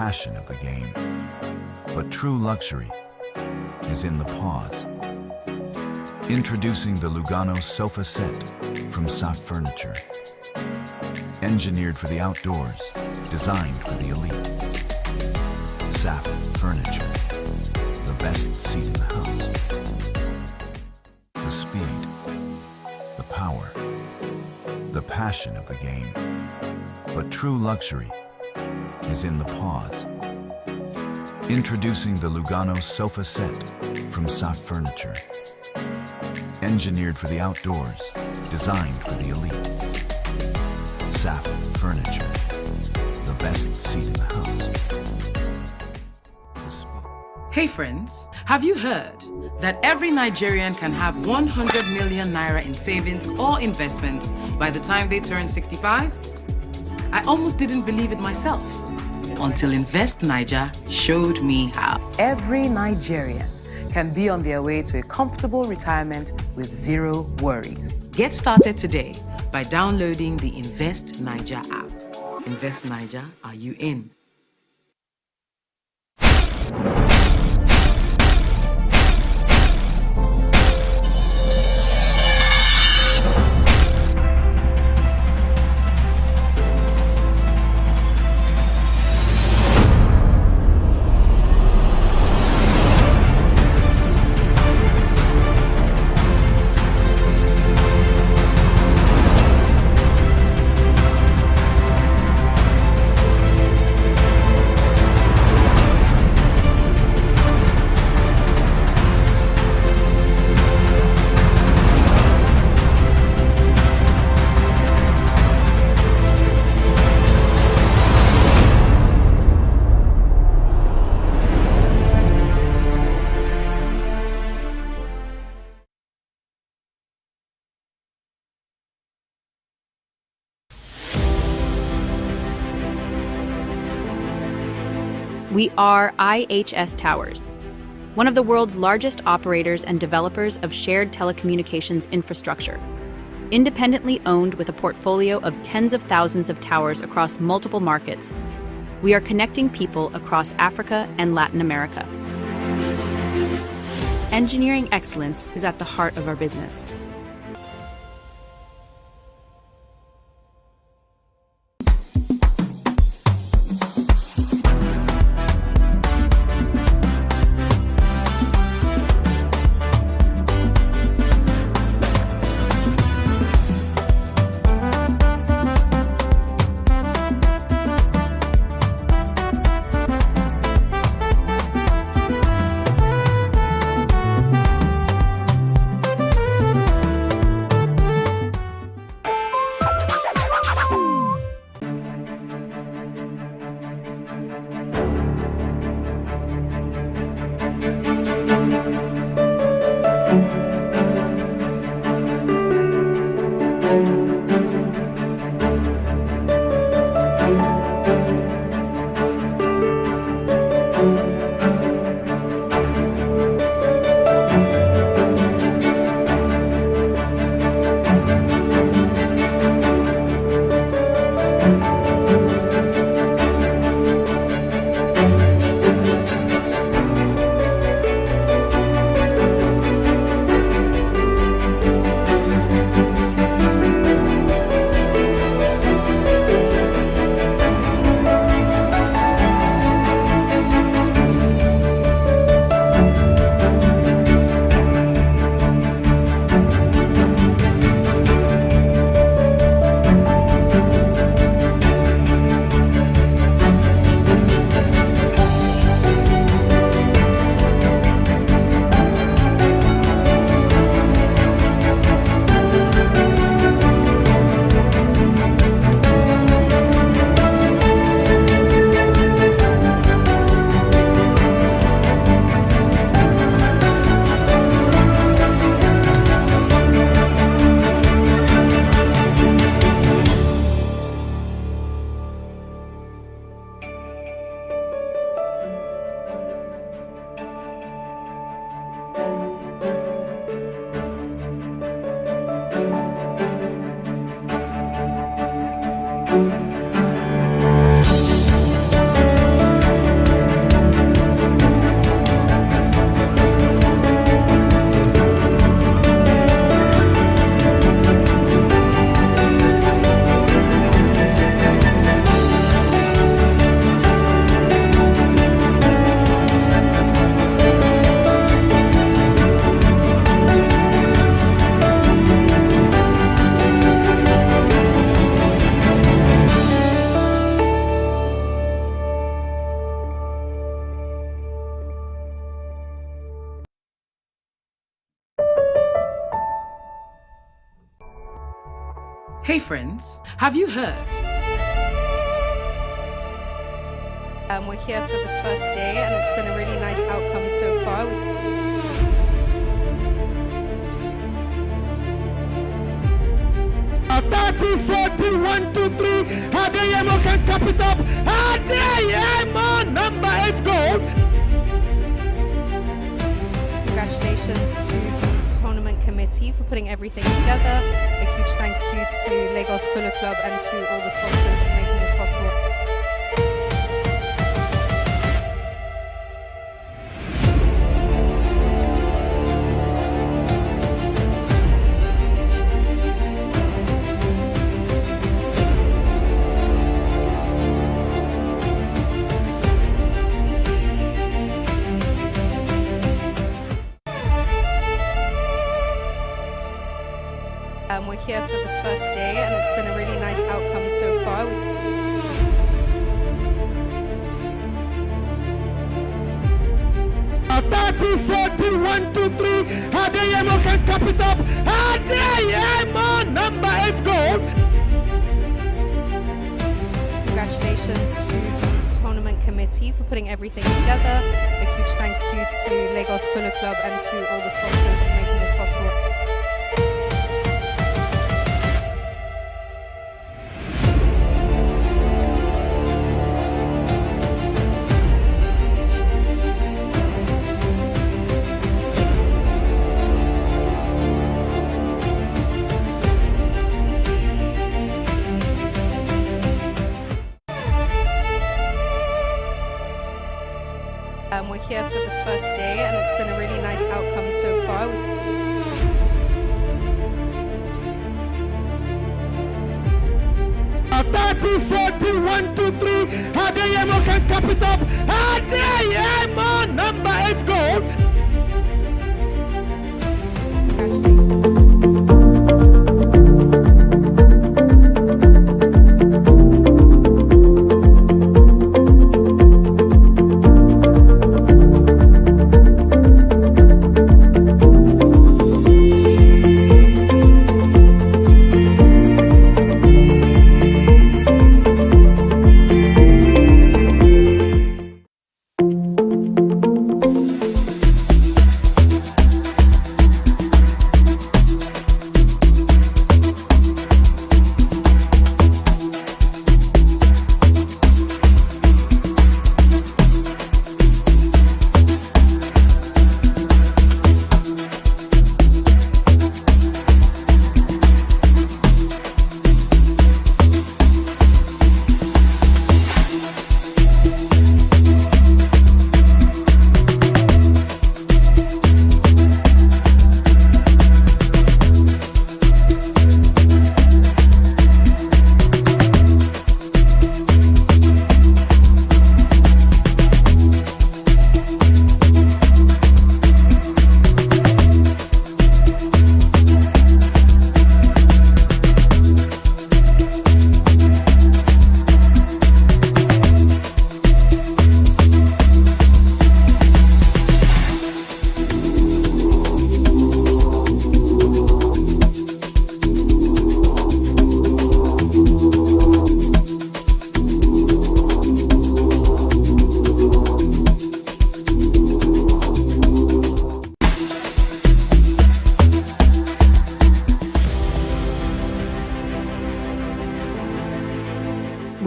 passion of the game. But true luxury is in the pause. Introducing the Lugano sofa set from SAOPOLO Furniture. Engineered for the outdoors, designed for the elite. SAOPOLO Furniture, the best seat in the house. The speed, the power, the passion of the game. But true luxury is in the pause. Introducing the Lugano sofa set from SAOPOLO Furniture. Engineered for the outdoors, designed for the elite. SAOPOLO Furniture, the best seat in the house. Hey friends, have you heard that every Nigerian can have 100 million naira in savings or investments by the time they turn 65? I almost didn't believe it myself until Invest Niger showed me how. Every Nigerian can be on their way to a comfortable retirement with zero worries. Get started today by downloading the Invest Niger app. Invest Niger, are you in? We are IHS Towers, one of the world's largest operators and developers of shared telecommunications infrastructure. Independently owned with a portfolio of tens of thousands of towers across multiple markets, we are connecting people across Africa and Latin America. Engineering excellence is at the heart of our business. Hey friends, have you heard? We're here for the first day and it's been a really nice outcome so far. 30, 40, 1, 2, 3. Adeyemo can cap it up. Adeyemo, number 8 goal. tournament committee for putting everything together. A huge thank you to Lagos Polo Club and to all the sponsors for making this possible. We're here for the first day and it's been a really nice outcome so far. 30, 40, 1, 2, 3. Adeyemo can cap it up. Adeyemo, number 8 goal. Congratulations to the tournament committee for putting everything together. A huge thank you to Lagos Polo Club and to all the sponsors for making this possible. We're here for the first day and it's been a really nice outcome so far. 30, 40, 1, 2, 3. Adeyemo can cap it up. Adeyemo, number 8 goal.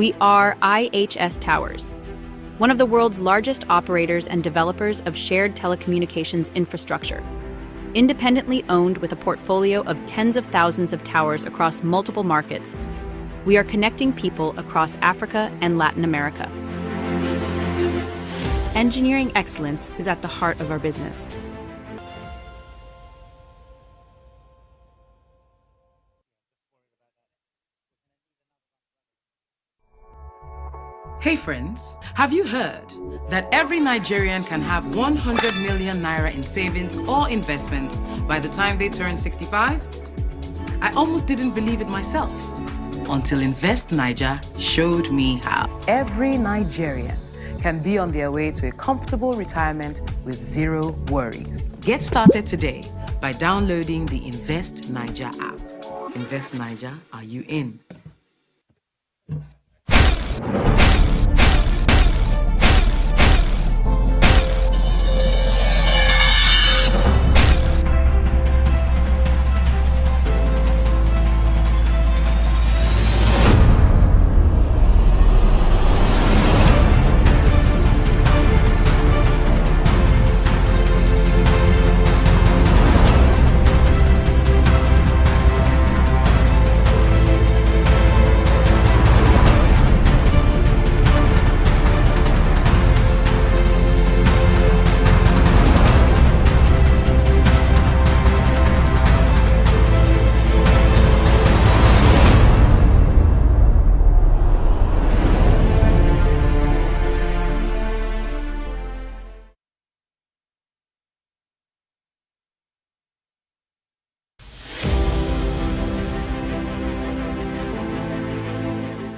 We are IHS Towers, one of the world's largest operators and developers of shared telecommunications infrastructure. Independently owned with a portfolio of tens of thousands of towers across multiple markets, we are connecting people across Africa and Latin America. Engineering excellence is at the heart of our business. Hey friends, have you heard that every Nigerian can have 100 million naira in savings or investments by the time they turn 65? I almost didn't believe it myself until Invest Niger showed me how. Every Nigerian can be on their way to a comfortable retirement with zero worries. Get started today by downloading the Invest Niger app. Invest Niger, are you in?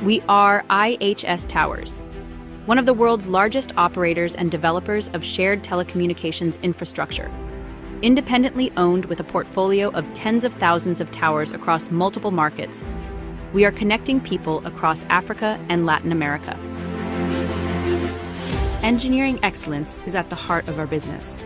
We are IHS Towers, one of the world's largest operators and developers of shared telecommunications infrastructure. Independently owned with a portfolio of tens of thousands of towers across multiple markets, we are connecting people across Africa and Latin America. Engineering excellence is at the heart of our business.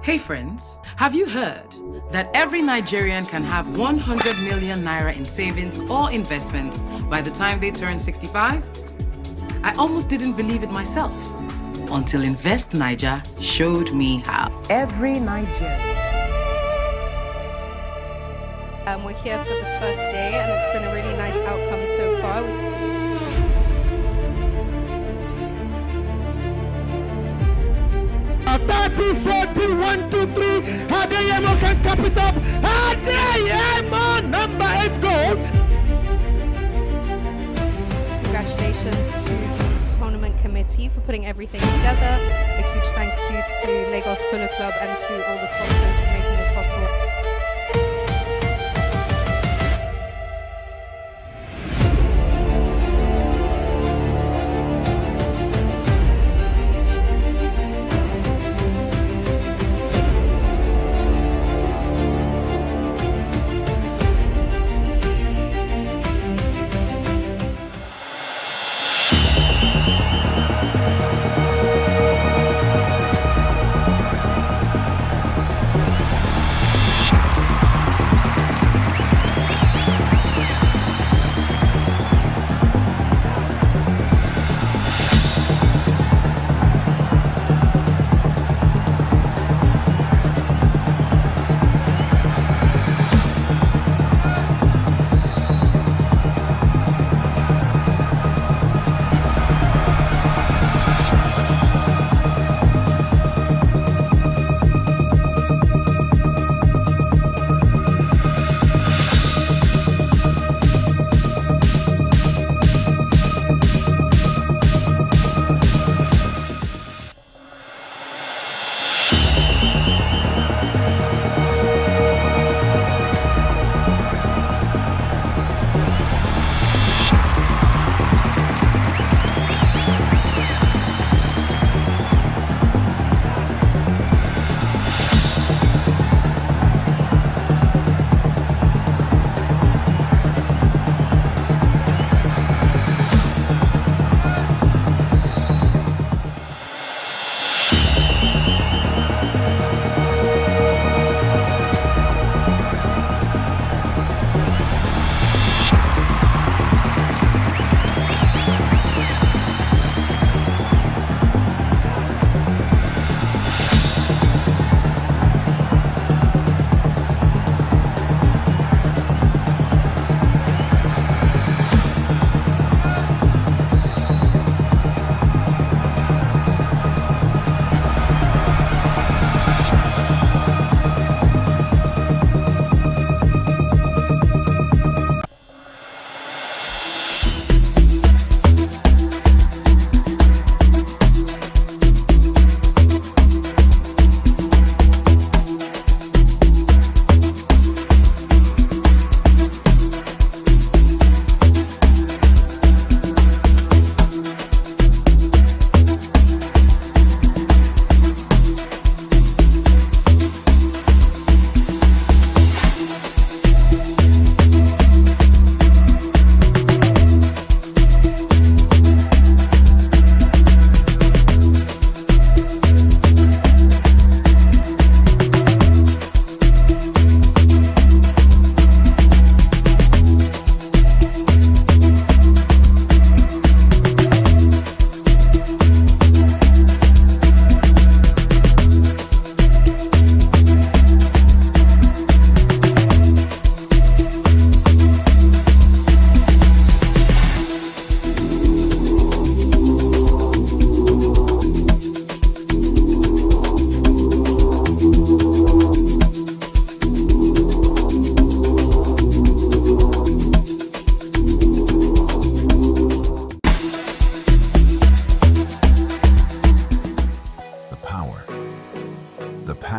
Hey friends, have you heard that every Nigerian can have 100 million naira in savings or investments by the time they turn 65? I almost didn't believe it myself until Invest Niger showed me how. Every Nigerian. We're here for the first day and it's been a really nice outcome so far. 30, 40, 1, 2, 3. Adeyemo can cap it up. Adeyemo, number 8 goal. Congratulations to the tournament committee for putting everything together. A huge thank you to Lagos Polo Club and to all the sponsors for making this possible.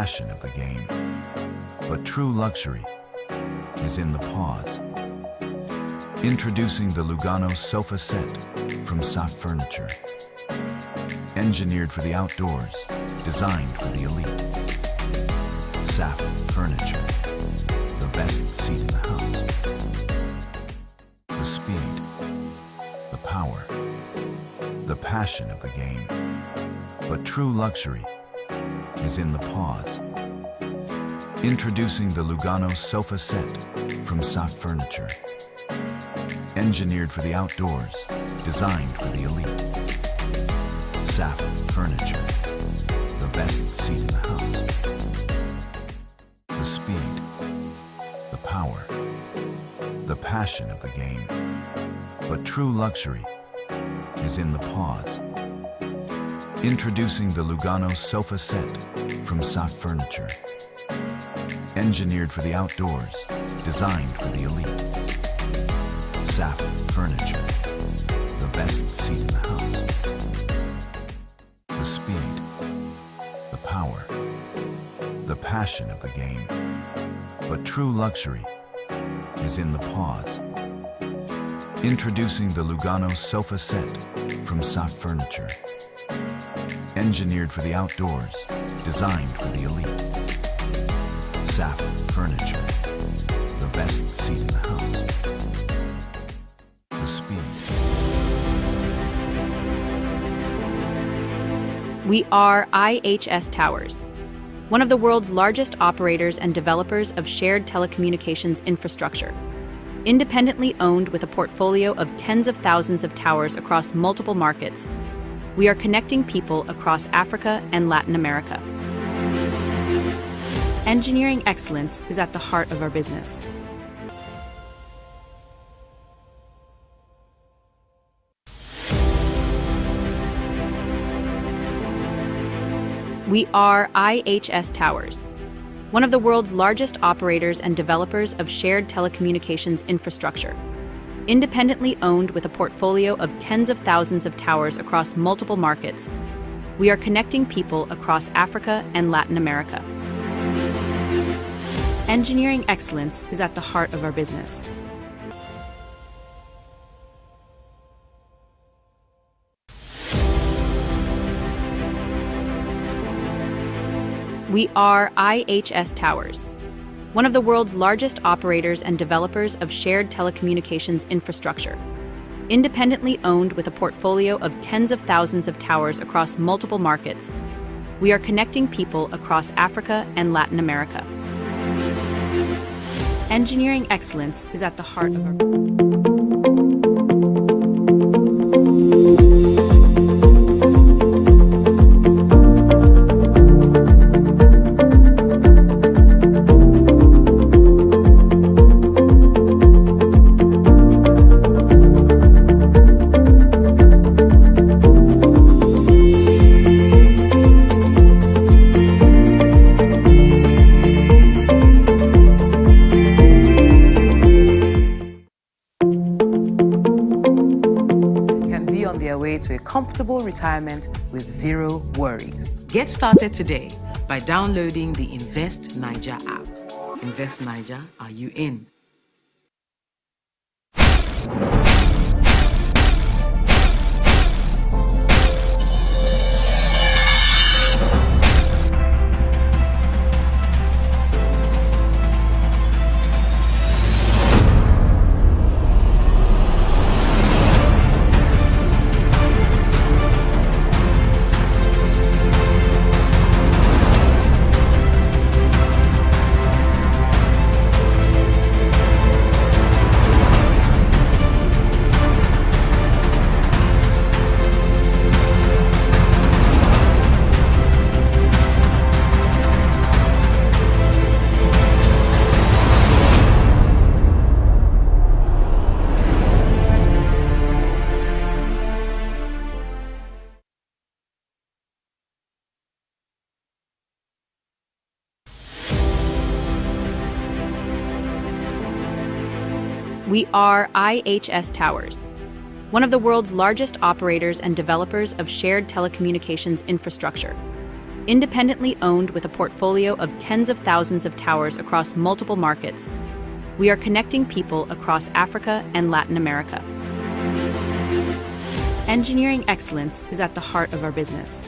passion of the game. But true luxury is in the pause. Introducing the Lugano sofa set from SAOPOLO Furniture. Engineered for the outdoors, designed for the elite. SAOPOLO Furniture, the best seat in the house. The speed, the power, the passion of the game. But true luxury is in the pause. Introducing the Lugano sofa set from SAOPOLO Furniture. Engineered for the outdoors, designed for the elite. SAOPOLO Furniture, the best seat in the house. The speed, the power, the passion of the game. But true luxury is in the pause. Introducing the Lugano sofa set from SAOPOLO Furniture. Engineered for the outdoors, designed for the elite. SAOPOLO Furniture, the best seat in the house. The speed, the power, the passion of the game. But true luxury is in the pause. Introducing the Lugano sofa set from SAOPOLO Furniture. Engineered for the outdoors, designed for the elite. SAOPOLO Furniture, the best seat in the house. The speed. We are IHS Towers, one of the world's largest operators and developers of shared telecommunications infrastructure. Independently owned with a portfolio of tens of thousands of towers across multiple markets, we are connecting people across Africa and Latin America. Engineering excellence is at the heart of our business. We are IHS Towers, one of the world's largest operators and developers of shared telecommunications infrastructure. Independently owned with a portfolio of tens of thousands of towers across multiple markets, we are connecting people across Africa and Latin America. Engineering excellence is at the heart of our business. We are IHS Towers, one of the world's largest operators and developers of shared telecommunications infrastructure. Independently owned with a portfolio of tens of thousands of towers across multiple markets, we are connecting people across Africa and Latin America. Engineering excellence is at the heart of our business. To a comfortable retirement with zero worries. Get started today by downloading the Invest Niger app. Invest Niger, are you in? We are IHS Towers, one of the world's largest operators and developers of shared telecommunications infrastructure. Independently owned with a portfolio of tens of thousands of towers across multiple markets, we are connecting people across Africa and Latin America. Engineering excellence is at the heart of our business.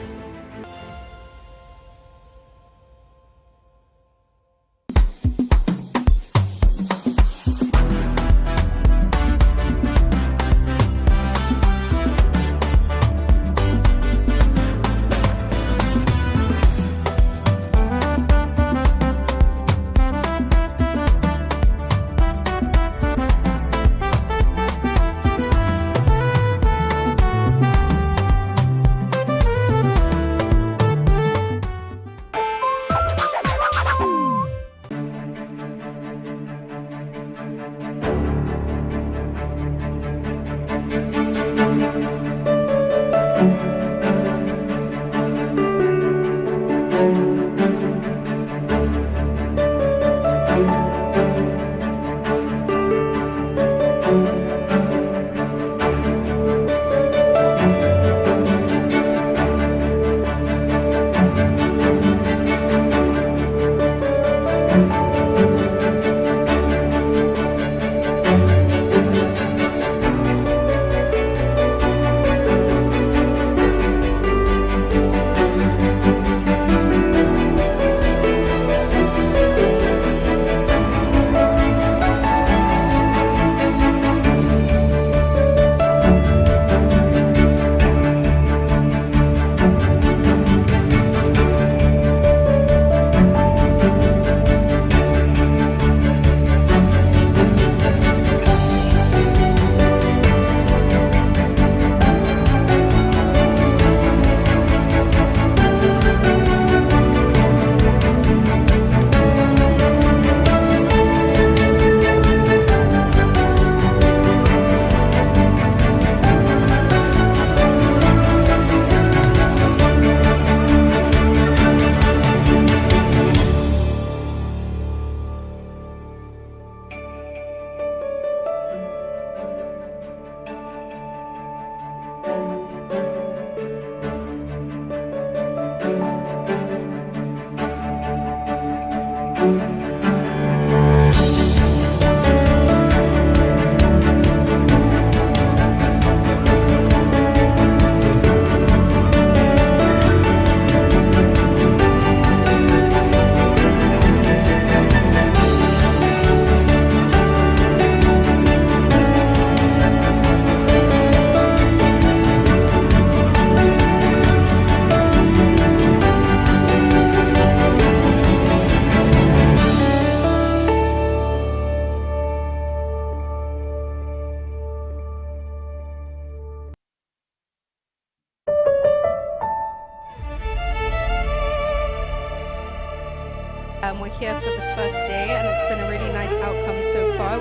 We're here for the first day and it's been a really nice outcome so far.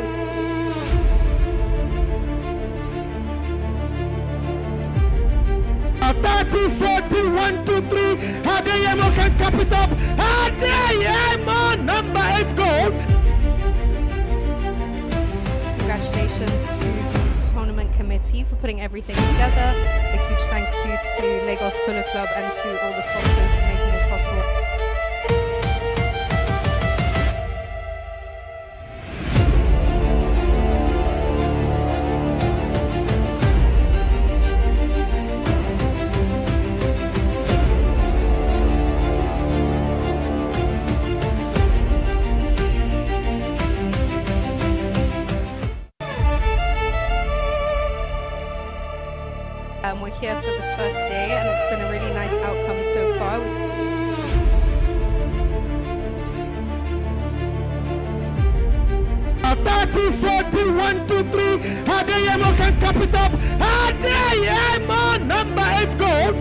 30, 40, 1, 2, 3. Adeyemo can cap it up. Adeyemo, number 8 goal. Congratulations to the tournament committee for putting everything together. A huge thank you to Lagos Polo Club and to all the sponsors for making this possible. We're here for the first day and it's been a really nice outcome so far. 30, 40, 1, 2, 3. Adeyemo can cap it up. Adeyemo, number 8 goal.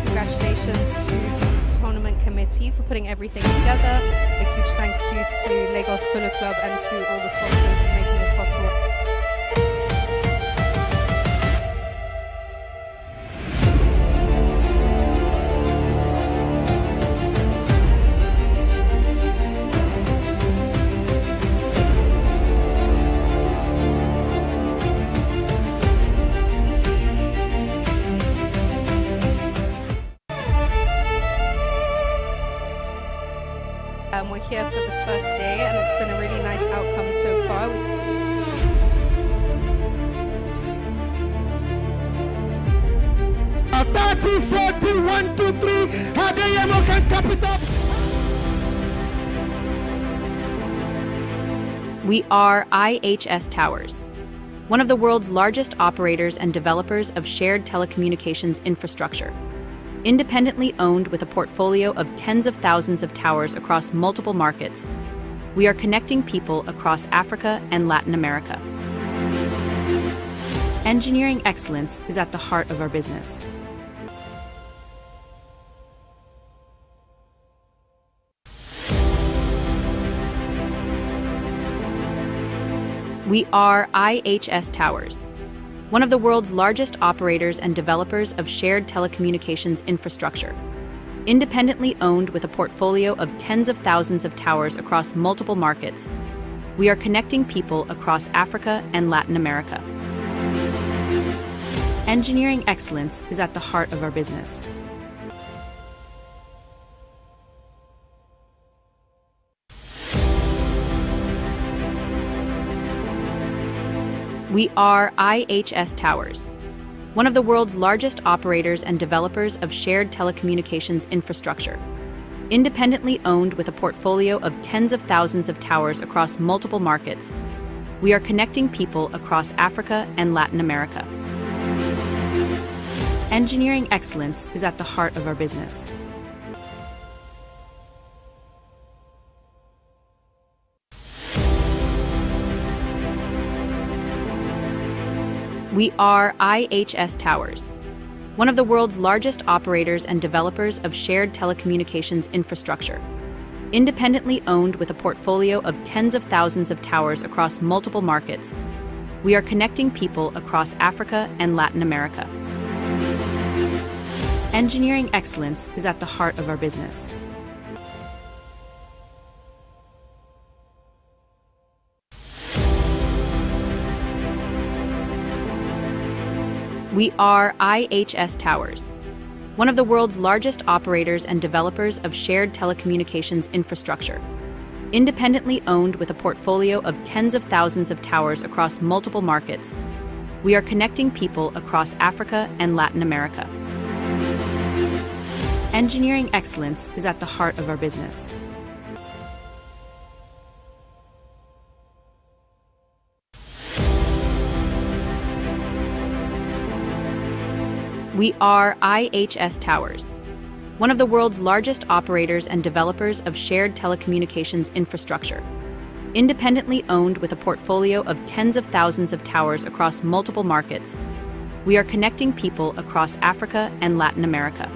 Congratulations to the tournament committee for putting everything together. A huge thank you to Lagos Polo Club and to all the sponsors for making this possible. 30, 40, 1, 2, 3. Adeyemo can cap it up. We are IHS Towers, one of the world's largest operators and developers of shared telecommunications infrastructure. Independently owned with a portfolio of tens of thousands of towers across multiple markets, we are connecting people across Africa and Latin America. Engineering excellence is at the heart of our business. We are IHS Towers, one of the world's largest operators and developers of shared telecommunications infrastructure. Independently owned with a portfolio of tens of thousands of towers across multiple markets, we are connecting people across Africa and Latin America. Engineering excellence is at the heart of our business. We are IHS Towers, one of the world's largest operators and developers of shared telecommunications infrastructure. Independently owned with a portfolio of tens of thousands of towers across multiple markets, we are connecting people across Africa and Latin America. Engineering excellence is at the heart of our business. We are IHS Towers, one of the world's largest operators and developers of shared telecommunications infrastructure. Independently owned with a portfolio of tens of thousands of towers across multiple markets, we are connecting people across Africa and Latin America. Engineering excellence is at the heart of our business. We are IHS Towers, one of the world's largest operators and developers of shared telecommunications infrastructure. Independently owned with a portfolio of tens of thousands of towers across multiple markets, we are connecting people across Africa and Latin America. Engineering excellence is at the heart of our business. We are IHS Towers, one of the world's largest operators and developers of shared telecommunications infrastructure. Independently owned with a portfolio of tens of thousands of towers across multiple markets, we are connecting people across Africa and Latin America.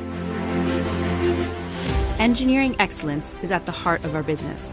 Engineering excellence is at the heart of our business.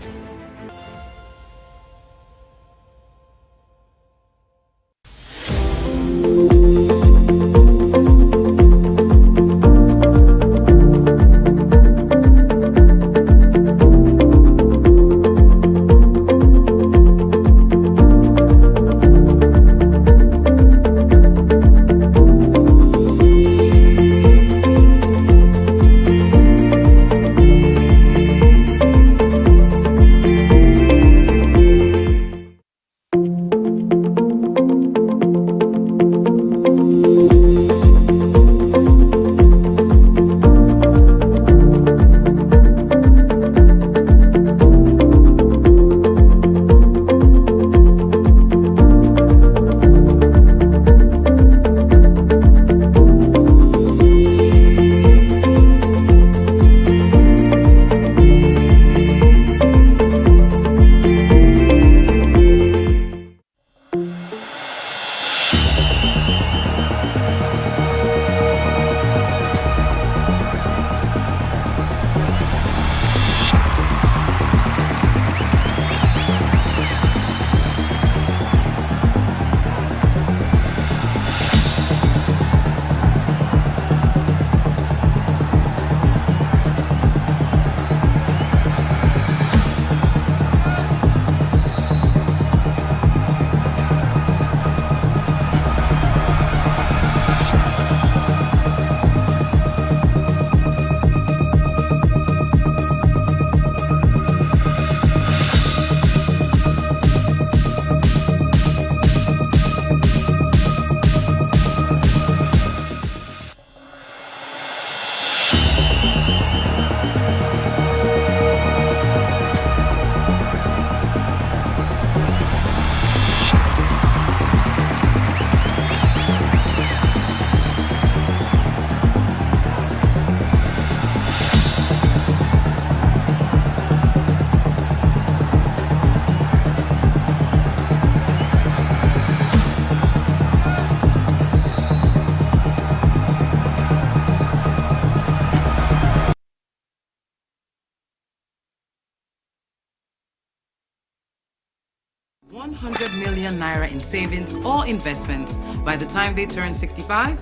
million naira in savings or investments by the time they turn 65?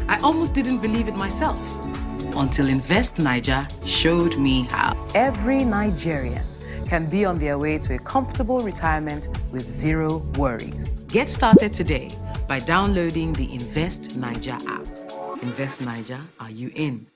I almost didn't believe it myself until Invest Niger showed me how. Every Nigerian can be on their way to a comfortable retirement with zero worries. Get started today by downloading the Invest Niger app. Invest Niger, are you in?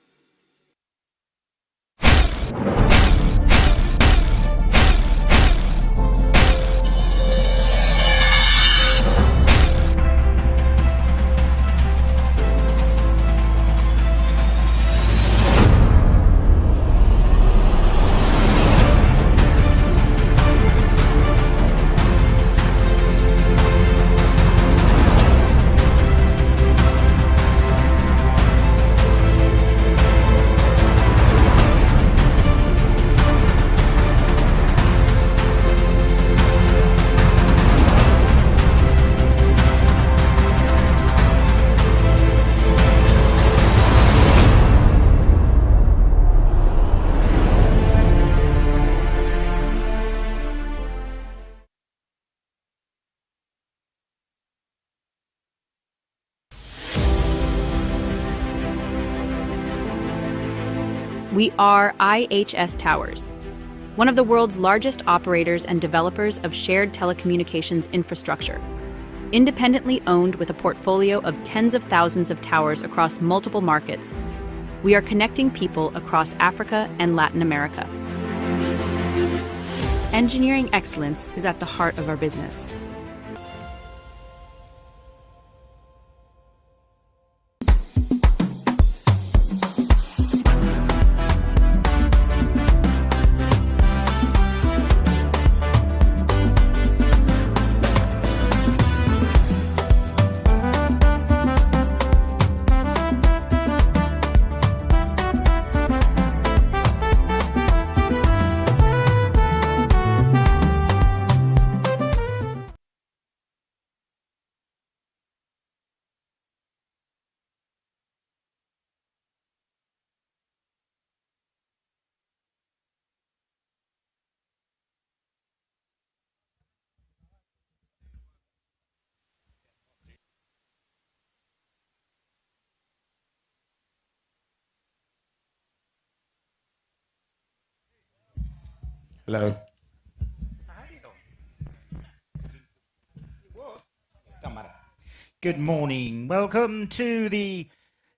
We are IHS Towers, one of the world's largest operators and developers of shared telecommunications infrastructure. Independently owned with a portfolio of tens of thousands of towers across multiple markets, we are connecting people across Africa and Latin America. Engineering excellence is at the heart of our business. Hello. Good morning. Welcome to the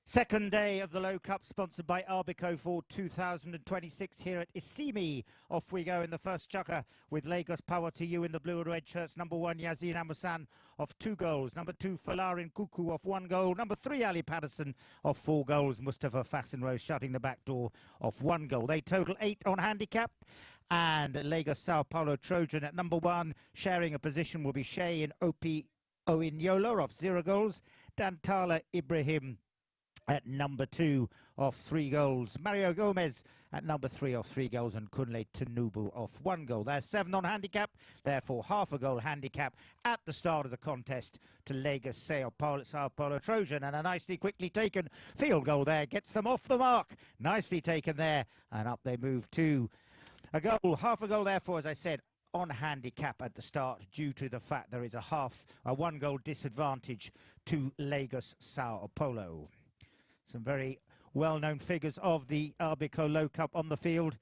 second day of the Low Cup, sponsored by Arbico for 2026 here at Isimi. Off we go in the first chukker with Lagos Power to you in the blue and red shirts. Number 1, Yazin Amusan of 2 goals. Number 2, Falarin Kuku of 1 goal. Number 3, Ali Patterson of 4 goals. Mustafa Fasinrose shutting the back door of 1 goal. They total 8 on handicap. And Lagos SAOPOLO TROJAN at number 1, sharing a position will be Shea in Opi Oinyola of 0 goals. Dantala Ibrahim at number 2 of 3 goals. Mario Gomez at number 3 of 3 goals. And Kunle Tinubu of 1 goal. There's 7 on handicap, therefore half a goal handicap at the start of the contest to Lagos SAOPOLO TROJAN. And a nicely quickly taken field goal there gets them off the mark. Nicely taken there, and up they move to a goal, half a goal, therefore, as I said, on handicap at the start due to the fact there is a 1 goal disadvantage to Lagos SAOPOLO. Some very well-known figures of the Arbico Low Cup on the field.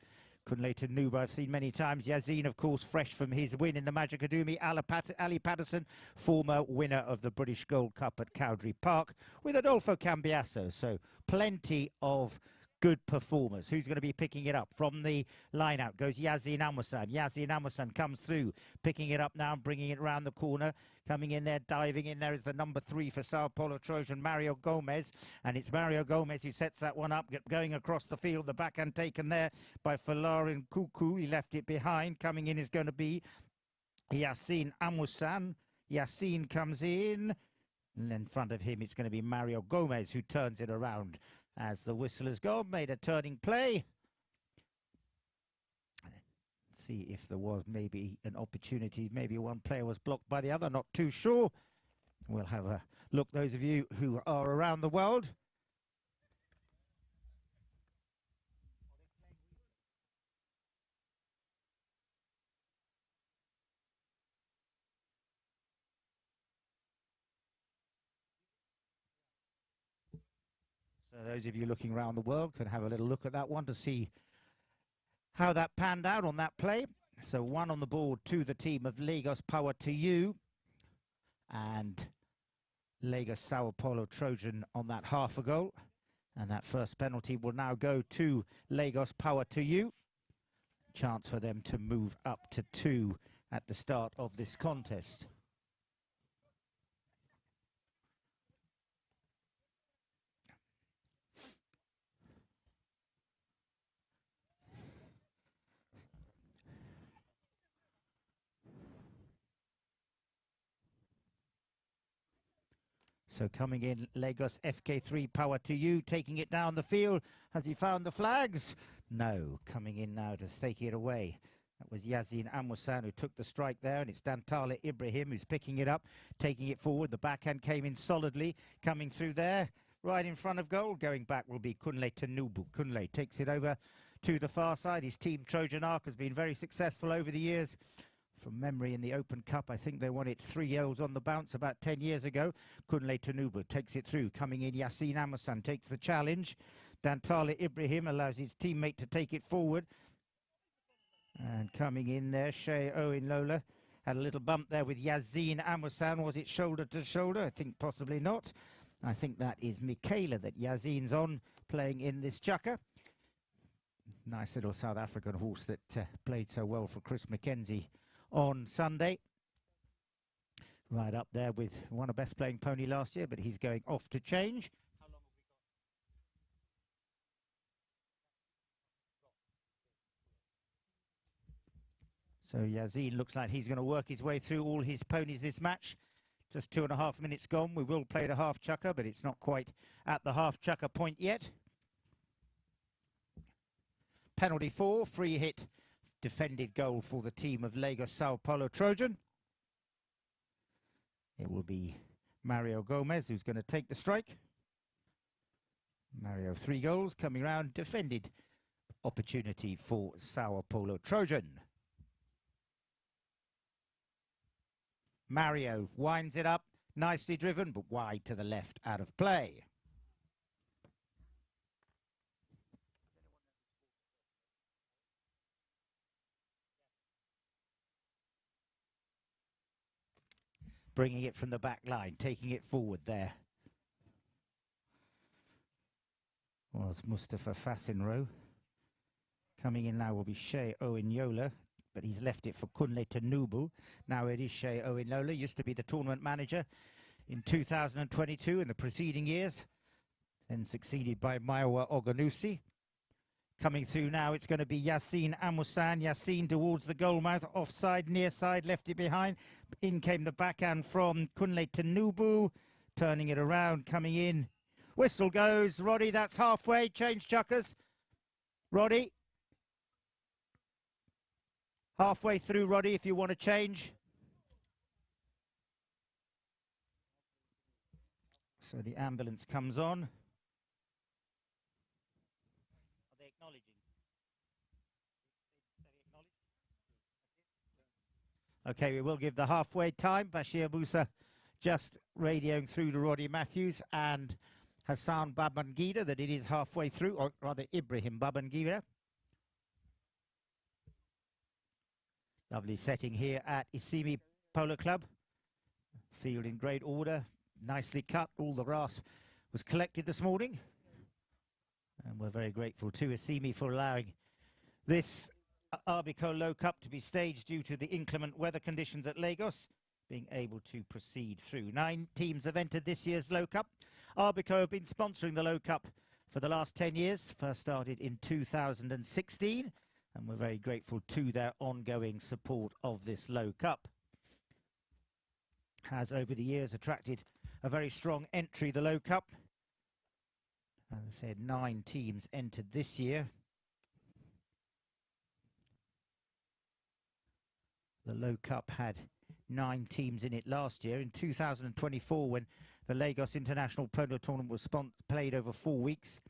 Kunle Tinubu I've seen many times. Yazin, of course, fresh from his win in the Magic Academy. Ali Patterson, former winner of the British Gold Cup at Cowdrey Park, with Adolfo Cambiasso. So plenty of good performers. Who's going to be picking it up? From the line out goes Yazin Amusan. Yazin Amusan comes through, picking it up now and bringing it around the corner. Coming in there, diving in there is the number 3 for SAOPOLO TROJAN, Mario Gomez. And it's Mario Gomez who sets that one up, going across the field. The backhand taken there by Falarin Kuku. He left it behind. Coming in is going to be Yazin Amusan. Yazin comes in. And in front of him, it's going to be Mario Gomez who turns it around. As the whistle has gone, made a turning play. See if there was maybe an opportunity. Maybe one player was blocked by the other, not too sure. We'll have a look, those of you who are around the world. So those of you looking around the world can have a little look at that one to see how that panned out on that play. So 1 on the board to the team of Lagos Power to You, and Lagos SAOPOLO Trojan on that half a goal. And that first penalty will now go to Lagos Power to You. Chance for them to move up to 2 at the start of this contest. So coming in, Lagos FK3 Power to You, taking it down the field. Has he found the flags? No. Coming in now to take it away. That was Yazin Amusan who took the strike there, and it's Dantale Ibrahim who's picking it up, taking it forward. The backhand came in solidly, coming through there, right in front of goal. Going back will be Kunle Tanubu. Kunle takes it over to the far side. His team, Trojan Arc, has been very successful over the years. From memory, in the Open Cup, I think they won it 3-0 on the bounce about 10 years ago. Kunle Tanubu takes it through. Coming in, Yasin Amusan takes the challenge. Dantale Ibrahim allows his teammate to take it forward. And coming in there, Shea Owen Lola had a little bump there with Yazin Amusan. Was it shoulder to shoulder? I think possibly not. I think that is Michaela that Yazin's on, playing in this chukker. Nice little South African horse that played so well for Chris Mackenzie on Sunday. Right up there with one of best playing pony last year, but he's going off to change. How long have we got? So Yazin looks like he's going to work his way through all his ponies this match. Just 2.5 minutes gone. We will play the half chukker, but it's not quite at the half chukker point yet. Penalty 4, free hit, defended goal for the team of Lagos SAOPOLO Trojan. It will be Mario Gomez who's going to take the strike. Mario, 3 goals coming round, defended opportunity for SAOPOLO Trojan. Mario winds it up, nicely driven, but wide to the left, out of play. Bringing it from the back line, taking it forward there was Mustafa Fasinro. Coming in now will be Shea Owen Yola, but he's left it for Kunle Tanubu. Now it is Shea Owen Yola, used to be the tournament manager in 2022 in the preceding years, then succeeded by Maiwa Oganusi. Coming through now, it's going to be Yasin Amusan. Yasin towards the goal mouth, offside, near side, left it behind. In came the backhand from Kunle Tanubu, turning it around, coming in. Whistle goes. Roddy, that's halfway. Change chuckers. Roddy. Halfway through, Roddy, if you want to change. So the ambulance comes on. Acknowledging. Okay, we will give the halfway time. Bashir Musa just radioing through to Roddy Matthews and Hassan Babangida that it is halfway through, or rather Ibrahim Babangida. Lovely setting here at Isimi Polo Club. Field in great order, nicely cut. All the grass was collected this morning. And we're very grateful to Isimi for allowing this Arbico Low Cup to be staged due to the inclement weather conditions at Lagos, being able to proceed through. 9 teams have entered this year's Low Cup. Arbico have been sponsoring the Low Cup for the last 10 years, first started in 2016, and we're very grateful to their ongoing support of this Low Cup. Has over the years attracted a very strong entry, the Low Cup. As I said, 9 teams entered this year. The Low Cup had 9 teams in it last year. In 2024, when the Lagos International Polo Tournament was played over 4 weeks,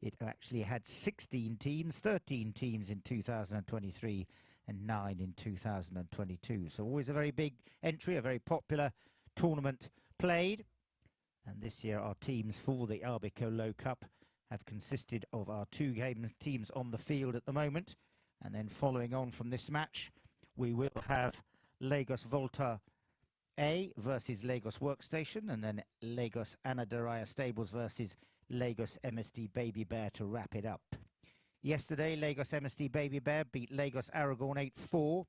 it actually had 16 teams, 13 teams in 2023 and 9 in 2022. So always a very big entry, a very popular tournament played. And this year our teams for the Arbico Low Cup have consisted of our two game teams on the field at the moment. And then following on from this match, we will have Lagos VOLTAA A versus Lagos Workstation, and then Lagos ANADARIYA Stables versus Lagos MSD BABYBEAR to wrap it up. Yesterday, Lagos MSD BABYBEAR beat Lagos Aragon 8-4.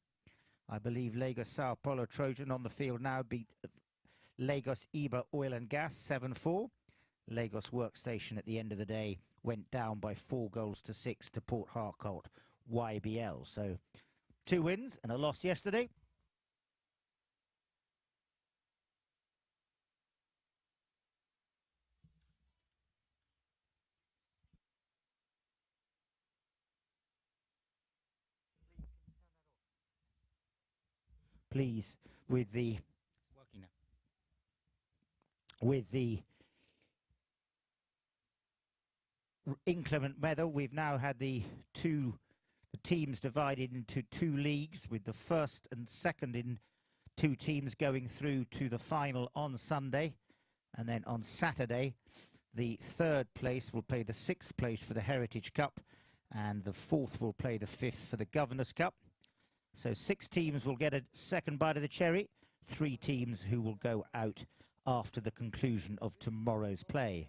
I believe Lagos SAOPOLO TROJAN on the field now beat Lagos IBA Oil and Gas 7-4. Lagos Workstation at the end of the day went down by 4-6 to Port Harcourt YBL. So 2 wins and a loss yesterday. Please, with the inclement weather, we've now had the teams divided into 2 leagues, with the first and second in 2 teams going through to the final on Sunday, and then on Saturday the 3rd place will play the 6th place for the Heritage Cup, and the 4th will play the 5th for the Governor's Cup. So 6 teams will get a second bite of the cherry, 3 teams who will go out after the conclusion of tomorrow's play.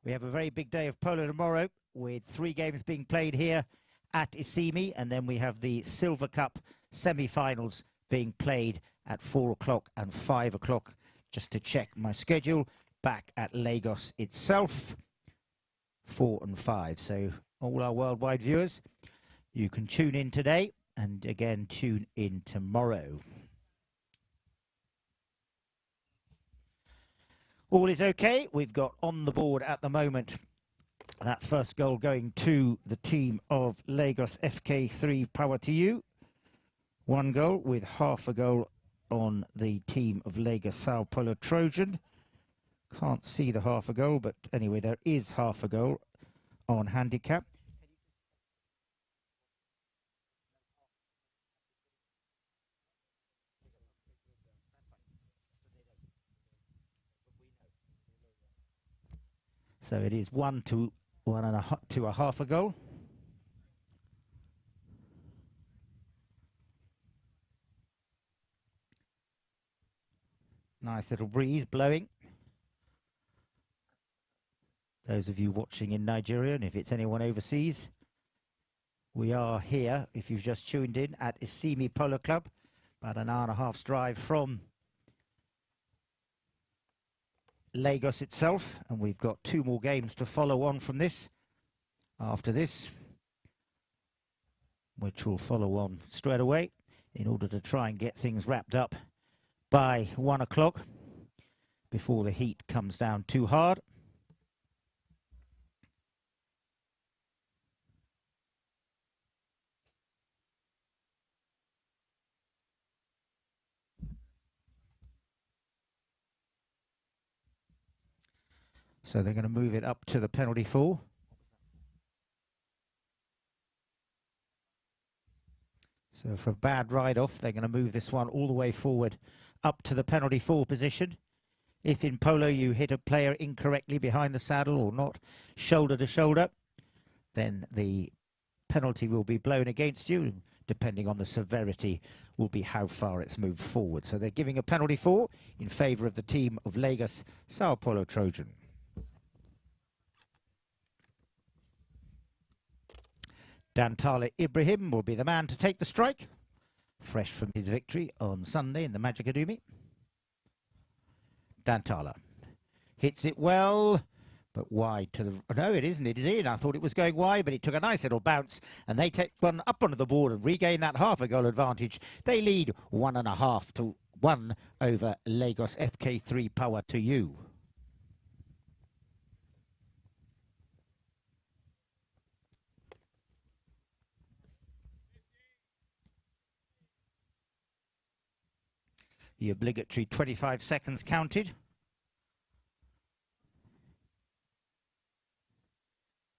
We have a very big day of polo tomorrow, with 3 games being played here at Isimi, and then we have the Silver Cup semi-finals being played at 4 o'clock and 5 o'clock. Just to check my schedule, back at Lagos itself, 4 and 5. So all our worldwide viewers, you can tune in today and again tune in tomorrow. All is okay. We've got on the board at the moment that first goal going to the team of Lagos FK3 Power to You. 1 goal, with half a goal on the team of Lagos SAOPOLO Trojan. Can't see the half a goal, but anyway, there is half a goal on handicap. So it is 1 to 1.5 to a half a goal. Nice little breeze blowing. Those of you watching in Nigeria, and if it's anyone overseas, we are here, if you've just tuned in, at Isimi Polo Club, about an hour and a half's drive from Lagos itself, and we've got 2 more games to follow on from this after this, which will follow on straight away in order to try and get things wrapped up by 1 o'clock before the heat comes down too hard. So they're going to move it up to the penalty 4. So for a bad ride-off, they're going to move this one all the way forward up to the penalty 4 position. If in polo you hit a player incorrectly behind the saddle or not shoulder to shoulder, then the penalty will be blown against you. Depending on the severity, will be how far it's moved forward. So they're giving a penalty 4 in favour of the team of Lagos SAOPOLO Trojan. Dantala Ibrahim will be the man to take the strike, fresh from his victory on Sunday in the Magic Academy. Dantala hits it well, but wide to the... No, it isn't. It is in. I thought it was going wide, but it took a nice little bounce, and they take one up onto the board and regain that half a goal advantage. They lead 1.5 to 1 over Lagos FK3 Power to You. The obligatory 25 seconds counted.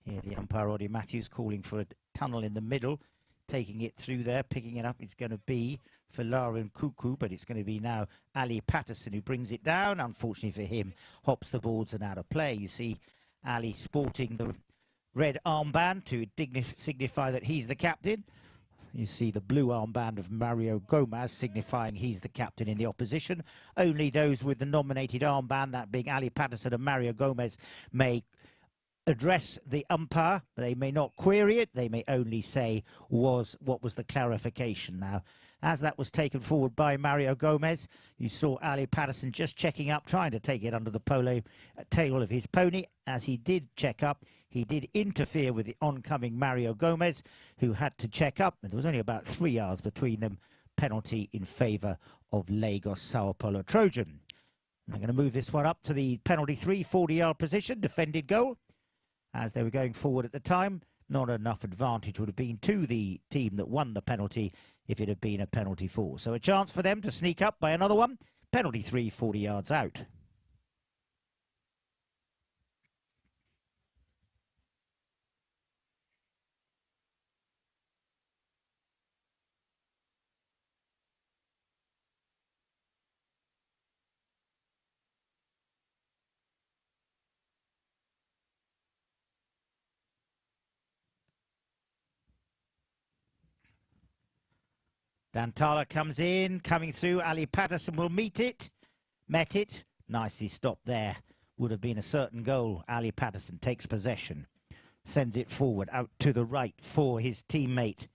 Here the umpire, Roddy Matthews, calling for a tunnel in the middle, taking it through there, picking it up. It's going to be for Lauren Kuku, but it's going to be now Ali Patterson who brings it down. Unfortunately for him, hops the boards and out of play. You see Ali sporting the red armband to signify that he's the captain. You see the blue armband of Mario Gomez signifying he's the captain in the opposition. Only those with the nominated armband, that being Ali Patterson and Mario Gomez, may address the umpire. They may not query it. They may only say what was the clarification. Now, as that was taken forward by Mario Gomez, you saw Ali Patterson just checking up, trying to take it under the polo tail of his pony. As he did check up, he did interfere with the oncoming Mario Gomez, who had to check up, and there was only about 3 yards between them. Penalty in favour of Lagos SAOPOLO Trojan. They're going to move this one up to the penalty 3, 40-yard position, defended goal. As they were going forward at the time, not enough advantage would have been to the team that won the penalty if it had been a penalty 4. So a chance for them to sneak up by another one. Penalty 3, 40 yards out. Dantala comes in, coming through. Ali Patterson will meet it. Met it. Nicely stopped there. Would have been a certain goal. Ali Patterson takes possession. Sends it forward, out to the right for his teammate,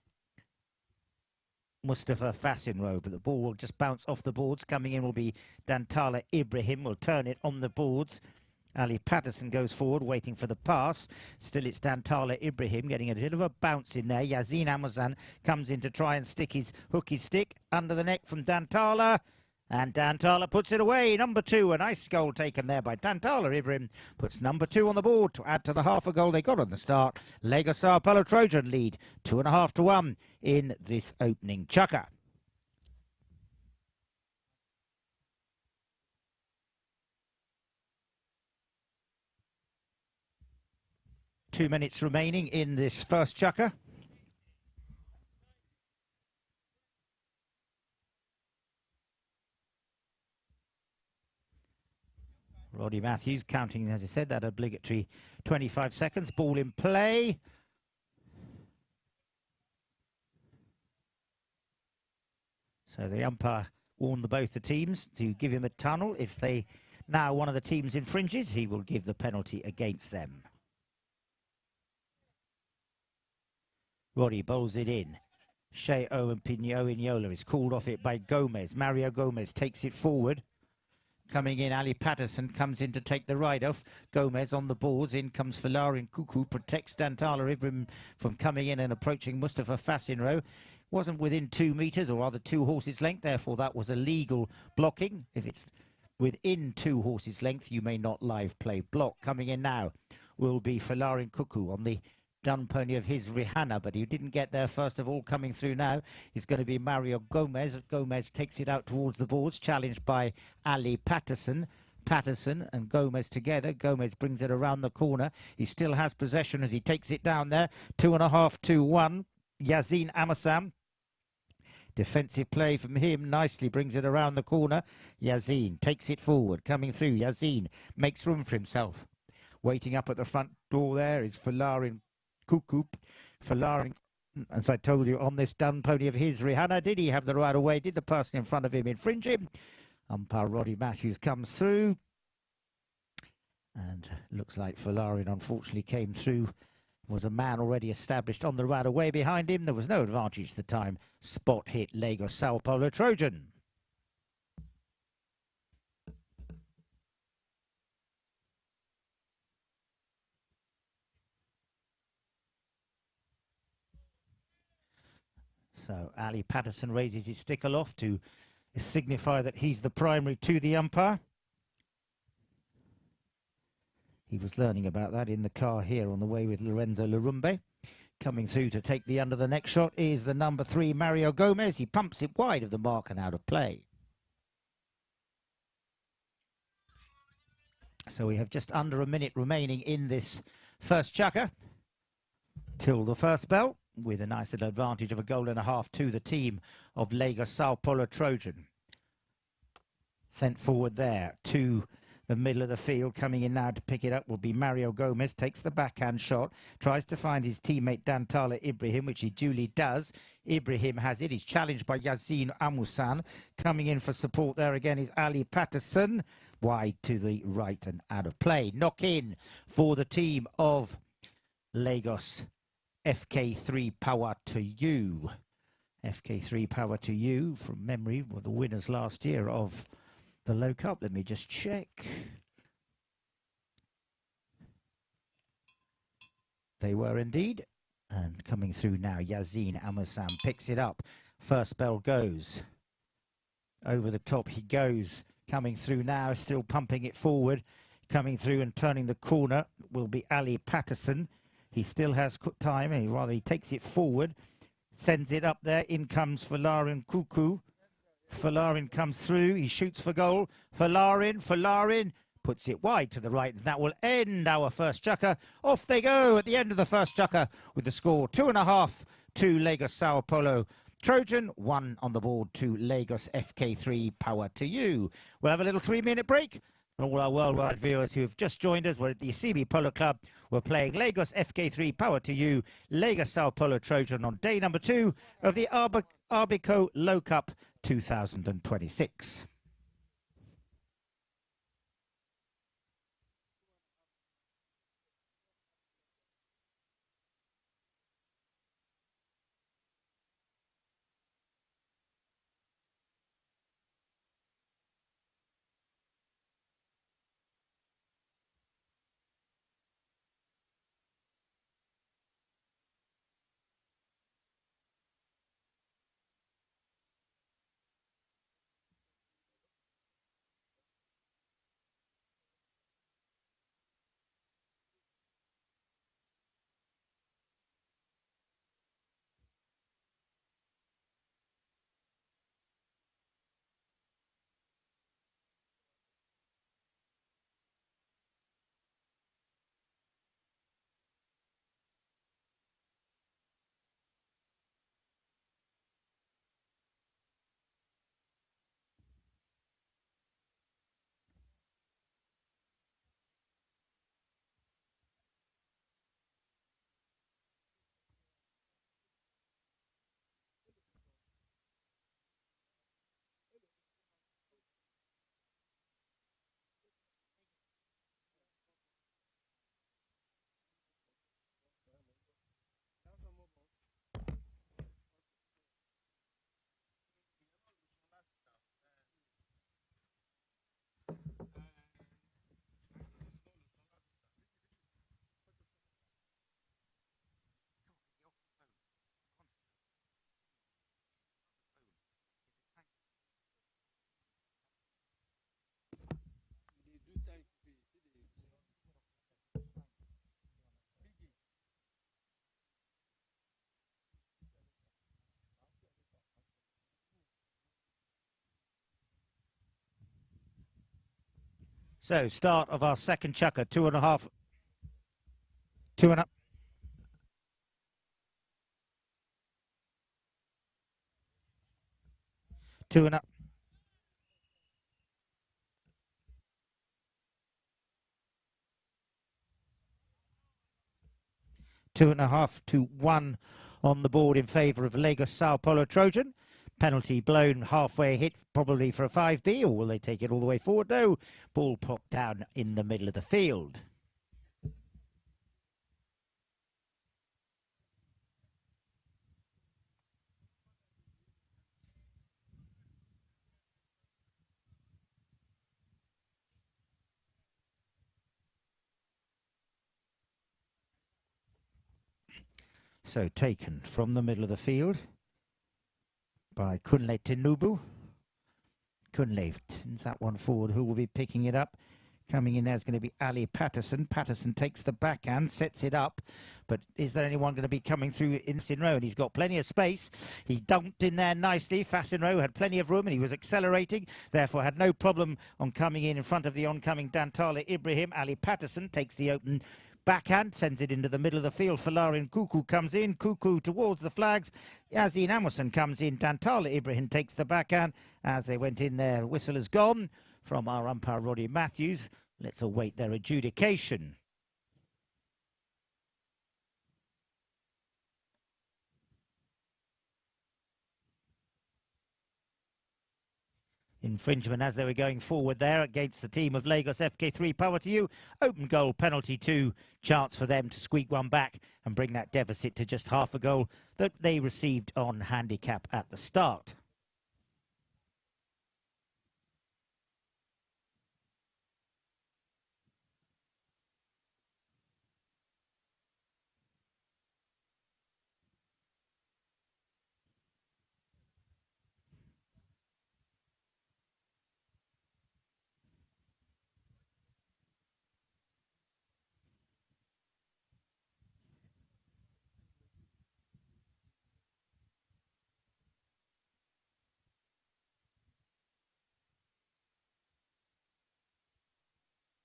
Mustafa Fasinro. But the ball will just bounce off the boards. Coming in will be Dantala Ibrahim. Will turn it on the boards. Ali Patterson goes forward, waiting for the pass. Still it's Dantala Ibrahim getting a bit of a bounce in there. Yazin Amazan comes in to try and hook his stick under the neck from Dantala. And Dantala puts it away. Number 2, a nice goal taken there by Dantala Ibrahim. Puts number 2 on the board to add to the half a goal they got on the start. Lagos SAOPOLO Trojan lead 2.5 to 1 in this opening chukker. Two minutes remaining in this first chukker. Roddy Matthews counting, as I said, that obligatory 25 seconds. Ball in play. So the umpire warned both the teams to give him a tunnel. If now one of the teams infringes, he will give the penalty against them. Roddy bowls it in. Shea Owen Pinyo is called off it by Gomez. Mario Gomez takes it forward. Coming in, Ali Patterson comes in to take the ride off. Gomez on the boards. In comes Falarin Kuku, protects Dantala Ibrahim from coming in and approaching Mustafa Fasinro. Wasn't within 2 meters, or rather 2 horses' length, therefore that was a legal blocking. If it's within 2 horses' length, you may not live play block. Coming in now will be Falarin Kuku on the dun pony of his Rihanna, but he didn't get there first of all. Coming through now is going to be Mario Gomez. Gomez takes it out towards the boards, challenged by Ali Patterson. Patterson and Gomez together. Gomez brings it around the corner. He still has possession as he takes it down there. 2.5 to 1. Yazin Amasam. Defensive play from him. Nicely brings it around the corner. Yazin takes it forward. Coming through. Yazin makes room for himself. Waiting up at the front door there is Falarin Kuku. Falarin, as I told you, on this dun pony of his Rihanna. Did he have the right of way? Did the person in front of him infringe him? Umpire Roddy Matthews comes through. And looks like Falarin unfortunately came through. Was a man already established on the right of way behind him. There was no advantage at the time. Spot hit Lagos SAOPOLO Trojan. So Ali Patterson raises his stick aloft to signify that he's the primary to the umpire. He was learning about that in the car here on the way with Lorenzo Larumbe. Coming through to take the under the neck shot is the number 3, Mario Gomez. He pumps it wide of the mark and out of play. So we have just under a minute remaining in this first chukker till the first bell, with a nice little advantage of a goal and a half to the team of Lagos SAOPOLO Trojan. Sent forward there to the middle of the field. Coming in now to pick it up will be Mario Gomez. Takes the backhand shot, tries to find his teammate Dantala Ibrahim, which he duly does. Ibrahim has it. He's challenged by Yazin Amusan. Coming in for support there again is Ali Patterson. Wide to the right and out of play. Knock in for the team of Lagos. FK3 power to you. FK3 power to you, from memory, were the winners last year of the Low Cup. Let me just check. They were indeed. And coming through now, Yazin Amusam picks it up. First bell goes. Over the top he goes. Coming through now, still pumping it forward. Coming through and turning the corner will be Ali Patterson. He still has time, and he takes it forward. Sends it up there. In comes Falarin Kuku. Falarin comes through. He shoots for goal. Falarin puts it wide to the right. And that will end our first chukker. Off they go at the end of the first chukker with the score 2.5 to Lagos SAOPOLO. Trojan 1 on the board to Lagos FK3 power to you. We'll have a little 3-minute break. And all our worldwide viewers who have just joined us, we're at the CB Polo Club. We're playing Lagos FK3 power to you, Lagos SAOPOLO Trojan on day number 2 of the Arbico Low Cup 2026. So, start of our second chukker, 2.5. 2.5. 2.5. 2.5 to 1 on the board in favour of Lagos SAOPOLO Trojan. Penalty blown, halfway hit, probably for a 5B, or will they take it all the way forward? No, ball popped down in the middle of the field. So taken from the middle of the field by Kunle Tinubu. Kunle sends that one forward. Who will be picking it up? Coming in there is going to be Ali Patterson. Patterson takes the backhand, sets it up. But is there anyone going to be coming through in Fasinro? And he's got plenty of space. He dunked in there nicely. Fasinro had plenty of room and he was accelerating. Therefore had no problem on coming in front of the oncoming Dantala Ibrahim. Ali Patterson takes the open backhand, sends it into the middle of the field. Falarin Kuku comes in. Kuku towards the flags. Yazin Amusan comes in. Dantala Ibrahim takes the backhand. As they went in there, whistle is gone. from our umpire Roddy Matthews. Let's await their adjudication. Infringement as they were going forward there against the team of Lagos FK3. Power to you. Open goal, penalty 2. Chance for them to squeak one back and bring that deficit to just half a goal that they received on handicap at the start.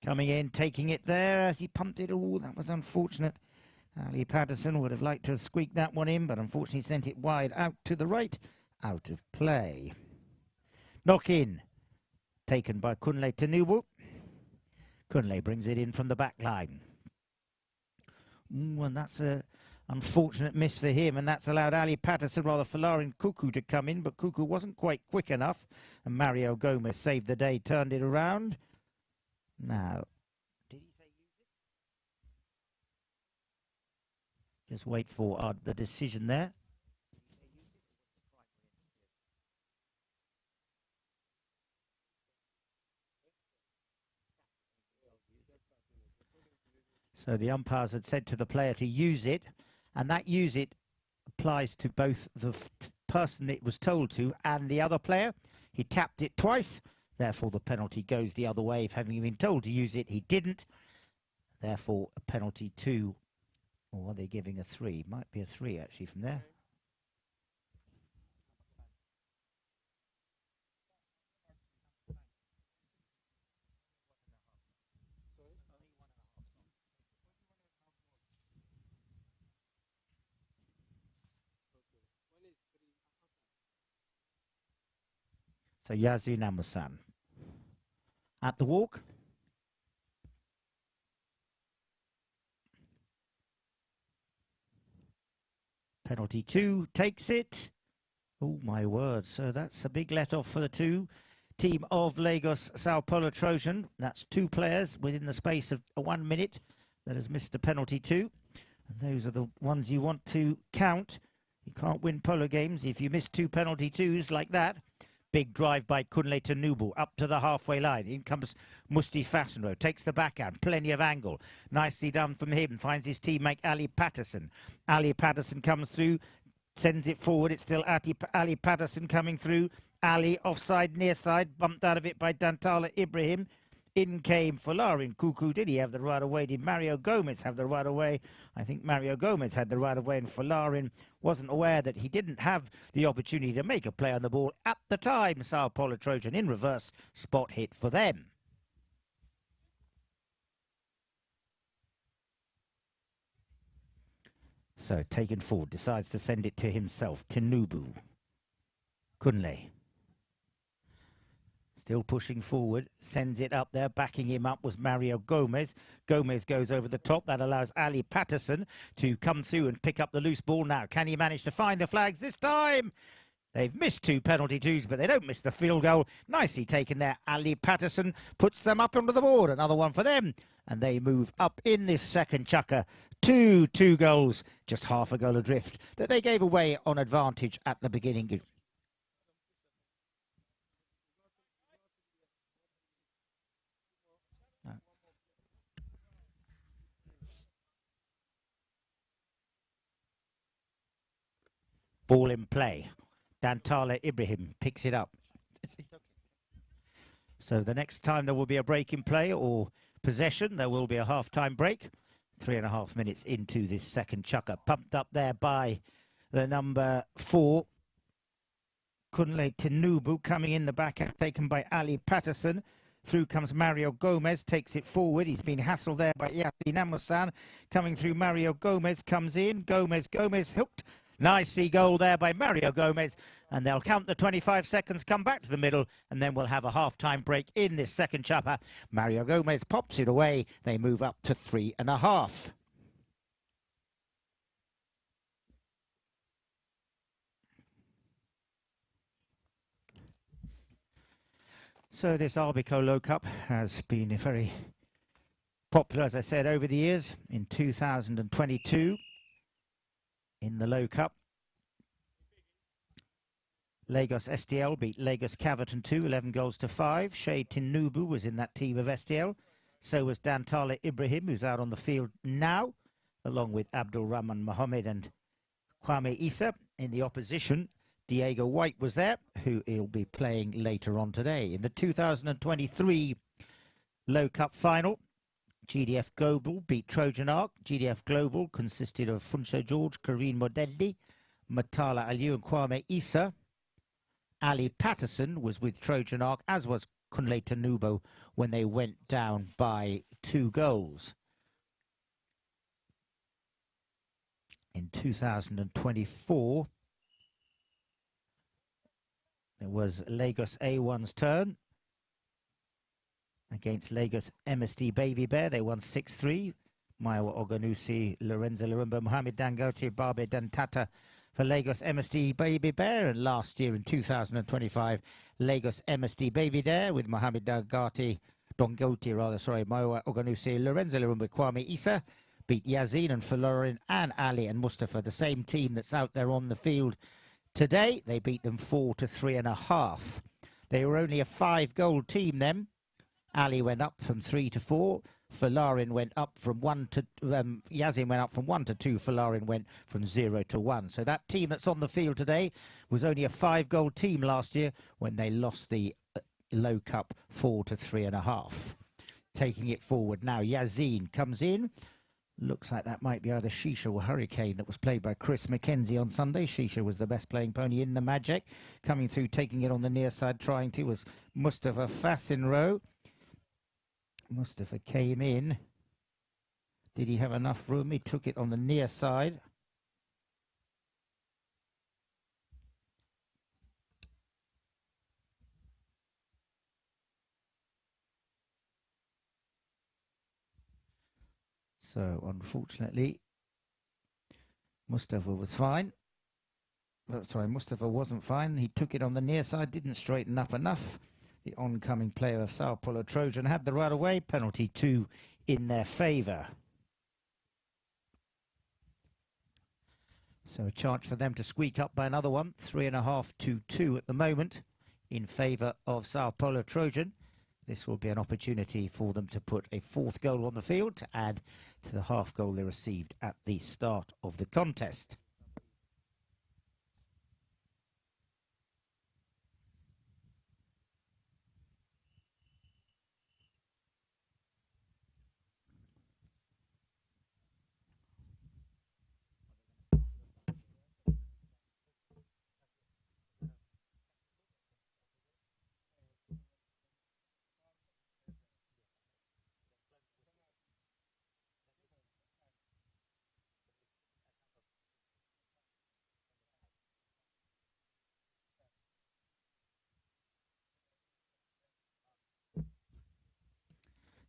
Coming in, taking it there as he pumped it. Oh, that was unfortunate. Ali Patterson would have liked to have squeaked that one in, but unfortunately sent it wide out to the right, out of play. Knock in, taken by Kunle Tinubu. Kunle brings it in from the back line. Ooh, and that's a unfortunate miss for him, and that's allowed Ali Patterson, rather Folarin Kuku, to come in, but Kuku wasn't quite quick enough, and Mario Gomez saved the day, turned it around. Now, did he say use it? Just wait for the decision there. So the umpires had said to the player to use it, and that use it applies to both the person it was told to and the other player. He tapped it twice. Therefore, the penalty goes the other way. If having been told to use it, he didn't. Therefore, a penalty 2. Or are they giving a 3? Might be a 3, actually, from there. So, Yazu Namusan. At the walk. Penalty 2 takes it. Oh my word. So that's a big let off for the team of Lagos SAOPOLO Trojan. That's 2 players within the space of 1 minute that has missed a penalty 2. And those are the ones you want to count. You can't win polo games if you miss 2 penalty 2s like that. Big drive by Kunle Tinubu up to the halfway line. In comes Musti Fasenro, takes the backhand, plenty of angle. Nicely done from him, finds his teammate Ali Patterson. Ali Patterson comes through, sends it forward. It's still Ali Patterson coming through. Ali offside, near side, bumped out of it by Dantala Ibrahim. In came Folarin Kuku. Did he have the right of way? Did Mario Gomez have the right of way? I think Mario Gomez had the right of way, and Folarin wasn't aware that he didn't have the opportunity to make a play on the ball at the time. SAOPOLO Trojan in reverse, spot hit for them. So taken forward, decides to send it to himself. Tinubu. Kunle. Still pushing forward, sends it up there. Backing him up was Mario Gomez. Gomez goes over the top. That allows Ali Patterson to come through and pick up the loose ball now. Can he manage to find the flags this time? They've missed 2 penalty 2s, but they don't miss the field goal. Nicely taken there. Ali Patterson puts them up onto the board. Another one for them. And they move up in this second chukker. 2 goals, just half a goal adrift that they gave away on advantage at the beginning. Ball in play. Dantala Ibrahim picks it up. So the next time there will be a break in play or possession, there will be a half-time break. 3.5 minutes into this second chukker. Pumped up there by the number 4. Kunle Tinubu coming in the back, taken by Ali Patterson. Through comes Mario Gomez, takes it forward. He's been hassled there by Yasi Namusan. Coming through, Mario Gomez comes in. Gomez hooked. Nicely goal there by Mario Gomez, and they'll count the 25 seconds, come back to the middle, and then we'll have a half-time break in this second chapter. Mario Gomez pops it away. They move up to 3.5. So this ARBICO Cup has been very popular, as I said, over the years. In 2022, in the Low Cup, Lagos STL beat Lagos Caverton 2, 11 goals to 5. Shea Tinubu was in that team of STL. So was Dantale Ibrahim, who's out on the field now, along with Abdul Rahman Mohammed and Kwame Issa. In the opposition, Diego White was there, who he'll be playing later on today. In the 2023 Low Cup final, GDF Global beat Trojan Arc. GDF Global consisted of Funso George, Karine Modelli, Matala Aliu and Kwame Issa. Ali Patterson was with Trojan Arc, as was Kunle Tanubo, when they went down by 2 goals. In 2024, it was Lagos A1's turn against Lagos MSD Baby Bear. They won 6-3. Maiwa Oganusi, Lorenzo Larumba, Mohamed Dangote, Barbe Dantata for Lagos MSD Baby Bear. And last year in 2025, Lagos MSD Baby Bear with Mohamed Dangote, Maiwa Oganusi, Lorenzo Larumba, Kwame Issa beat Yazin and Falorin and Ali and Mustafa, the same team that's out there on the field today. They beat them 4-3.5. They were only a 5-goal team then. Ali went up from 3 to 4. Falarin went up from 1 to Yazin went up from 1 to 2. Falarin went from 0 to 1. So that team that's on the field today was only a 5-goal team last year when they lost the Low Cup 4-3.5. Taking it forward now, Yazin comes in. Looks like that might be either Shisha or Hurricane that was played by Chris McKenzie on Sunday. Shisha was the best playing pony in the Magic. Coming through, taking it on the near side, trying to, was Mustafa Fasinro. Mustafa came in. Did he have enough room? He took it on the near side. So, unfortunately, Mustafa was fine. Oh, sorry, Mustafa wasn't fine. He took it on the near side, didn't straighten up enough. The oncoming player of SAOPOLO Trojan had the right away. Penalty 2 in their favour. So a chance for them to squeak up by another one. 3.5 to 2 at the moment in favour of SAOPOLO Trojan. This will be an opportunity for them to put a 4th goal on the field to add to the half goal they received at the start of the contest.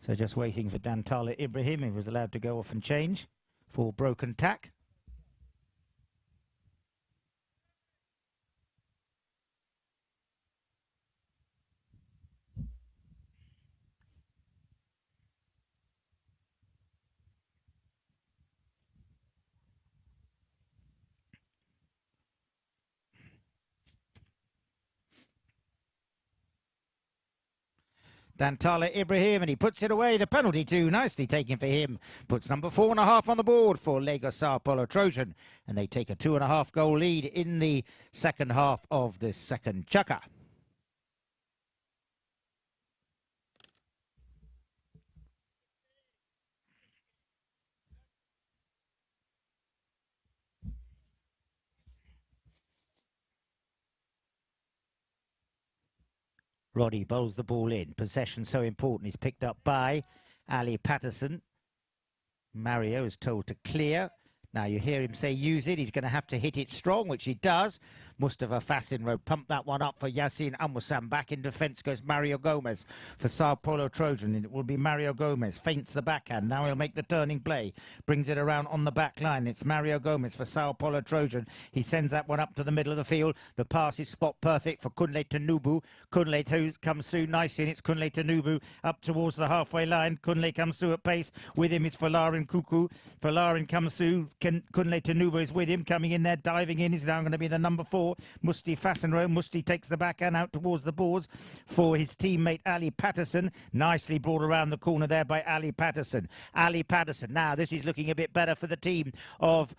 So just waiting for Dantale Ibrahim. He was allowed to go off and change for broken tack. Dantale Ibrahim, and he puts it away. The penalty 2, nicely taken for him. Puts number 4.5 on the board for Lagos SAOPOLO Trojan. And they take a 2.5 goal lead in the second half of the second chukka. Roddy bowls the ball in. Possession so important. He's picked up by Ali Patterson. Mario is told to clear. Now you hear him say use it. He's going to have to hit it strong, which he does. Mustafa Fasinro pumped that one up for Yassine Amusan. Back in defence goes Mario Gomez for Sao Paulo Trojan. And it will be Mario Gomez. Feints the backhand. Now he'll make the turning play. Brings it around on the back line. It's Mario Gomez for Sao Paulo Trojan. He sends that one up to the middle of the field. The pass is spot perfect for Kunle Tanubu. Kunle comes through nicely, and it's Kunle Tanubu up towards the halfway line. Kunle comes through at pace. With him is Falarin Kuku. Falarin comes through. Kunle Tanubu is with him. Coming in there, diving in. Is now going to be the number 4. Musti Fasenro. Musti takes the backhand out towards the boards for his teammate Ali Patterson. Nicely brought around the corner there by Ali Patterson. Ali Patterson. Now this is looking a bit better for the team of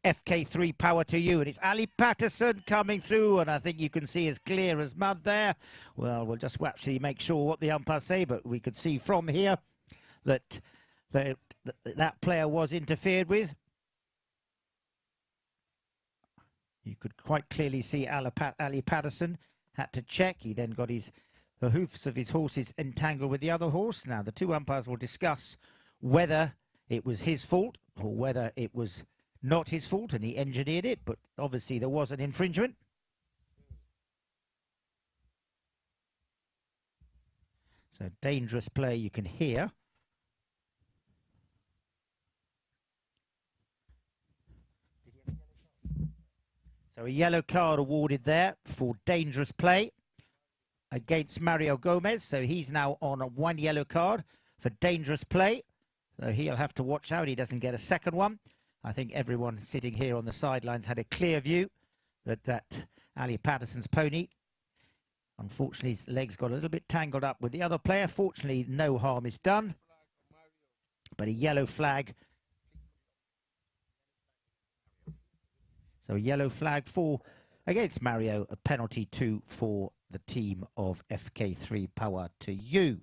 FK3 Power to You, and it's Ali Patterson coming through, and I think you can see as clear as mud there. Well, we'll just actually make sure what the umpires say, but we could see from here that that player was interfered with. You could quite clearly see Ali Patterson had to check. He then got the hoofs of his horses entangled with the other horse. Now the two umpires will discuss whether it was his fault or whether it was not his fault and he engineered it, but obviously there was an infringement. So dangerous play you can hear. So a yellow card awarded there for dangerous play against Mario Gomez. So he's now on a 1 yellow card for dangerous play. So he'll have to watch out he doesn't get a second one. I think everyone sitting here on the sidelines had a clear view that Ali Patterson's pony, unfortunately his legs got a little bit tangled up with the other player. Fortunately no harm is done, but a yellow flag. So a yellow flag against Mario, a penalty 2 for the team of FK3 Power to You.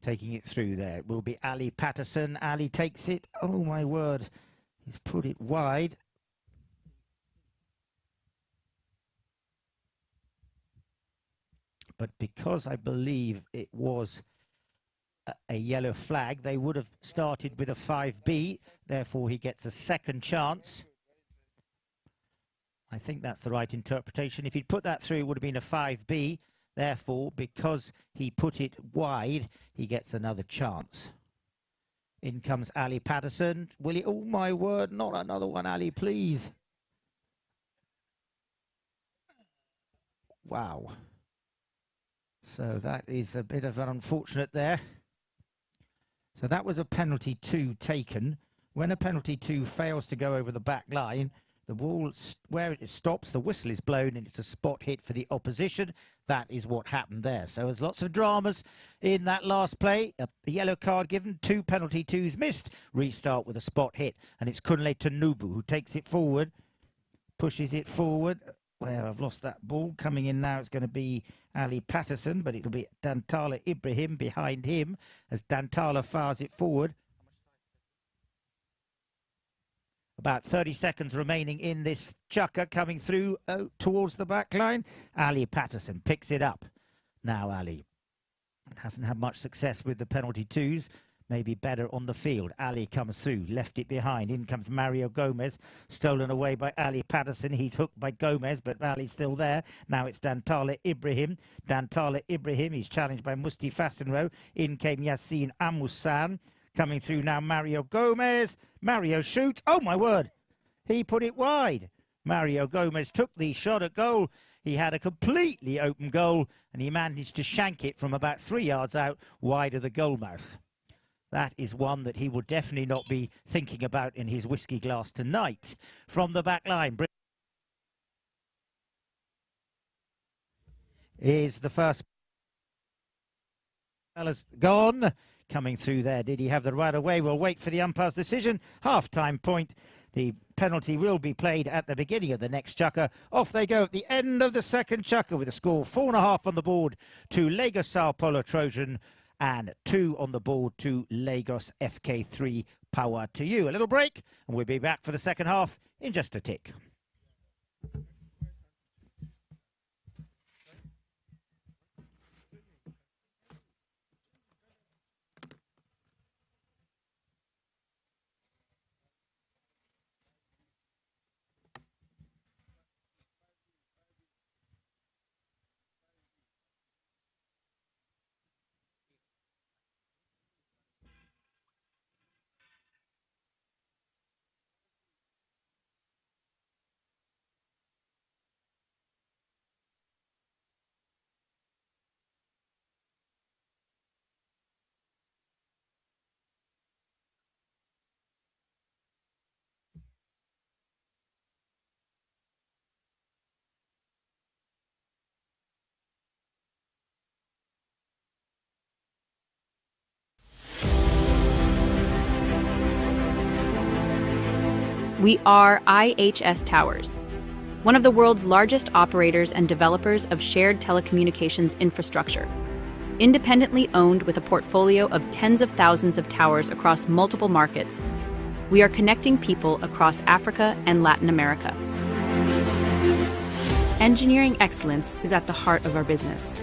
Taking it through there will be Ali Patterson. Ali takes it. Oh my word. He's put it wide. But because I believe it was a yellow flag, they would have started with a 5B. Therefore, he gets a second chance. I think that's the right interpretation. If he'd put that through, it would have been a 5B. Therefore, because he put it wide, he gets another chance. In comes Ali Patterson. Will he? Oh, my word. Not another one, Ali, please. Wow. So that is a bit of an unfortunate there. So that was a penalty 2 taken. When a penalty 2 fails to go over the back line, the ball, where it stops, the whistle is blown and it's a spot hit for the opposition. That is what happened there. So there's lots of dramas in that last play. A yellow card given, 2 penalty 2s missed. Restart with a spot hit. And it's Kunle Tanubu who takes it forward, pushes it forward. Well, I've lost that ball. Coming in now, it's going to be Ali Patterson, but it'll be Dantala Ibrahim behind him as Dantala fires it forward. About 30 seconds remaining in this chukker coming through towards the back line. Ali Patterson picks it up. Now Ali hasn't had much success with the penalty 2s. Maybe better on the field. Ali comes through, left it behind. In comes Mario Gomez, stolen away by Ali Patterson. He's hooked by Gomez, but Ali's still there. Now it's Dantala Ibrahim. Dantala Ibrahim, he's challenged by Musti Fasenro. In came Yassine Amusan. Coming through now, Mario Gomez. Mario shoots. Oh, my word. He put it wide. Mario Gomez took the shot at goal. He had a completely open goal, and he managed to shank it from about 3 yards out, wide of the goal mouth. That is one that he will definitely not be thinking about in his whiskey glass tonight. From the back line is the first. Fella's gone. Coming through there. Did he have the right of way? We'll wait for the umpire's decision. Half-time point. The penalty will be played at the beginning of the next chukker. Off they go at the end of the second chukker with a score 4.5 on the board to Lagos Sao Polo Trojan and 2 on the board to Lagos FK3 Power to You. A little break, and we'll be back for the second half in just a tick. We are IHS Towers, one of the world's largest operators and developers of shared telecommunications infrastructure. Independently owned with a portfolio of tens of thousands of towers across multiple markets, we are connecting people across Africa and Latin America. Engineering excellence is at the heart of our business.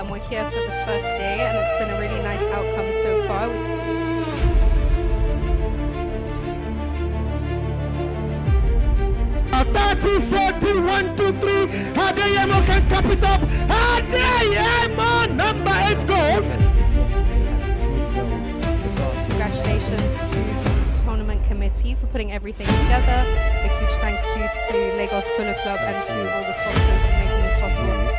We're here for the first day, and it's been a really nice outcome so far. 30, 40, 1, 2, 3. Adeyemo can cap it up. Adeyemo, number 8 goal. Congratulations to the tournament committee for putting everything together. A huge thank you to Lagos Polo Club and to all the sponsors for making this possible.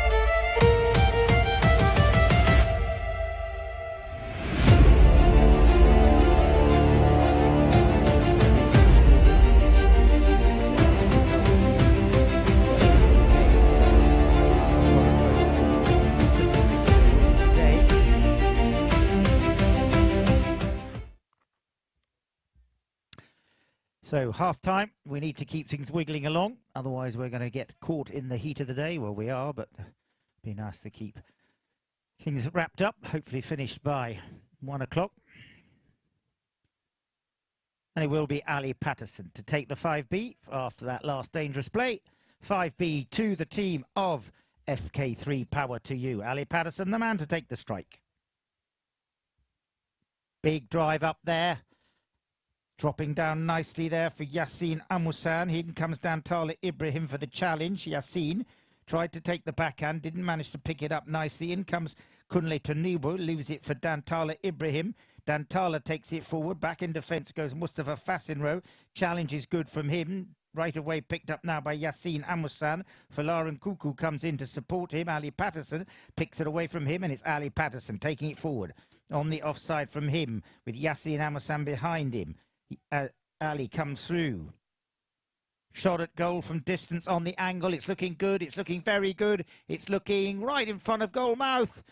So half-time, we need to keep things wiggling along, otherwise we're going to get caught in the heat of the day. Well, we are, but it'd be nice to keep things wrapped up, hopefully finished by 1 o'clock. And it will be Ali Patterson to take the 5B after that last dangerous play. 5B to the team of FK3 Power to You. Ali Patterson, the man to take the strike. Big drive up there. Dropping down nicely there for Yassine Amoussane. In comes Dantala Ibrahim for the challenge. Yassine tried to take the backhand, didn't manage to pick it up nicely. In comes Kunle Tanibu, leaves it for Dantala Ibrahim. Dantala takes it forward. Back in defence goes Mustafa Fasinro. Challenge is good from him. Right away picked up now by Yassine Amoussane. Falarin Kuku comes in to support him. Ali Patterson picks it away from him, and it's Ali Patterson taking it forward. On the offside from him with Yassine Amoussane behind him. Ali comes through. Shot at goal from distance on the angle. It's looking good. It's looking very good. It's looking right in front of goal mouth.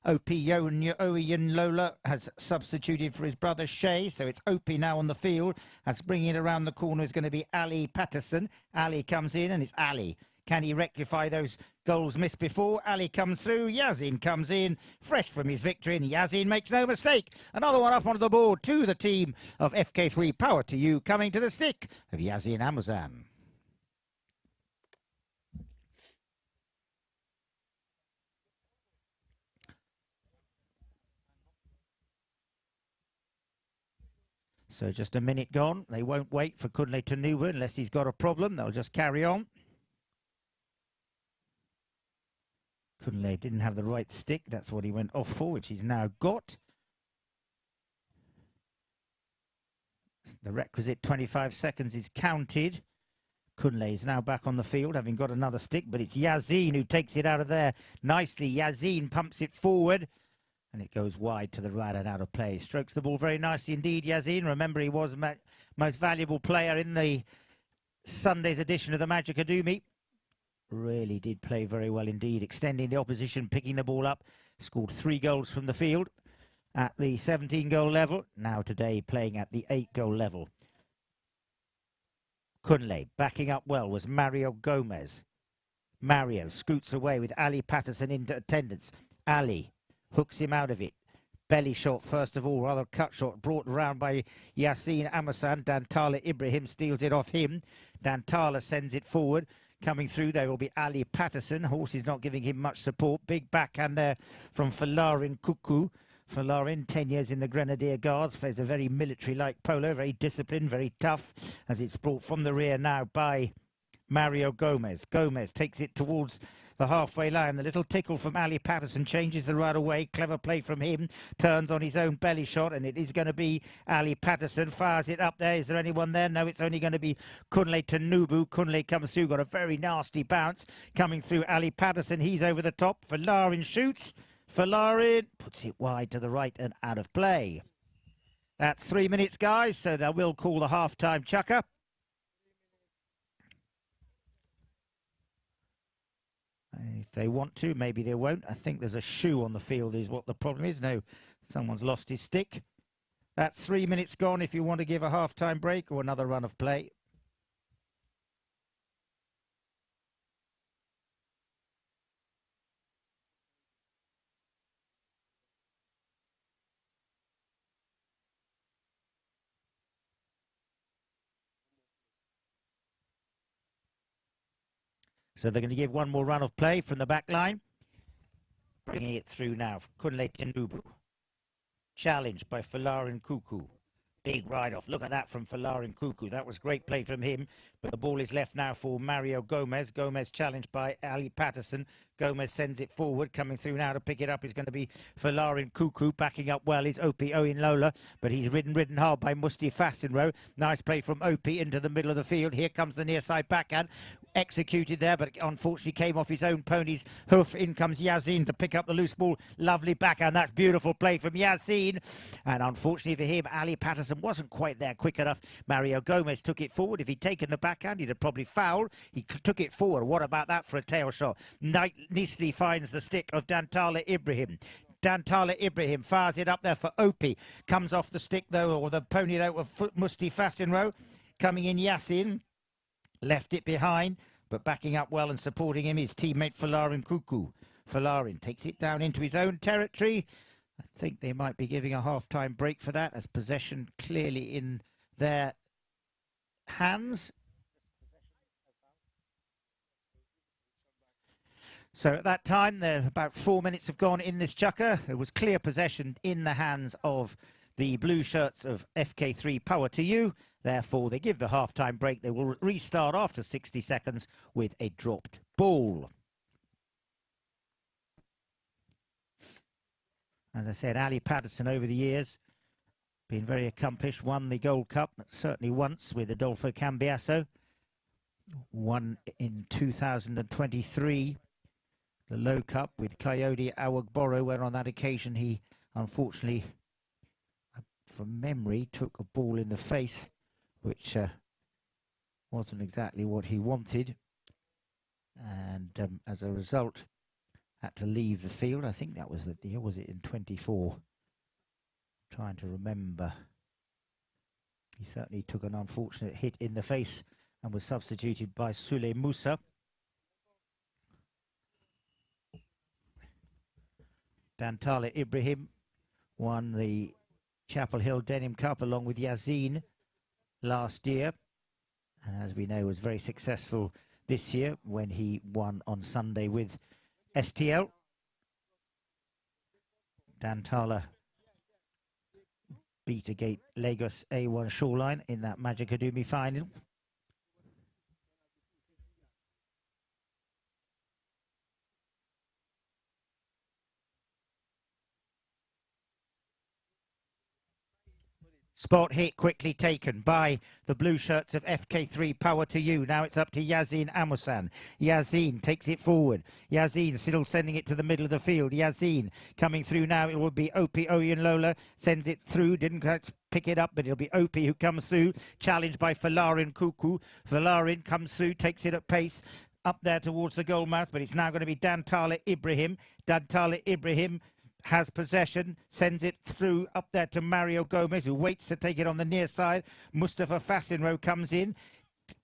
Oyen Lola has substituted for his brother Shay, so it's Opie now on the field. As bringing it around the corner is going to be Ali Patterson. Ali comes in, and it's Ali. Can he rectify those goals missed before? Ali comes through. Yassine comes in, fresh from his victory, and Yassine makes no mistake. Another one up onto the board to the team of FK3 Power to You, coming to the stick of Yassine Amoussane. So just a minute gone. They won't wait for Kunle Tanubu unless he's got a problem. They'll just carry on. Kunle didn't have the right stick. That's what he went off for, which he's now got. The requisite 25 seconds is counted. Kunle is now back on the field, having got another stick, but it's Yazin who takes it out of there nicely. Yazin pumps it forward, and it goes wide to the right and out of play. Strokes the ball very nicely indeed, Yazin. Remember, he was most valuable player in the Sunday's edition of the Magic Academy. Really did play very well indeed, extending the opposition, picking the ball up. Scored 3 goals from the field at the 17-goal level. Now today playing at the 8-goal level. Kunle backing up well was Mario Gomez. Mario scoots away with Ali Patterson into attendance. Ali hooks him out of it. Belly shot first of all, rather cut shot, brought round by Yassine Amasan. Dantala Ibrahim steals it off him. Dantala sends it forward. Coming through there will be Ali Patterson. Horse is not giving him much support. Big backhand there from Falarin Kuku. Falarin, 10 years in the Grenadier Guards, plays a very military-like polo, very disciplined, very tough, as it's brought from the rear now by Mario Gomez. Gomez takes it towards the halfway line. The little tickle from Ali Patterson changes the right away. Clever play from him. Turns on his own belly shot, and it is going to be Ali Patterson. Fires it up there. Is there anyone there? No, it's only going to be Kunle Tanubu. Kunle comes through, got a very nasty bounce. Coming through Ali Patterson. He's over the top. Falarin shoots. Falarin puts it wide to the right and out of play. That's 3 minutes, guys, so they will call the half-time chucker. If they want to, maybe they won't. I think there's a shoe on the field is what the problem is. No, someone's lost his stick. That's 3 minutes gone if you want to give a half-time break or another run of play. So they're going to give one more run of play from the back line. Bringing it through now. Kunle Tanubu. Challenged by Falarin Kuku. Big ride-off. Look at that from Falarin Kuku. That was great play from him. But the ball is left now for Mario Gomez. Gomez challenged by Ali Patterson. Gomez sends it forward. Coming through now to pick it up is going to be Falarin Kuku. Backing up well is Opie Owen Lola. But he's ridden hard by Musti Fasinro. Nice play from Opie into the middle of the field. Here comes the near side backhand. Executed there, but unfortunately came off his own pony's hoof. In comes Yazin to pick up the loose ball. Lovely backhand. That's beautiful play from Yazin. And unfortunately for him, Ali Patterson wasn't quite there quick enough. Mario Gomez took it forward. If he'd taken the backhand, he'd have probably fouled. He took it forward. What about that for a tail shot? Nicely finds the stick of Dantala Ibrahim. Dantala Ibrahim fires it up there for Opie. Comes off the stick, though, or the pony, though, of Musti Fasinro. Coming in Yassin. Left it behind, but backing up well and supporting him is teammate Falarin Kuku. Falarin takes it down into his own territory. I think they might be giving a half-time break for that, as possession clearly in their hands. So at that time, there about 4 minutes have gone in this chukker. It was clear possession in the hands of the blue shirts of FK3 Power to You. Therefore, they give the half-time break. They will restart after 60 seconds with a dropped ball. As I said, Ali Patterson over the years, been very accomplished, won the Gold Cup, certainly once with Adolfo Cambiasso. Won in 2023 the Low Cup with Coyote Awagboro, where on that occasion he unfortunately, from memory, took a ball in the face, which wasn't exactly what he wanted, and as a result had to leave the field. I think that was the year, was it in 24? Trying to remember. He certainly took an unfortunate hit in the face and was substituted by Sule Musa. Dantala Ibrahim won the Chapel Hill Denim Cup along with Yazin last year, and as we know was very successful this year when he won on Sunday with STL. Dantala beat against Lagos A1 Shoreline in that Magic Academy final. Spot hit quickly taken by the blue shirts of FK3. Power to you. Now it's up to Yazin Amusan. Yazin takes it forward. Yazin still sending it to the middle of the field. Yazin coming through now. It will be Opie Oyenlola. Sends it through. Didn't quite pick it up, but it'll be Opie who comes through. Challenged by Falarin Kuku. Falarin comes through, takes it at pace. Up there towards the goal mouth, but it's now going to be Dantala Ibrahim. Dantala Ibrahim has possession, sends it through up there to Mario Gomez, who waits to take it on the near side. Mustafa Fasinro comes in.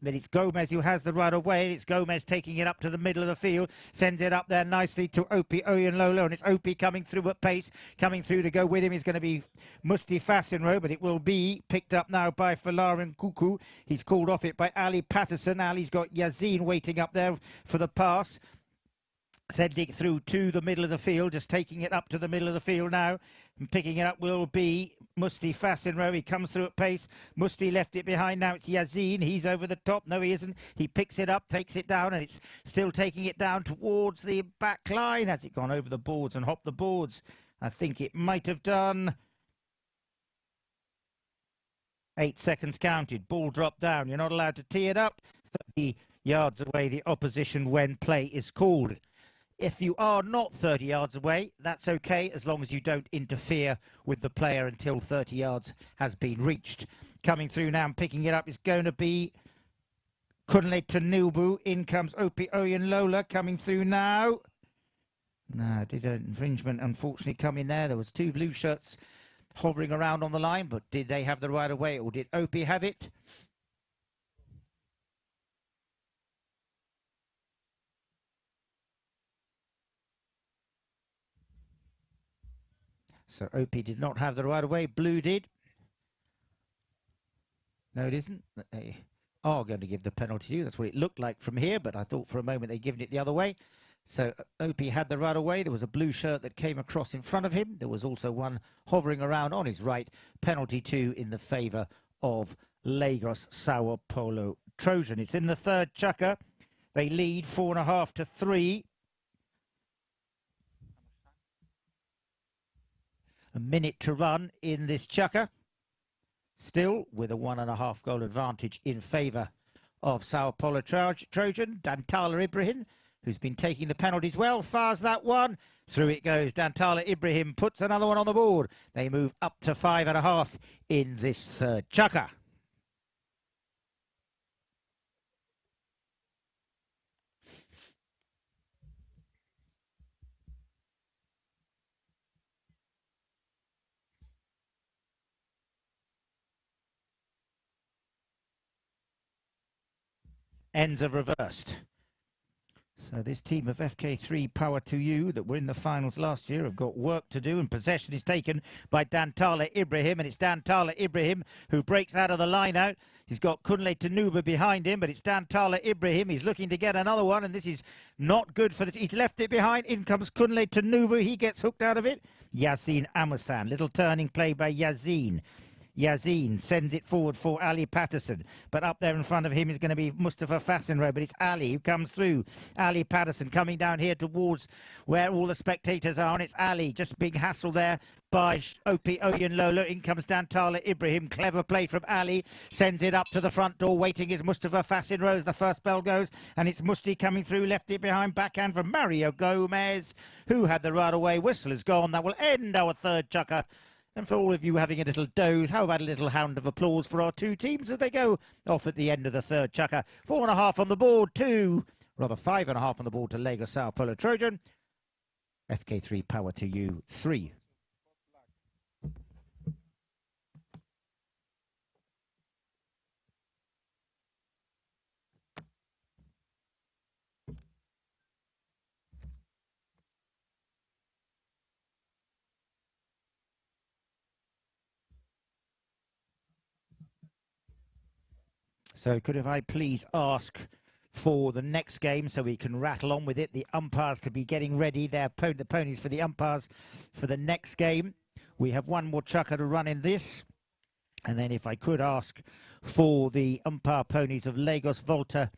Then it's Gomez who has the right of way. It's Gomez taking it up to the middle of the field, sends it up there nicely to Opie Oyenlola, and it's Opie coming through at pace. Coming through to go with him is going to be Musti Fasinro, but it will be picked up now by Falarin Kuku. He's called off it by Ali Patterson. Ali's got Yazin waiting up there for the pass. Sending it through to the middle of the field, just taking it up to the middle of the field now. And picking it up will be Musti Fasinro. He comes through at pace. Musti left it behind. Now it's Yazin. He's over the top. No, he isn't. He picks it up, takes it down, and it's still taking it down towards the back line. Has it gone over the boards and hopped the boards? I think it might have done. 8 seconds counted. Ball dropped down. You're not allowed to tee it up. 30 yards away, the opposition when play is called. If you are not 30 yards away, that's okay, as long as you don't interfere with the player until 30 yards has been reached. Coming through now and picking it up is going to be Kunle Tanubu. In comes Opie Oyenlola coming through now. No, did an infringement unfortunately come in there. There was 2 blue shirts hovering around on the line, but did they have the right of way, or did Opie have it? So Opie did not have the right of way. Blue did. No, it isn't. They are going to give the penalty to you. That's what it looked like from here, but I thought for a moment they'd given it the other way. So Opie had the right of way. There was a blue shirt that came across in front of him. There was also one hovering around on his right. Penalty 2 in the favour of Lagos SAOPOLO Trojan. It's in the third chukker. They lead 4.5 to 3. A minute to run in this chukker. Still with a 1.5 goal advantage in favour of SAOPOLO Trojan. Dantala Ibrahim, who's been taking the penalties well, fires that one. Through it goes. Dantala Ibrahim puts another one on the board. They move up to 5.5 in this third chukker. Ends have reversed. So this team of FK3 Power to You that were in the finals last year have got work to do, and possession is taken by Dantala Ibrahim, and it's Dantala Ibrahim who breaks out of the line out. He's got Kunle Tanuba behind him, but it's Dantala Ibrahim. He's looking to get another one, and this is not good for the... He's left it behind. In comes Kunle Tanuba. He gets hooked out of it. Yazin Amusan. Little turning play by Yazin. Yazin sends it forward for Ali Patterson, but up there in front of him is going to be Mustafa Fasinro, but it's Ali who comes through. Ali Patterson coming down here towards where all the spectators are, and it's Ali, just big hassle there by Opie Oyenlola. In comes Dantala Ibrahim. Clever play from Ali, sends it up to the front door. Waiting is Mustafa Fasinro as the first bell goes, and it's Musti coming through, left it behind, backhand from Mario Gomez, who had the right away. Whistle is gone. That will end our third chukker. And for all of you having a little doze, how about a little round of applause for our 2 teams as they go off at the end of the third chukker. 4.5 on the board, 5.5 on the board to Lagos SAOPOLO Trojan. FK3 Power to You, 3. So could I please ask for the next game so we can rattle on with it, the umpires to be getting ready, the ponies for the umpires for the next game. We have one more chukker to run in this. And then if I could ask for the umpire ponies of Lagos VOLTAA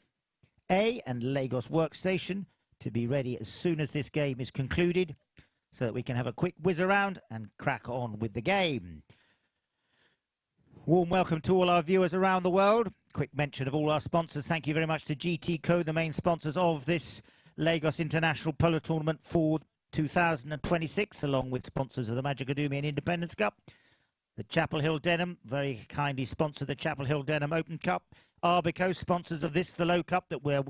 A and Lagos WORKSTSTION to be ready as soon as this game is concluded so that we can have a quick whiz around and crack on with the game. Warm welcome to all our viewers around the world. Quick mention of all our sponsors. Thank you very much to GT Co, the main sponsors of this Lagos International Polo Tournament for 2026, along with sponsors of the Magic Adumi and Independence Cup. The Chapel Hill Denham very kindly sponsored the Chapel Hill Denham Open Cup. Arbico, sponsors of this, the Low Cup that we're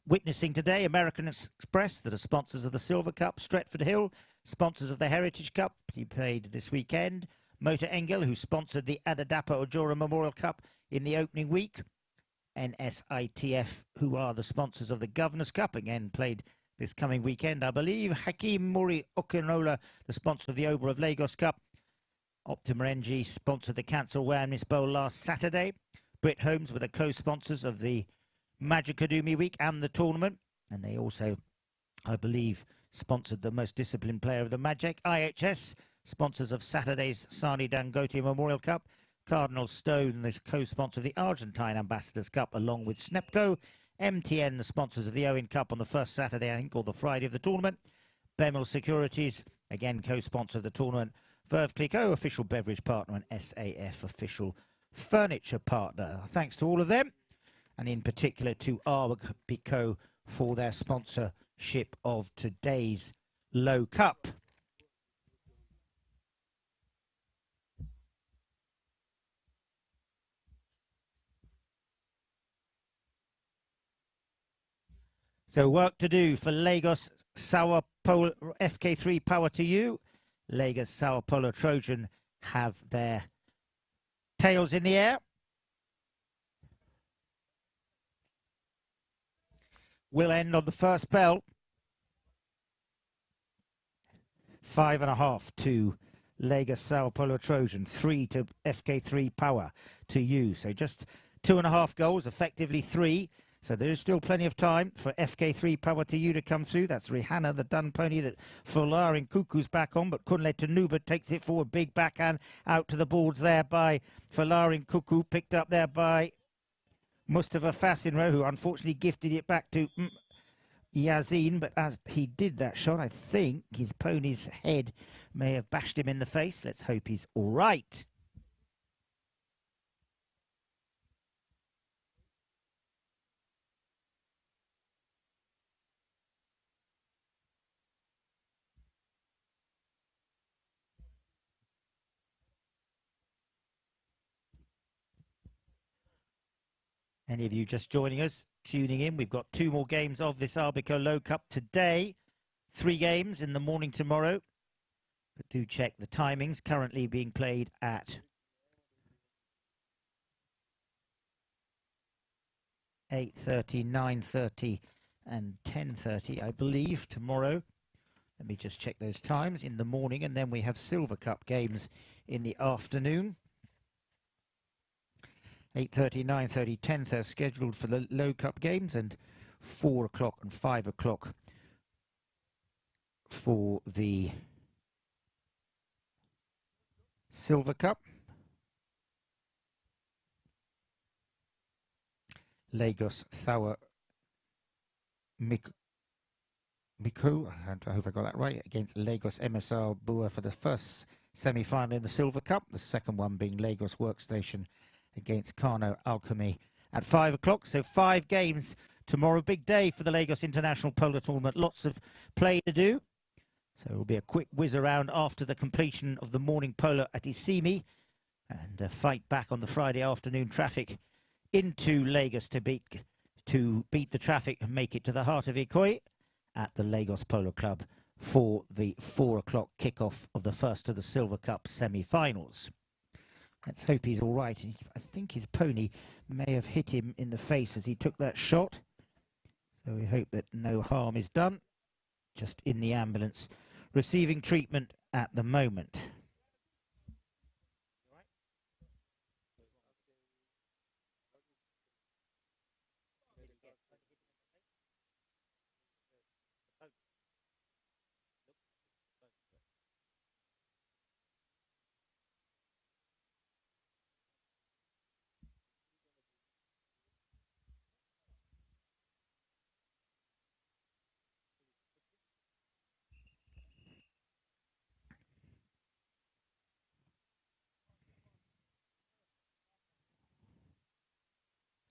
witnessing today. American Express, that are sponsors of the Silver Cup. Stretford Hill, sponsors of the Heritage Cup, he played this weekend. Motor Engel, who sponsored the Adadapa Ojora Memorial Cup in the opening week. NSITF, who are the sponsors of the Governor's Cup, again played this coming weekend, I believe. Hakeem Muri Okinola, the sponsor of the Ober of Lagos Cup. Optima NG sponsored the Cancer Awareness Bowl last Saturday. Brit Holmes were the co-sponsors of the Magic Adumi Week and the tournament. And they also, I believe, sponsored the most disciplined player of the Magic. IHS, sponsors of Saturday's Sani Dangote Memorial Cup. Cardinal Stone, the co-sponsor of the Argentine Ambassadors Cup, along with Snepco. MTN, the sponsors of the Owen Cup on the first Saturday, I think, or the Friday of the tournament. Bemel Securities, again co-sponsor of the tournament. Verve Clicquot, official beverage partner, and SAF, official furniture partner. Thanks to all of them, and in particular to Arbico for their sponsorship of today's Low Cup. So work to do for Lagos SAOPOLO FK3 power to you. Lagos SAOPOLO Trojan have their tails in the air. We'll end on the first bell. 5.5 to Lagos SAOPOLO Trojan, 3 to FK3 power to you. So just 2.5 goals, effectively 3. So there is still plenty of time for FK3 power to you to come through. That's Rihanna, the dun pony that Folarin Cuckoo's back on, but Kunle Tanuba takes it forward. Big backhand out to the boards there by Folarin Cuckoo, picked up there by Mustafa Fasinro, who unfortunately gifted it back to Yazin, but as he did that shot, I think his pony's head may have bashed him in the face. Let's hope he's all right. Any of you just joining us, tuning in, we've got 2 more games of this Arbico Low Cup today. 3 games in the morning tomorrow. But do check the timings. Currently being played at 8:30, 9:30 and 10:30, I believe, tomorrow. Let me just check those times in the morning. And then we have Silver Cup games in the afternoon. 8:30, 9:30, 10:30 scheduled for the Low Cup games, and 4 o'clock and 5 o'clock for the Silver Cup. Lagos Thawa Miku, I hope I got that right, against Lagos MSR Bua for the first semi-final in the Silver Cup. The second one being Lagos Workstation against Kano Alchemy at 5 o'clock. So 5 games tomorrow. Big day for the Lagos International Polo Tournament. Lots of play to do. So it will be a quick whiz around after the completion of the morning polo at Isimi, and a fight back on the Friday afternoon traffic into Lagos to beat the traffic and make it to the heart of Ikoyi at the Lagos Polo Club for the 4 o'clock kickoff of the first of the Silver Cup semi-finals. Let's hope he's all right. I think his pony may have hit him in the face as he took that shot. So we hope that no harm is done. Just in the ambulance, receiving treatment at the moment.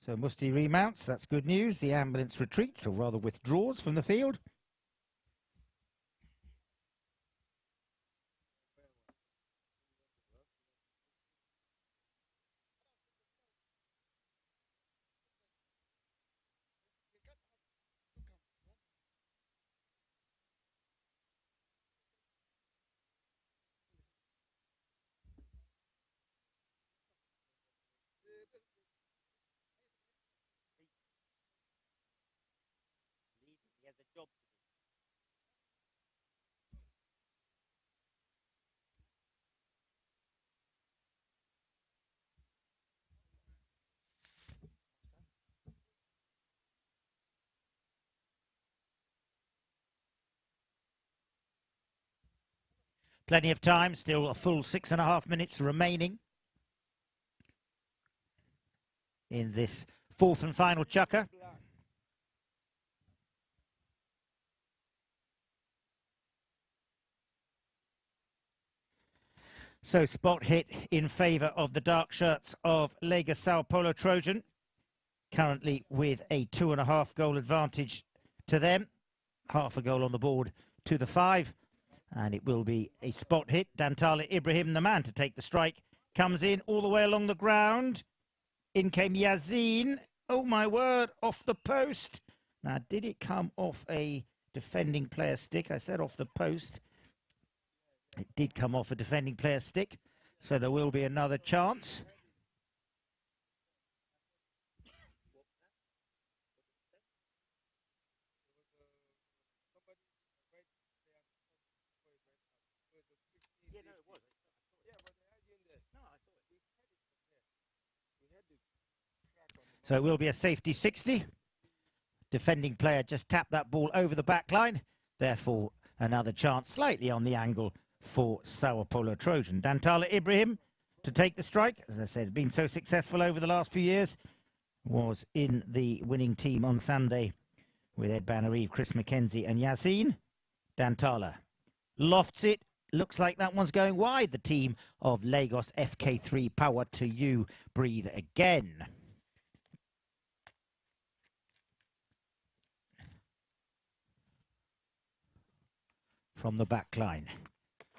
So Musti remounts, that's good news. The ambulance retreats, or rather withdraws from the field. Plenty of time, still a full 6.5 minutes remaining in this fourth and final chukker. So spot hit in favour of the dark shirts of Lagos SAOPOLO Trojan, currently with a 2.5 goal advantage to them. Half a goal on the board to the 5. And it will be a spot hit. Dantala Ibrahim, the man to take the strike, comes in all the way along the ground. In came Yazin. Oh my word, off the post. Now, did it come off a defending player stick? I said off the post. It did come off a defending player stick. So there will be another chance. So it will be a safety 60. Defending player just tapped that ball over the back line. Therefore, another chance slightly on the angle for SAOPOLO Trojan. Dantala Ibrahim to take the strike. As I said, been so successful over the last few years. Was in the winning team on Sunday with Ed Banner-Eve, Chris McKenzie and Yassine. Dantala lofts it. Looks like that one's going wide. The team of Lagos FK3 power to you. Breathe again. From the back line,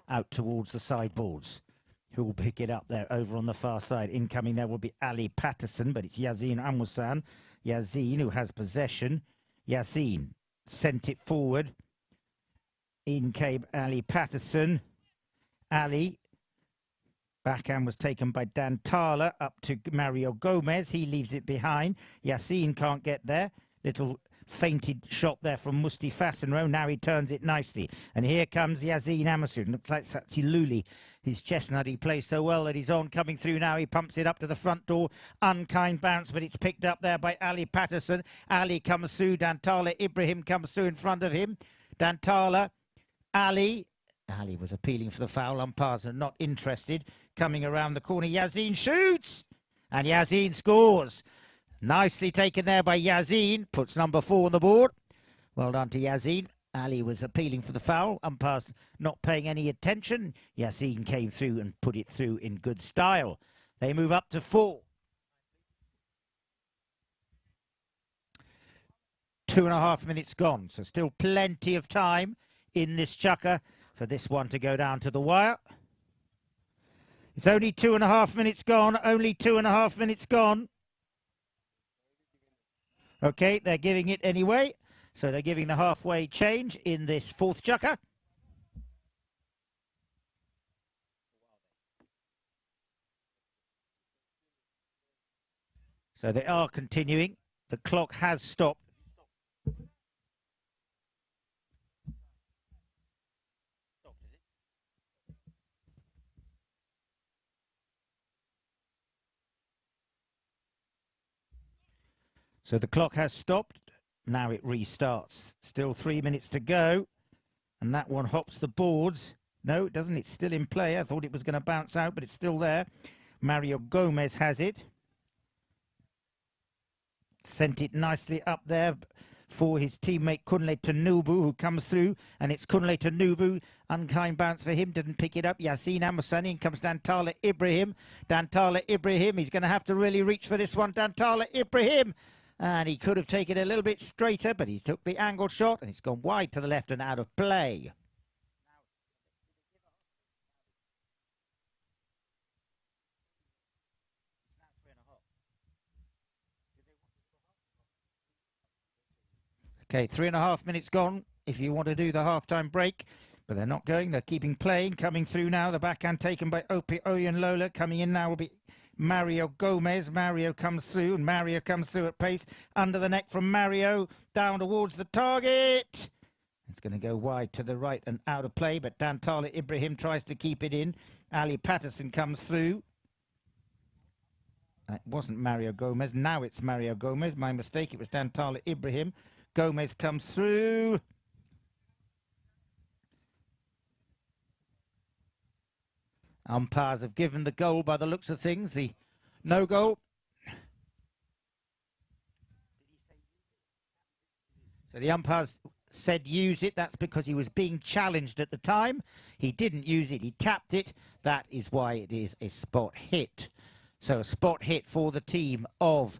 out towards the sideboards. Who will pick it up there over on the far side? Incoming there will be Ali Patterson, but it's Yazin Amusan. Yazin who has possession. Yassine sent it forward. In came Ali Patterson. Ali. Backhand was taken by Dantala up to Mario Gomez. He leaves it behind. Yassine can't get there. Little fainted shot there from Musti Fasenro. Now he turns it nicely. And here comes Yazin Amasun. Looks like Satiluli. His chestnut, he plays so well that he's on. Coming through now. He pumps it up to the front door. Unkind bounce, but it's picked up there by Ali Patterson. Ali comes through. Dantala Ibrahim comes through in front of him. Dantala. Ali. Ali was appealing for the foul. Umpires are not interested. Coming around the corner. Yazin shoots. And Yazin scores. Nicely taken there by Yazin. Puts number 4 on the board. Well done to Yazin. Ali was appealing for the foul. Umpires not paying any attention. Yazin came through and put it through in good style. They move up to 4. 2.5 minutes gone. So still plenty of time in this chukker for this one to go down to the wire. It's only 2.5 minutes gone. Only 2.5 minutes gone. Okay, they're giving it anyway. So they're giving the halfway change in this fourth chukker. So they are continuing. The clock has stopped. So the clock has stopped. Now it restarts. Still 3 minutes to go. And that one hops the boards. No, it doesn't. It's still in play. I thought it was going to bounce out, but it's still there. Mario Gomez has it. Sent it nicely up there for his teammate Kunle Tanubu, who comes through, and it's Kunle Tanubu. Unkind bounce for him, didn't pick it up. Yasin Amusani, in comes Dantala Ibrahim. Dantala Ibrahim, he's going to have to really reach for this one. Dantala Ibrahim, and he could have taken it a little bit straighter, but he took the angled shot, and it's gone wide to the left and out of play. Okay, 3.5 minutes gone if you want to do the half-time break, but they're not going. They're keeping playing. Coming through now, the backhand taken by Opi Oyen Lola. Coming in now will be Mario Gomez. Mario comes through, and Mario comes through at pace. Under the neck from Mario, down towards the target. It's going to go wide to the right and out of play, but Dantala Ibrahim tries to keep it in. Ali Patterson comes through. It wasn't Mario Gomez. Now it's Mario Gomez. My mistake. It was Dantala Ibrahim. Gomez comes through. Umpires have given the goal by the looks of things. The no goal. So the umpires said use it. That's because he was being challenged at the time. He didn't use it. He tapped it. That is why it is a spot hit. So a spot hit for the team of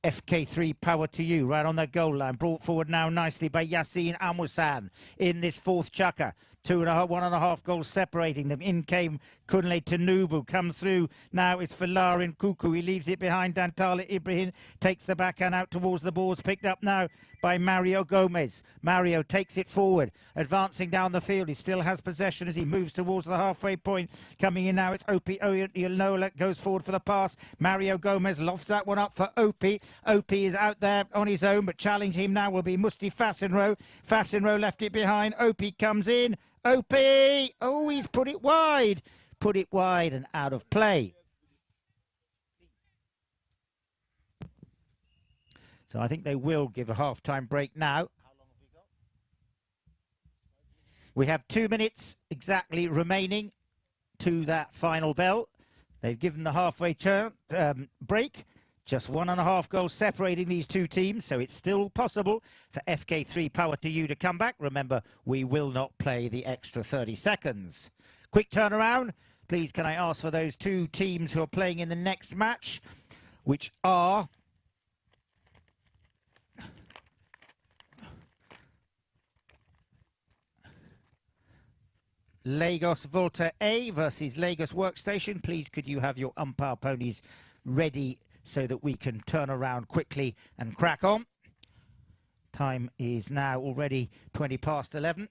FK3, power to you, right on the goal line. Brought forward now nicely by Yasin Amusan in this fourth chukker. 1.5 goals separating them. In came Kunle Tanubu, comes through. Now it's for Larin Kuku. He leaves it behind. Dantala Ibrahim takes the backhand out towards the boards. Picked up now by Mario Gomez. Mario takes it forward, advancing down the field. He still has possession as he moves towards the halfway point. Coming in now, it's Opi Oyenola, goes forward for the pass. Mario Gomez lofts that one up for Opi. Opi is out there on his own, but challenging him now will be Musti Fasinro. Fasinro left it behind. Opi comes in. Opi! Oh, he's put it wide. Put it wide and out of play. So I think they will give a half-time break now. How long have we got? We have 2 minutes exactly remaining to that final bell. They've given the halfway turn break. Just 1.5 goals separating these two teams, so it's still possible for FK3 Power to You to come back. Remember, we will not play the extra 30 seconds. Quick turnaround. Please, can I ask for those two teams who are playing in the next match, which are Lagos VOLTAA A versus Lagos WORKSTSTION. Please, could you have your umpire ponies ready so that we can turn around quickly and crack on? Time is now already 20 past 11.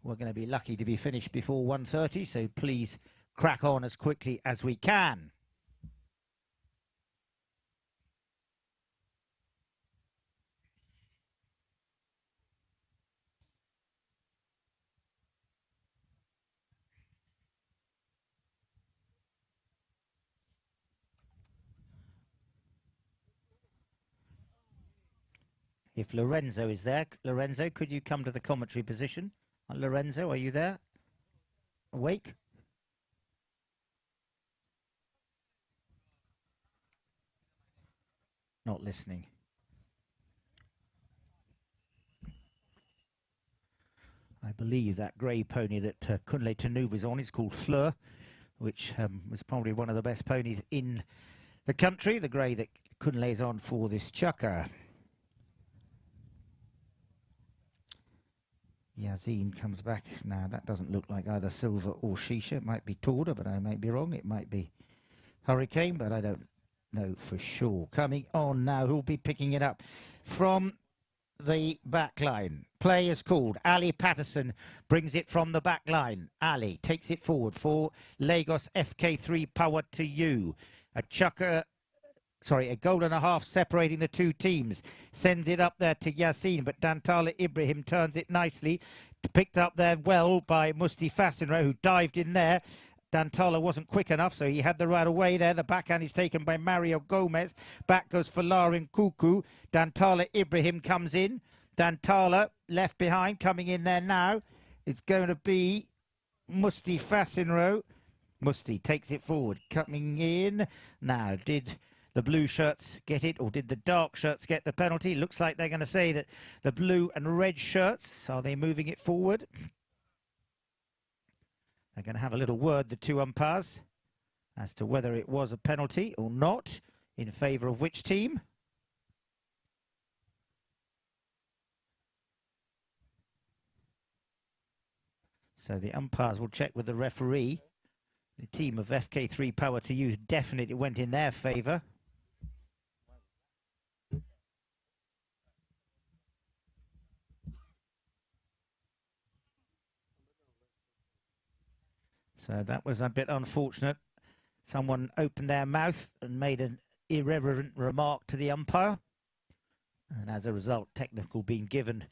We're going to be lucky to be finished before 1:30, so please crack on as quickly as we can. If Lorenzo is there, Lorenzo, could you come to the commentary position? Lorenzo, are you there? Awake? Not listening. I believe that grey pony that Kunle Tanubu is on is called Fleur, which was probably one of the best ponies in the country, the grey that Kunle is on for this chukker. Yazin comes back. Now, that doesn't look like either Silver or Shisha. It might be Torda, but I might be wrong. It might be Hurricane, but I don't know for sure. Coming on now, who'll be picking it up from the back line? Play is called. Ali Patterson brings it from the back line. Ali takes it forward for Lagos FK3 Power to You. A chukker. Sorry, a goal and a half separating the two teams. Sends it up there to Yasin, but Dantala Ibrahim turns it nicely. Picked up there well by Musti Fasinro, who dived in there. Dantala wasn't quick enough, so he had the right away there. The backhand is taken by Mario Gomez. Back goes for Larin Kuku. Dantala Ibrahim comes in. Dantala left behind, coming in there now. It's going to be Musti Fasinro. Musti takes it forward, coming in. Now, did the blue shirts get it, or did the dark shirts get the penalty? Looks like they're going to say that the blue and red shirts, are they moving it forward? They're going to have a little word, the two umpires, as to whether it was a penalty or not, in favour of which team. So the umpires will check with the referee. The team of FK3 Power to Use definitely went in their favour. So that was a bit unfortunate. Someone opened their mouth and made an irreverent remark to the umpire. And as a result, technical being given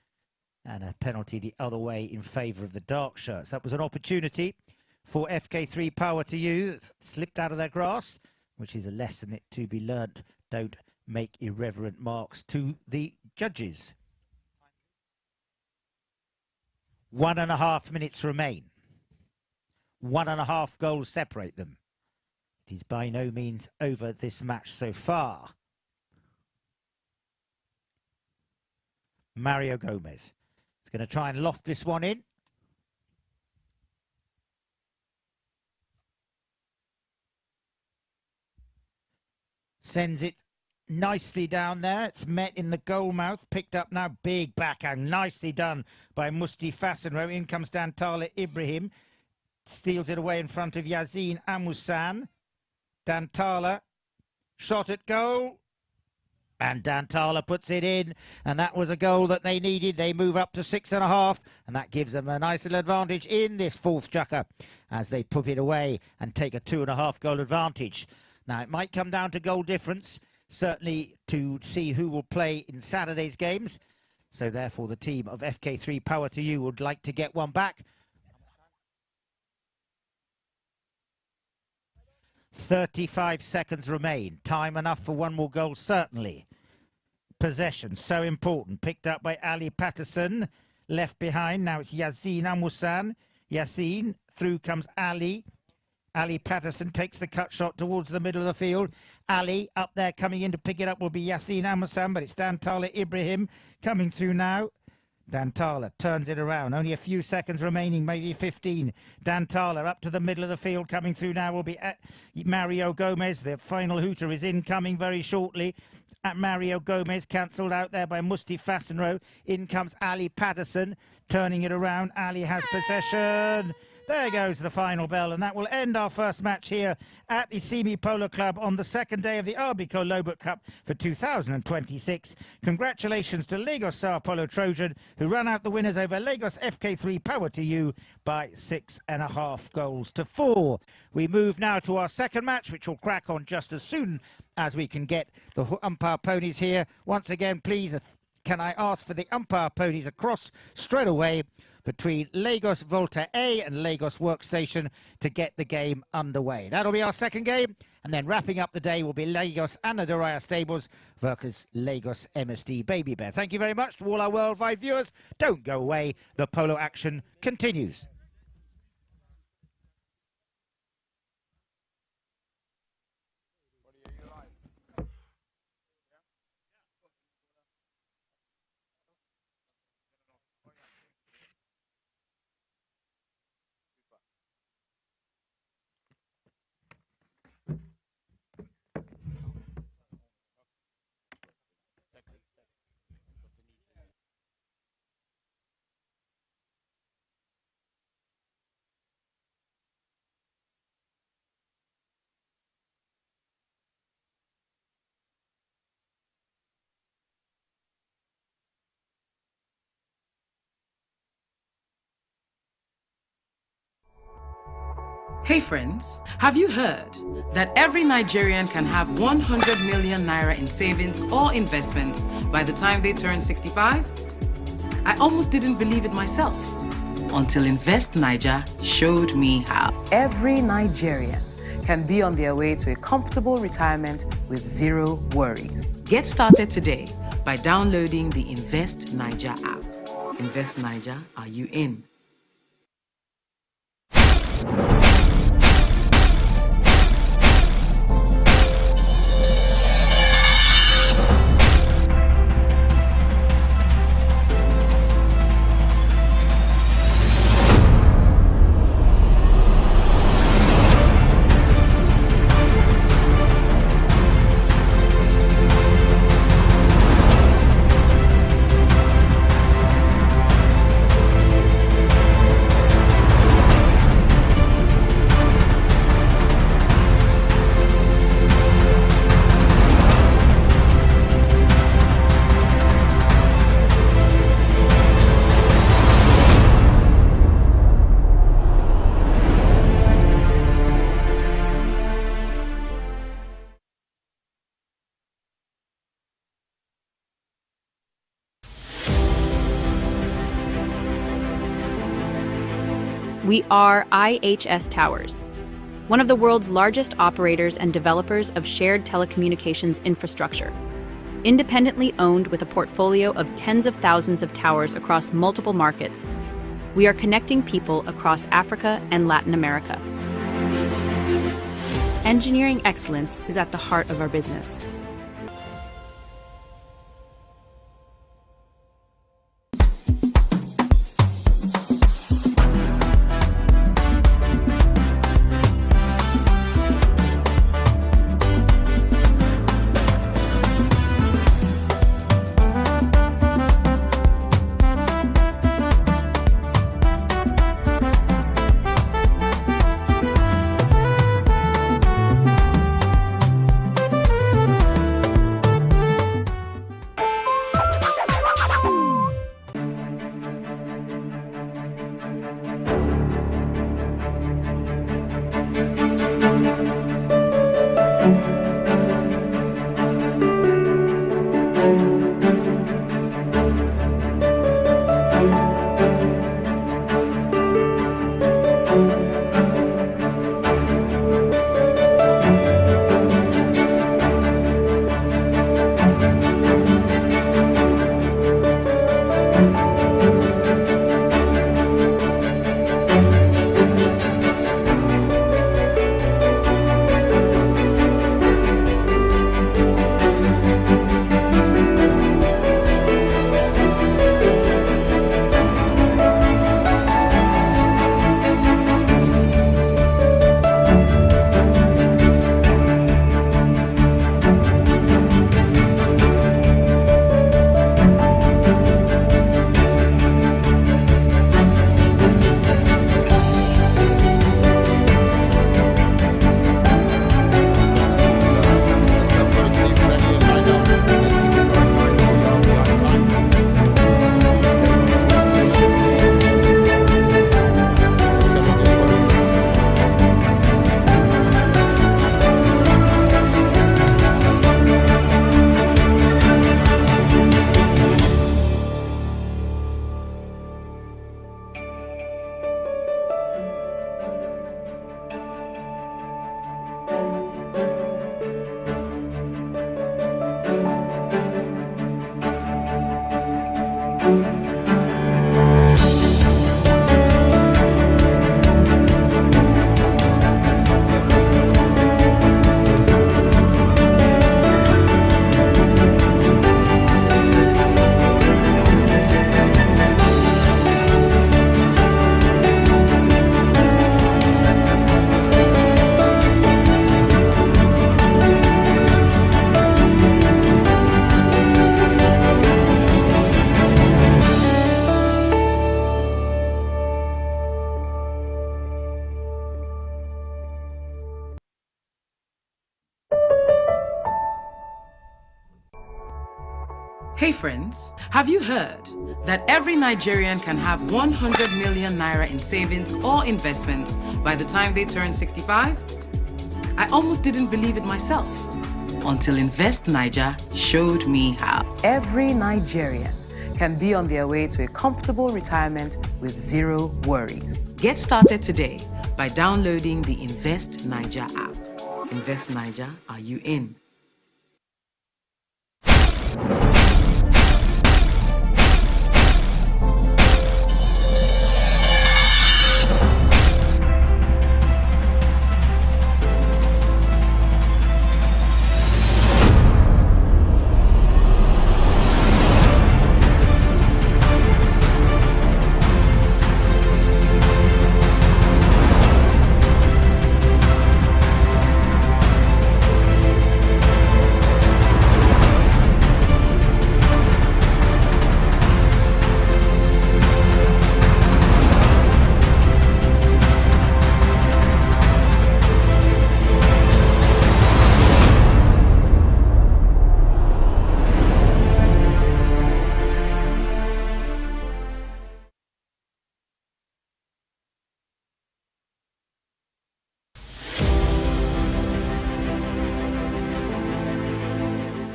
and a penalty the other way in favour of the dark shirts. That was an opportunity for FK3 Power to Use. Slipped out of their grasp, which is a lesson to be learnt. Don't make irreverent marks to the judges. 1.5 minutes remain. 1.5 goals separate them. It is by no means over this match so far. Mario Gomez is going to try and loft this one in. Sends it nicely down there. It's met in the goal mouth. Picked up now. Big backhand. Nicely done by Musti Fasenro. In comes Dantala Ibrahim. Steals it away in front of Yazin Amusan. Dantala. Shot at goal. And Dantala puts it in. And that was a goal that they needed. They move up to 6.5. And that gives them a nice little advantage in this fourth chukker as they put it away and take a 2.5 goal advantage. Now, it might come down to goal difference, certainly to see who will play in Saturday's games. So, therefore, the team of FK3 Power to You would like to get one back. 35 seconds remain. Time enough for one more goal, certainly. Possession, so important. Picked up by Ali Patterson. Left behind. Now it's Yazin Amusan. Yasin. Through comes Ali. Ali Patterson takes the cut shot towards the middle of the field. Ali up there coming in to pick it up will be Yasin Amusan, but it's Dantala Ibrahim coming through now. Dantala turns it around. Only a few seconds remaining, maybe 15. Dantala up to the middle of the field. Coming through now will be Mario Gomez. The final hooter is incoming very shortly. At Mario Gomez, cancelled out there by Musti Fasenro. In comes Ali Patterson, turning it around. Ali has possession. There goes the final bell, and that will end our first match here at Isimi Polo Club on the second day of the Arbico Lobot Cup for 2026. Congratulations to Lagos SAOPOLO Trojan, who run out the winners over Lagos FK3 Power to You by 6.5 goals to 4. We move now to our second match, which will crack on just as soon as we can get the umpire ponies here. Once again, please, can I ask for the umpire ponies across straight away between Lagos VOLTAA and Lagos Workstation to get the game underway. That'll be our second game, and then wrapping up the day will be Lagos ANADARIYA Stables versus Lagos MSD Baby Bear. Thank you very much to all our worldwide viewers. Don't go away. The polo action continues. Hey friends, have you heard that every Nigerian can have 100 million naira in savings or investments by the time they turn 65? I almost didn't believe it myself until Invest Niger showed me how. Every Nigerian can be on their way to a comfortable retirement with zero worries. Get started today by downloading the Invest Niger app. Invest Niger, are you in? We are IHS Towers, one of the world's largest operators and developers of shared telecommunications infrastructure. Independently owned with a portfolio of tens of thousands of towers across multiple markets, we are connecting people across Africa and Latin America. Engineering excellence is at the heart of our business. Hey friends, have you heard that every Nigerian can have 100 million naira in savings or investments by the time they turn 65? I almost didn't believe it myself until Invest Niger showed me how. Every Nigerian can be on their way to a comfortable retirement with zero worries. Get started today by downloading the Invest Niger app. Invest Niger, are you in?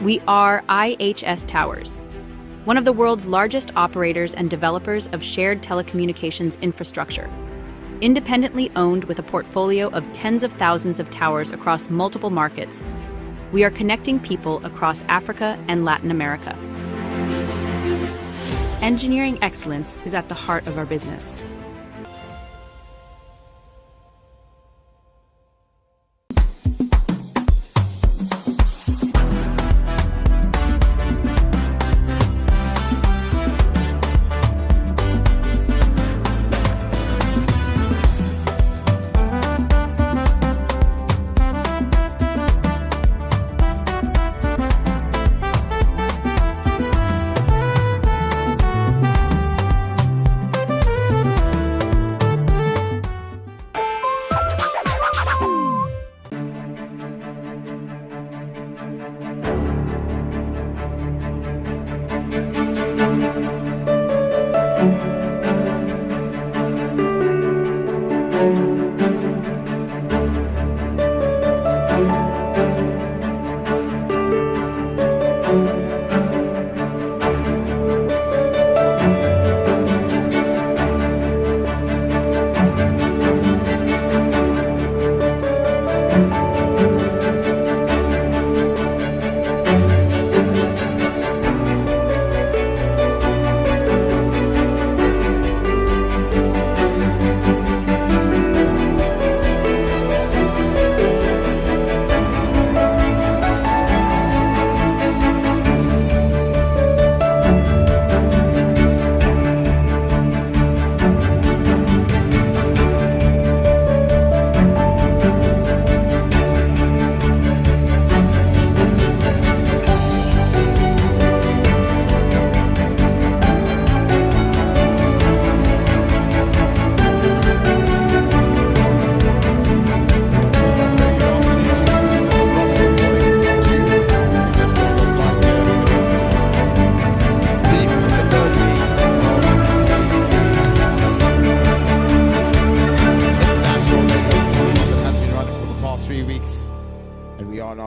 We are IHS Towers, one of the world's largest operators and developers of shared telecommunications infrastructure. Independently owned with a portfolio of tens of thousands of towers across multiple markets, we are connecting people across Africa and Latin America. Engineering excellence is at the heart of our business.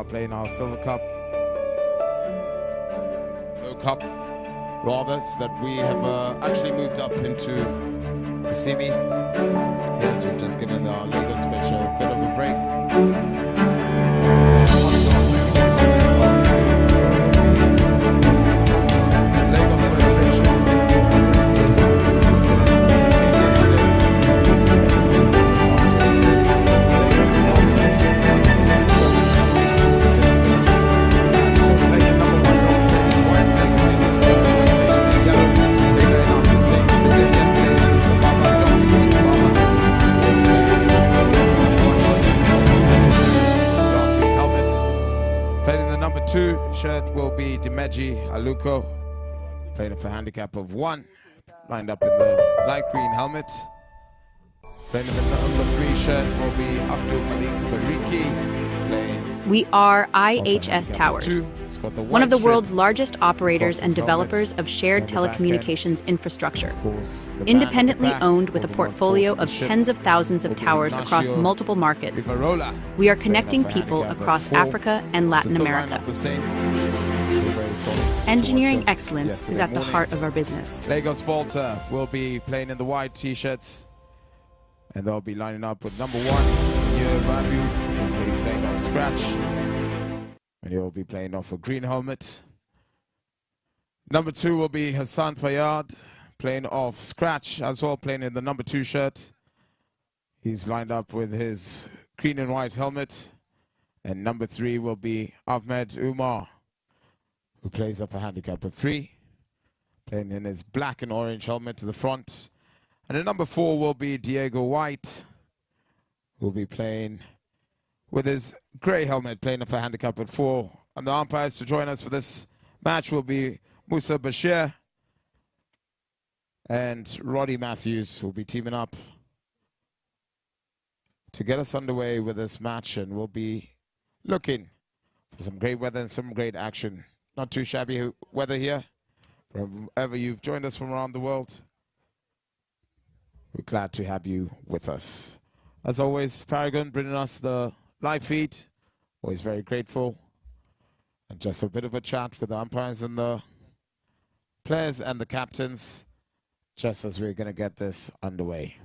Playing our Silver Cup, Low Cup, rather, so that we have actually moved up into the semi. Yes, we've just given our Lagos Special a bit of a break. Shirt will be Dimeji Aluko, playing for a handicap of 1, lined up in the light green helmet. Playing the number 3 shirt will be Abdul Malik Bariki. We are IHS Towers, one of the world's largest operators and developers of shared telecommunications infrastructure. Independently owned with a portfolio of tens of thousands of towers across multiple markets, we are connecting people across Africa and Latin America. Engineering excellence is at the heart of our business. Lagos VOLTAA will be playing in the white t-shirts, and they'll be lining up with number 1, New Babu, will be playing off scratch, and he'll be playing off a green helmet. Number 2 will be Hassan Fayyad, playing off scratch as well, playing in the number 2 shirt. He's lined up with his green and white helmet. And number 3 will be Ahmed Umar, who plays up a handicap of 3, playing in his black and orange helmet to the front. And the number 4 will be Diego White, who will be playing with his grey helmet, playing up a handicap at 4. And the umpires to join us for this match will be Musa Bashir and Roddy Matthews, who will be teaming up to get us underway with this match. And we'll be looking for some great weather and some great action. Not too shabby weather here, wherever you've joined us from around the world. We're glad to have you with us. As always, Paragon bringing us the live feed. Always very grateful. And just a bit of a chat with the umpires and the players and the captains, just as we're going to get this underway.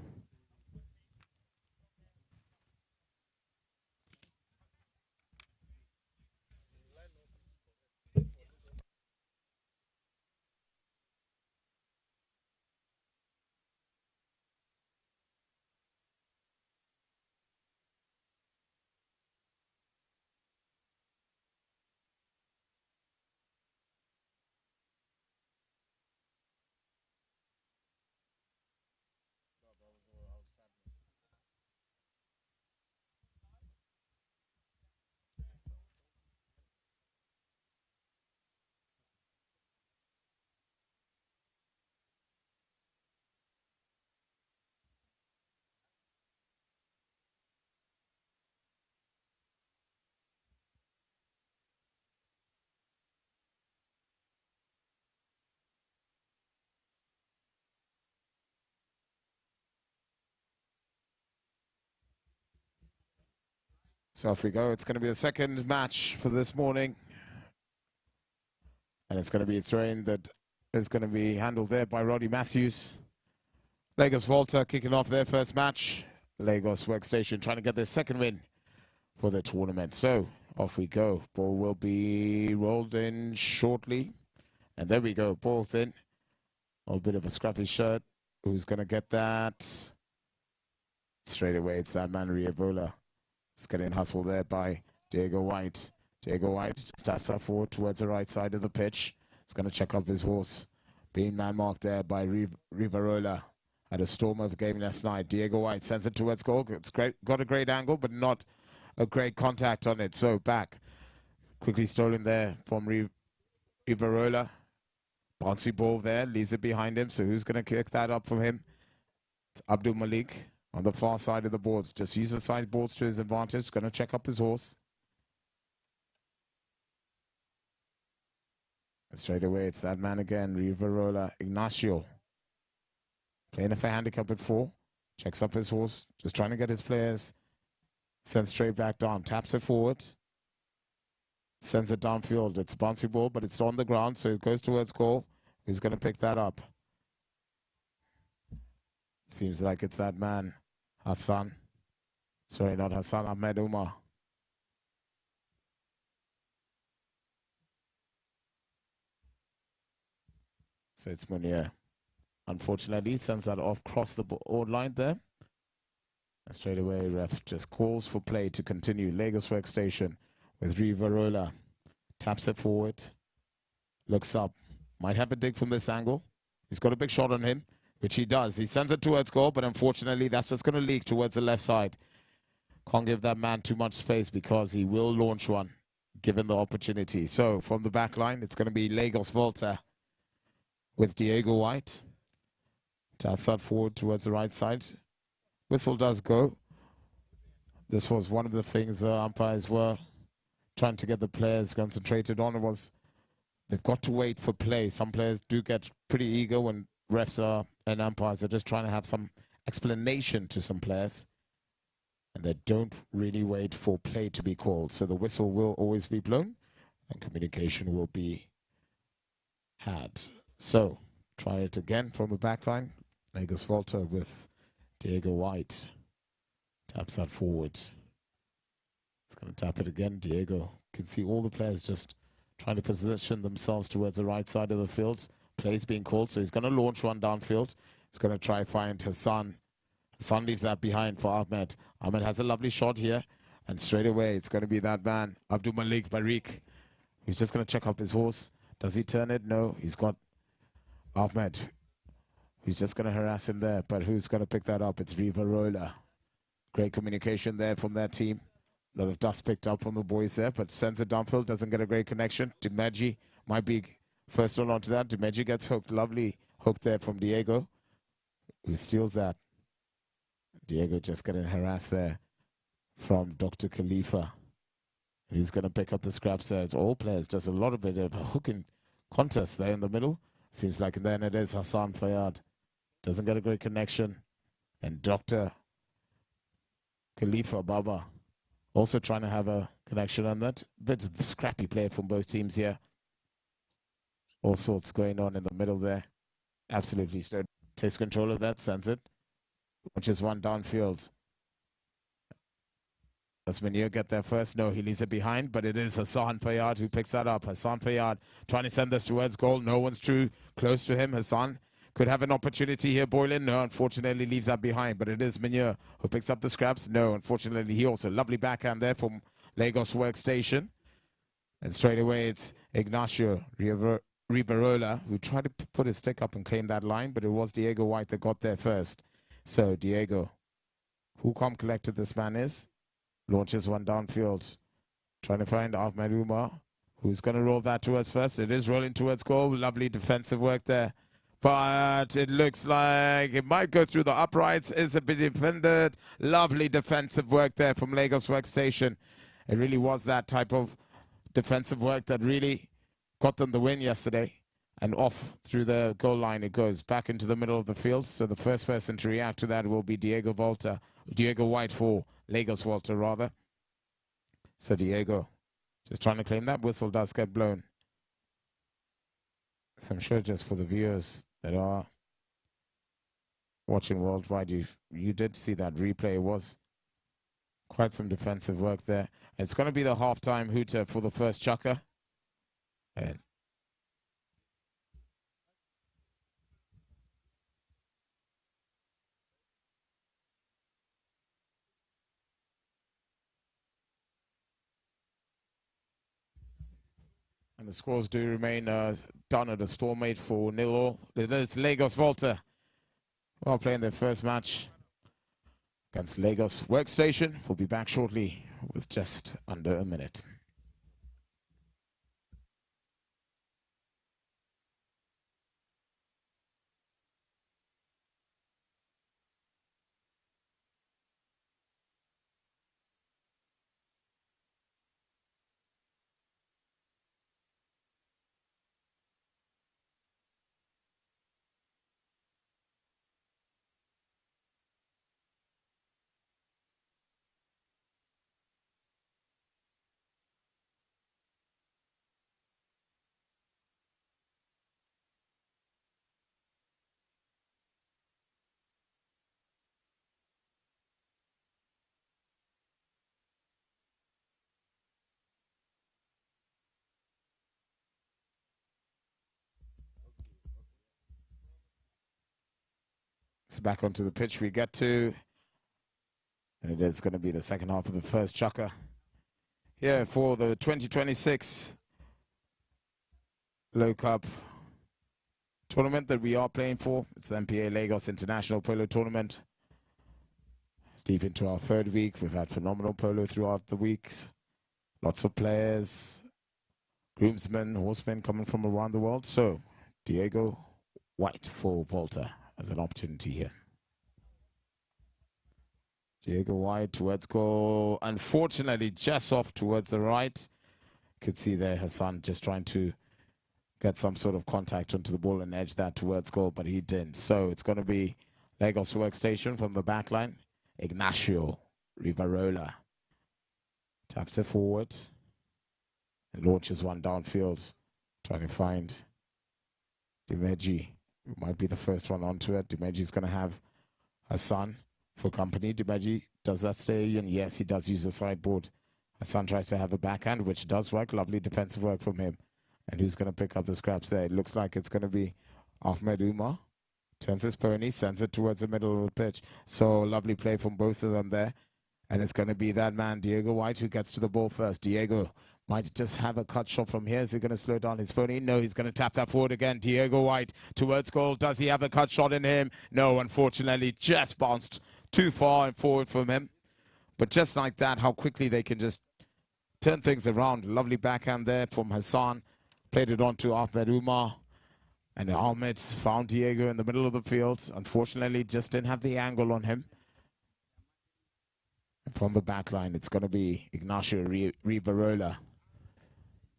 So off we go. It's going to be the second match for this morning. And it's going to be a throw-in that is going to be handled there by Roddy Matthews. Lagos VOLTAA kicking off their first match. Lagos Workstation trying to get their second win for the tournament. So off we go. Ball will be rolled in shortly. And there we go. Ball's in. A bit of a scrappy shirt. Who's going to get that? Straight away, it's that man, Riavola. It's getting hustled there by Diego White. Diego White just steps up forward towards the right side of the pitch. He's going to check up his horse. Being man-marked there by Rivarola. Had a storm of a game last night. Diego White sends it towards goal. It's great, got a great angle, but not a great contact on it. So back. Quickly stolen there from Rivarola. Bouncy ball there. Leaves it behind him. So who's going to kick that up from him? It's Abdul Malik. On the far side of the boards. Just use the side boards to his advantage. Going to check up his horse. And straight away, it's that man again. Rivarola Ignacio. Playing a fair handicap at 4. Checks up his horse. Just trying to get his players. Sends straight back down. Taps it forward. Sends it downfield. It's a bouncy ball, but it's on the ground. So it goes towards goal. Who's going to pick that up? Seems like it's that man. Hassan. Sorry, not Hassan. Ahmed Umar. So it's Munir. Unfortunately, sends that off across the board line there. And straight away, ref just calls for play to continue. Lagos Workstation with Rivarola. Taps it forward. Looks up. Might have a dig from this angle. He's got a big shot on him, which he does. He sends it towards goal, but unfortunately, that's just going to leak towards the left side. Can't give that man too much space because he will launch one, given the opportunity. So from the back line, it's going to be Lagos VOLTAA with Diego White. Taps that forward towards the right side. Whistle does go. This was one of the things umpires were trying to get the players concentrated on. It was they've got to wait for play. Some players do get pretty eager when refs are and umpires are just trying to have some explanation to some players. And they don't really wait for play to be called. So the whistle will always be blown and communication will be had. So try it again from the back line. Lagos VOLTAA with Diego White. Taps that forward. It's going to tap it again. Diego can see all the players just trying to position themselves towards the right side of the field. Plays being called, so he's going to launch one downfield. He's going to try find Hassan. Hassan leaves that behind for Ahmed. Ahmed has a lovely shot here. And straight away, it's going to be that man, Abdul Malik Barik. He's just going to check up his horse. Does he turn it? No. He's got Ahmed. He's just going to harass him there. But who's going to pick that up? It's Rivarola. Great communication there from their team. A lot of dust picked up from the boys there, but sends it downfield. Doesn't get a great connection. Dimeji might be first one onto that. Dimeji gets hooked. Lovely hook there from Diego, who steals that. Diego just getting harassed there from Dr. Khalifa. He's going to pick up the scraps there. It's all players. Just a lot of bit of a hooking contest there in the middle. Seems like then it is Hassan Fayyad. Doesn't get a great connection. And Dr. Khalifa Baba also trying to have a connection on that. Bit of scrappy play from both teams here. All sorts going on in the middle there. Absolutely stood. Takes control of that, sends it. Launches one downfield. Does Munir get there first? No, he leaves it behind, but it is Hassan Fayyad who picks that up. Hassan Fayyad trying to send this towards goal. No one's too close to him. Hassan could have an opportunity here. Boylan, no, unfortunately leaves that behind, but it is Munir who picks up the scraps. No, unfortunately he also. Lovely backhand there from Lagos Workstation. And straight away it's Ignacio Rivarola who tried to put his stick up and claim that line, but it was Diego White that got there first. So Diego, who calm collected this man is, launches one downfield, trying to find Ahmed Umar, who's going to roll that towards first. It is rolling towards goal. Lovely defensive work there. But it looks like it might go through the uprights. It's a bit defended. Lovely defensive work there from Lagos Workstation. It really was that type of defensive work that really got them the win yesterday. And off through the goal line it goes, back into the middle of the field. So the first person to react to that will be Diego White for Lagos VOLTAA rather. So Diego just trying to claim that. Whistle does get blown. So I'm sure just for the viewers that are watching worldwide, you did see that replay. It was quite some defensive work there. It's going to be the halftime hooter for the first chukker. And the scores do remain done at a stalemate for 0-0. It is Lagos VOLTAA. Well, playing their first match against Lagos Workstation. We'll be back shortly with just under a minute. So back onto the pitch we get to, and it is going to be the second half of the first chukker here for the 2026 Low Cup tournament that we are playing for. It's the MPA Lagos International Polo Tournament. Deep into our third week, we've had phenomenal polo throughout the weeks. Lots of players, groomsmen, horsemen coming from around the world. So Diego White for VOLTAA as an opportunity here. Diego White towards goal. Unfortunately, just off towards the right. Could see there Hassan just trying to get some sort of contact onto the ball and edge that towards goal, but he didn't. So it's going to be Lagos Workstation from the back line. Ignacio Rivarola taps it forward and launches one downfield, trying to find Dimeji. Might be the first one onto it. Dimeji's going to have Hassan for company. Dimeji, does that stay? And yes, he does use the sideboard. Hassan tries to have a backhand, which does work. Lovely defensive work from him. And who's going to pick up the scraps there? It looks like it's going to be Ahmed Umar. Turns his pony, sends it towards the middle of the pitch. So lovely play from both of them there. And it's going to be that man, Diego White, who gets to the ball first. Diego might just have a cut shot from here. Is he going to slow down his pony? No, he's going to tap that forward again. Diego White towards goal. Does he have a cut shot in him? No, unfortunately, just bounced too far and forward from him. But just like that, how quickly they can just turn things around. Lovely backhand there from Hassan. Played it on to Ahmed Umar. And Ahmed found Diego in the middle of the field. Unfortunately, just didn't have the angle on him. And from the back line, it's going to be Ignacio Rivarola.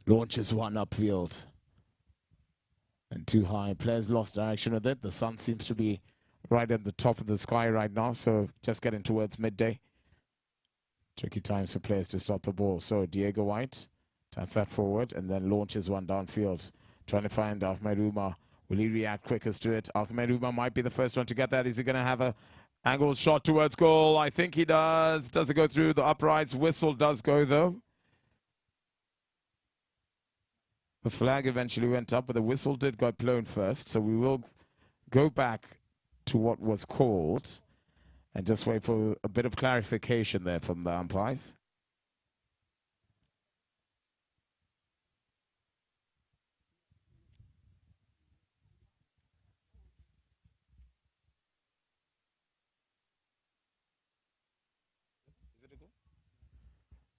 Launches one upfield. And too high. Players lost direction with it. The sun seems to be right at the top of the sky right now. So just getting towards midday. Tricky times for players to stop the ball. So Diego White taps that forward and then launches one downfield. Trying to find Ahmed Umar. Will he react quickest to it? Ahmed Umar might be the first one to get that. Is he going to have a angled shot towards goal? I think he does. Does it go through the uprights? Whistle does go though. The flag eventually went up, but the whistle did get blown first. So we will go back to what was called and just wait for a bit of clarification there from the umpires.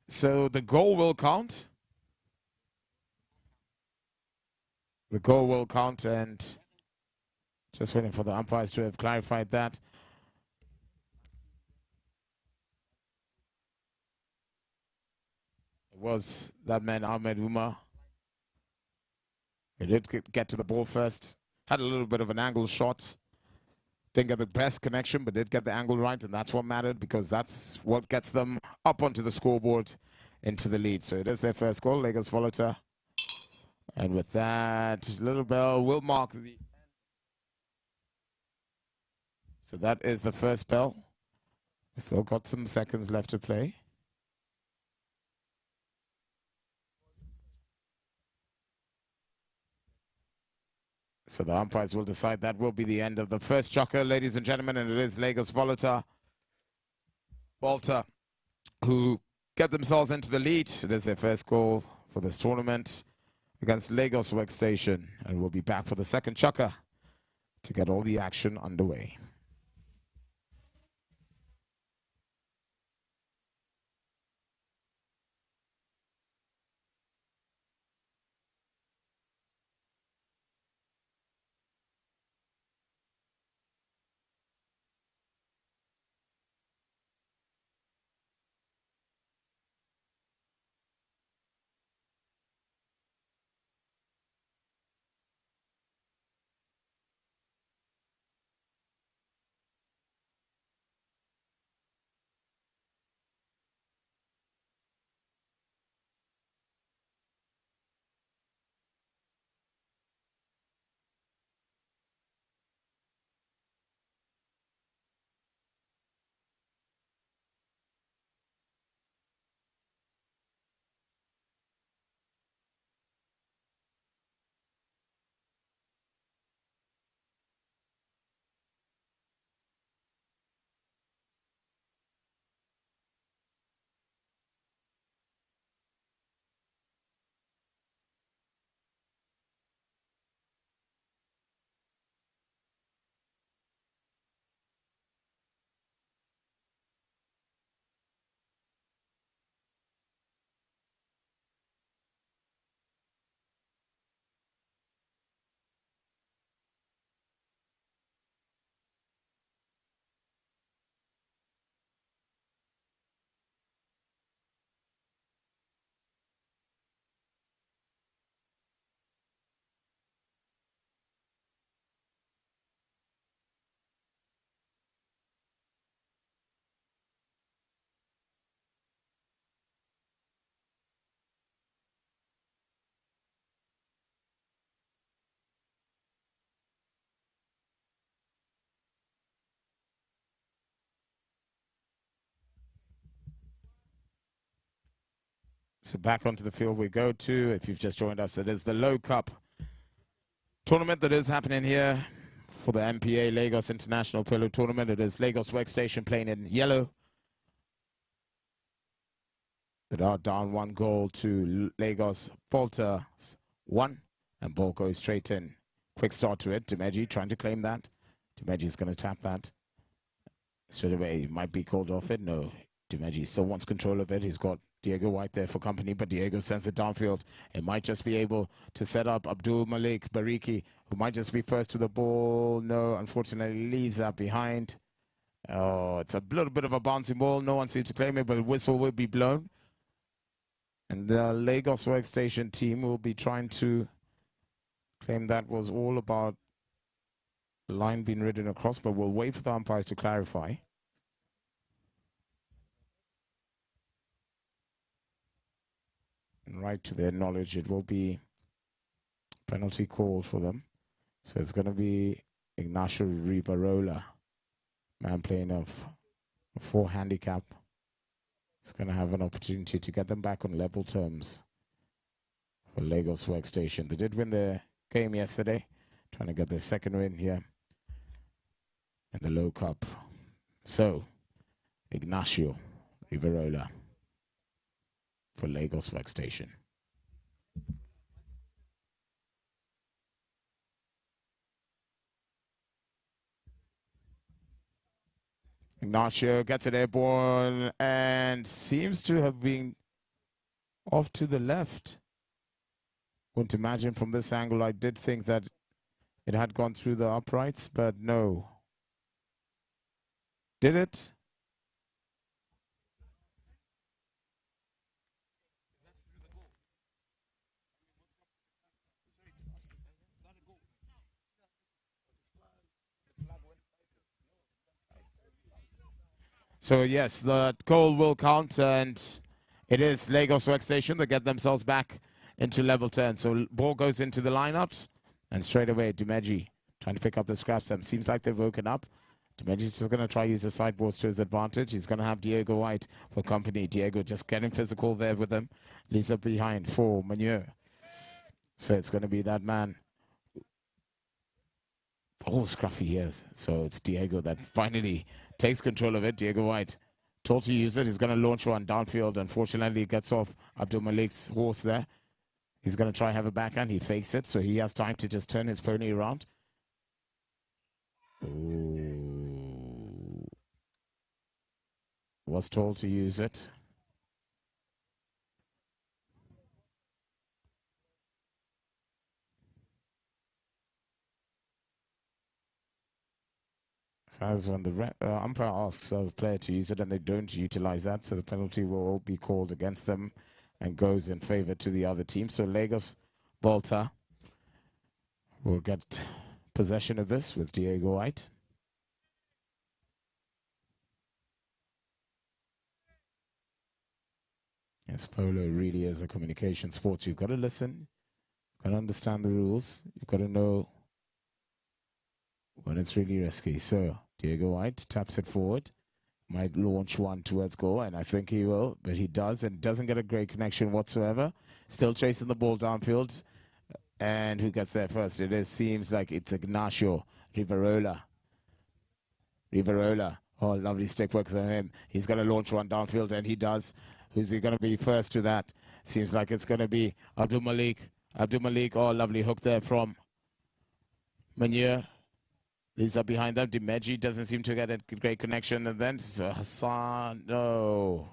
So the goal will count. The goal will count, and just waiting for the umpires to have clarified that. It was that man, Ahmed Umar. He did get to the ball first. Had a little bit of an angle shot. Didn't get the best connection, but did get the angle right, and that's what mattered because that's what gets them up onto the scoreboard into the lead. So it is their first goal, Lagos VOLTAA. And with that, little bell will mark the... So that is the first bell. We still got some seconds left to play. So the umpires will decide. That will be the end of the first chukker, ladies and gentlemen, and it is Lagos VOLTAA who get themselves into the lead. It is their first goal for this tournament against Lagos WORKSTSTION, and we'll be back for the second chukker to get all the action underway. So back onto the field we go to. If you've just joined us, it is the Low Cup tournament that is happening here for the MPA Lagos International Polo Tournament. It is Lagos WORKSTSTION playing in yellow. They are down 1 goal to Lagos VOLTAA 1, and ball goes straight in. Quick start to it. Dimeji trying to claim that. Dimeji's going to tap that straight away. He might be called off it. No, Dimeji still wants control of it. He's got Diego White there for company, but Diego sends it downfield. It might just be able to set up Abdul Malik Bariki, who might just be first to the ball. No, unfortunately leaves that behind. Oh, it's a little bit of a bouncing ball. No one seems to claim it, but the whistle will be blown. And the Lagos WORKSTSTION team will be trying to claim that was all about the line being ridden across, but we'll wait for the umpires to clarify. And right to their knowledge, it will be penalty call for them. So it's going to be Ignacio Rivarola, man playing of 4 handicap. It's going to have an opportunity to get them back on level terms for Lagos WORKSTSTION. They did win their game yesterday, trying to get their second win here in the Low Cup. So, Ignacio Rivarola for Lagos WORKSTSTION. Ignacio gets it airborne and seems to have been off to the left. Wouldn't imagine from this angle. I did think that it had gone through the uprights, but no. Did it? So yes, the goal will count, and It is Lagos Workstation that get themselves back into level 10. So ball goes into the lineups, and straight away, Dumeji trying to pick up the scraps. Them seems like they've woken up. Dumeji's just going to try use the sideboards to his advantage. He's going to have Diego White for company. Diego just getting physical there with him. Leaves up behind for Manure. So it's going to be that man. Oh, scruffy ears. So it's Diego that finally takes control of it. Diego White told to use it. He's going to launch one downfield. Unfortunately, he gets off Abdul Malik's horse there. He's going to try have a backhand. He fakes it, so he has time to just turn his pony around. Ooh. Was told to use it. So as when the umpire asks a player to use it and they don't utilize that, so the penalty will be called against them and goes in favor to the other team. So Lagos VOLTAA will get possession of this with Diego White. Yes, polo really is a communication sport. You've got to listen, you've got to understand the rules, you've got to know when it's really risky. So Diego White taps it forward, might launch one towards goal, and I think he will, but he does, and doesn't get a great connection whatsoever. Still chasing the ball downfield, and who gets there first? Seems like it's Ignacio Riverola. Oh, lovely stick work for him. He's going to launch one downfield, and he does. Who's he going to be first to that? Seems like it's going to be Abdul Malik. Oh, lovely hook there from Manure. Leaves up behind them. Dumeji doesn't seem to get a great connection. And then Hassan, no.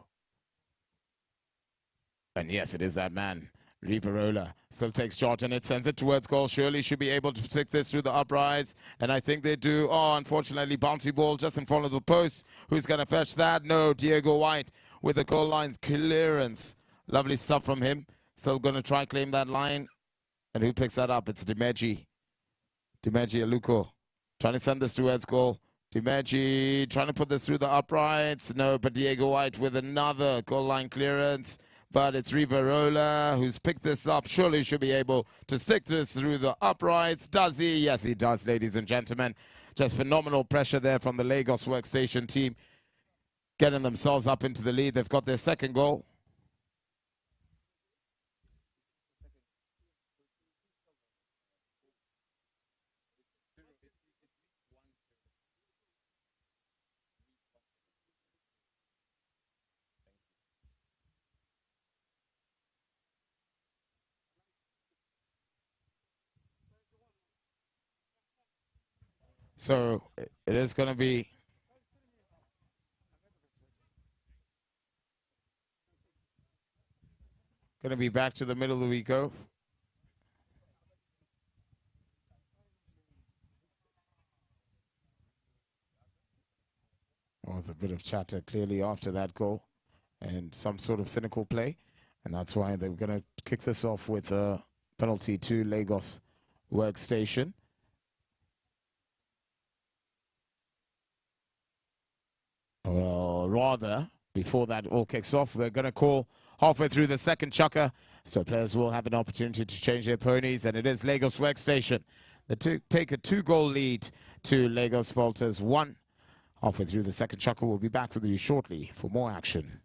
And yes, it is that man. Riverola still takes charge and it sends it towards goal. Surely should be able to stick this through the uprights. And I think they do. Oh, unfortunately, bouncy ball just in front of the post. Who's going to fetch that? No, Diego White with the goal line clearance. Lovely stuff from him. Still going to try claim that line. And who picks that up? It's Dumeji. Dumeji Aluko. Trying to send this towards goal. Dumeji trying to put this through the uprights. No, but Diego White with another goal line clearance. But it's Riverola who's picked this up. Surely should be able to stick this through the uprights. Does he? Yes, he does, ladies and gentlemen. Just phenomenal pressure there from the Lagos Workstation team. Getting themselves up into the lead. They've got their second goal. So it is going to be back to the middle of the week. Oh, there was a bit of chatter clearly after that goal and some sort of cynical play. And that's why they're going to kick this off with a penalty to Lagos Workstation. Well, rather, before that all kicks off, we're going to call halfway through the second chukker. So players will have an opportunity to change their ponies. And it is Lagos Workstation that take a 2-goal lead to Lagos VOLTAA's 1. Halfway through the second chukker, we'll be back with you shortly for more action.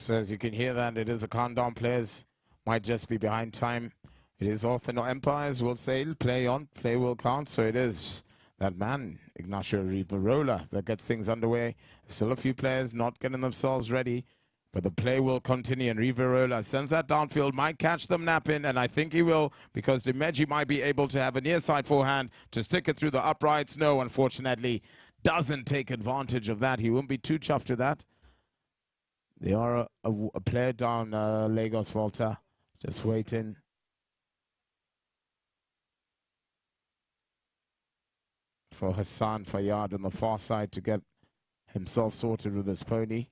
So as you can hear that, it is a countdown. Players might just be behind time. It is often empires will sail, play on, play will count. So it is that man, Ignacio Rivarola, that gets things underway. Still a few players not getting themselves ready, but the play will continue. And Rivarola sends that downfield, might catch them napping, and I think he will, because Dimeji might be able to have a near side forehand to stick it through the uprights. No, unfortunately, doesn't take advantage of that. He won't be too chuffed with that. They are a player down Lagos VOLTAA, just waiting. For Hassan Fayyad on the far side to get himself sorted with his pony.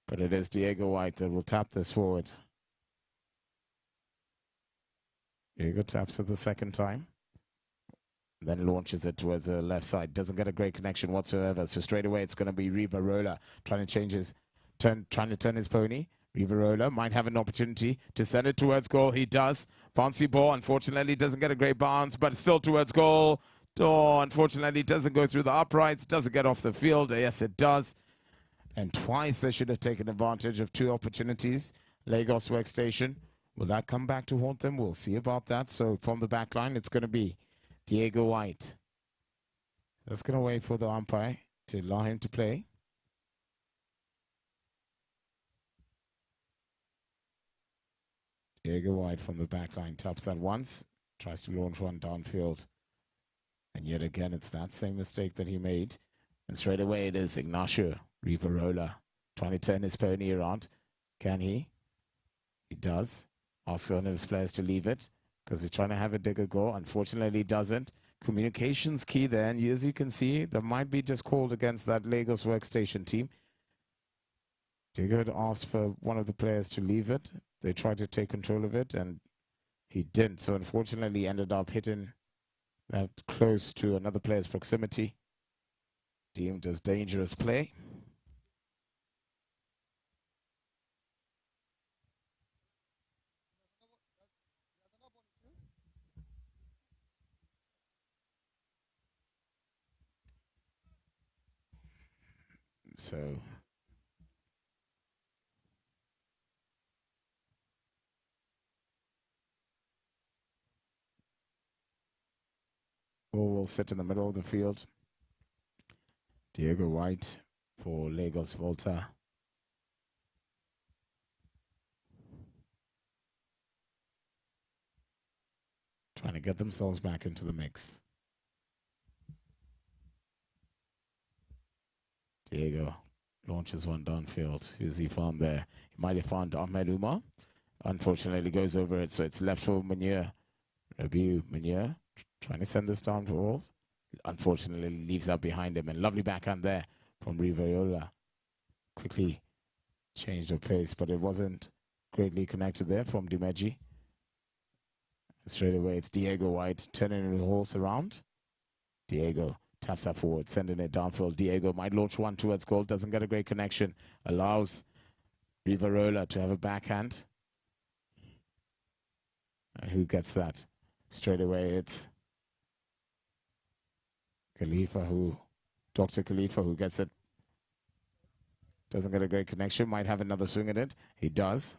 But it is Diego White that will tap this forward. Diego taps it the second time. Then launches it towards the left side. Doesn't get a great connection whatsoever. So straight away it's going to be Rivarola trying to change his trying to turn his pony. Rivarola might have an opportunity to send it towards goal. He does. Bouncy ball, unfortunately, doesn't get a great bounce, but still towards goal. Oh, unfortunately, doesn't go through the uprights, doesn't get off the field. Yes, it does. And twice they should have taken advantage of two opportunities. Lagos Workstation. Will that come back to haunt them? We'll see about that. So from the back line, it's going to be Diego White. That's going to wait for the umpire to allow him to play. Diego White from the back line taps that once, tries to launch one downfield. And yet again, it's that same mistake that he made. And straight away, it is Ignacio Rivarola trying to turn his pony around. Can he? He does. Asks one of his players to leave it because he's trying to have a digger go. Unfortunately, he doesn't. Communication's key there. And as you can see, there might be just called against that Lagos Workstation team. Diego had asked for one of the players to leave it. They tried to take control of it, and he didn't. So unfortunately, he ended up hitting that close to another player's proximity. Deemed as dangerous play. So ball will sit in the middle of the field. Diego White for Lagos VOLTAA. Trying to get themselves back into the mix. Diego launches one downfield. Who's he found there? He might have found Ahmed Umar. Unfortunately, goes over it, so it's left for Munir. Rabiu Munir trying to send this down to all. Unfortunately, leaves that behind him. And lovely backhand there from Rivarola. Quickly changed of pace, but it wasn't greatly connected there from Dimeji. Straight away, it's Diego White turning the horse around. Diego taps that forward, sending it downfield. Diego might launch one towards goal, doesn't get a great connection. Allows Rivarola to have a backhand. And who gets that? Straight away, it's Dr. Khalifa, who gets it. Doesn't get a great connection, might have another swing at it. He does.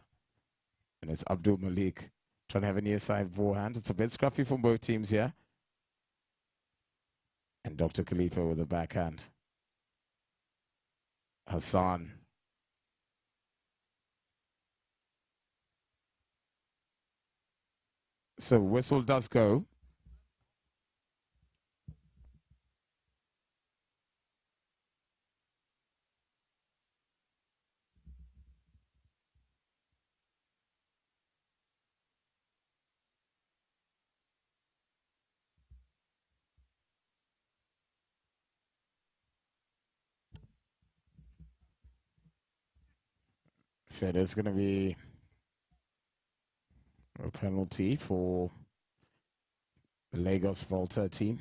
And it's Abdul Malik trying to have a near side forehand. It's a bit scruffy from both teams here. And Dr. Khalifa with a backhand. Hassan. So whistle does go. So there's going to be a penalty for the Lagos VOLTAA team.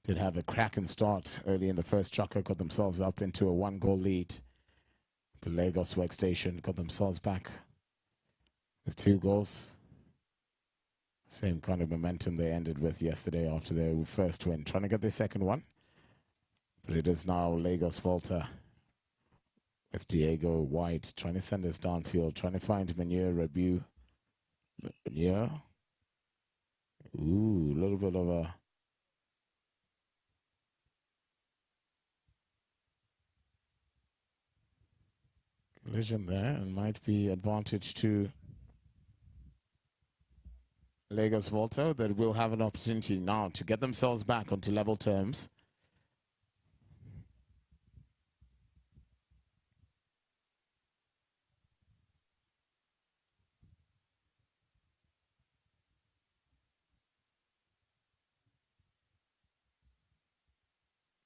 Did have a cracking start early in the first chukker, got themselves up into a 1-goal lead. The Lagos Workstation got themselves back with 2 goals. Same kind of momentum they ended with yesterday after their first win. Trying to get their second one. But it is now Lagos VOLTAA With Diego White trying to send us downfield, trying to find Manure Rabiu. Yeah. Ooh, a little bit of a collision there, and might be advantage to Lagos Volta, that will have an opportunity now to get themselves back onto level terms.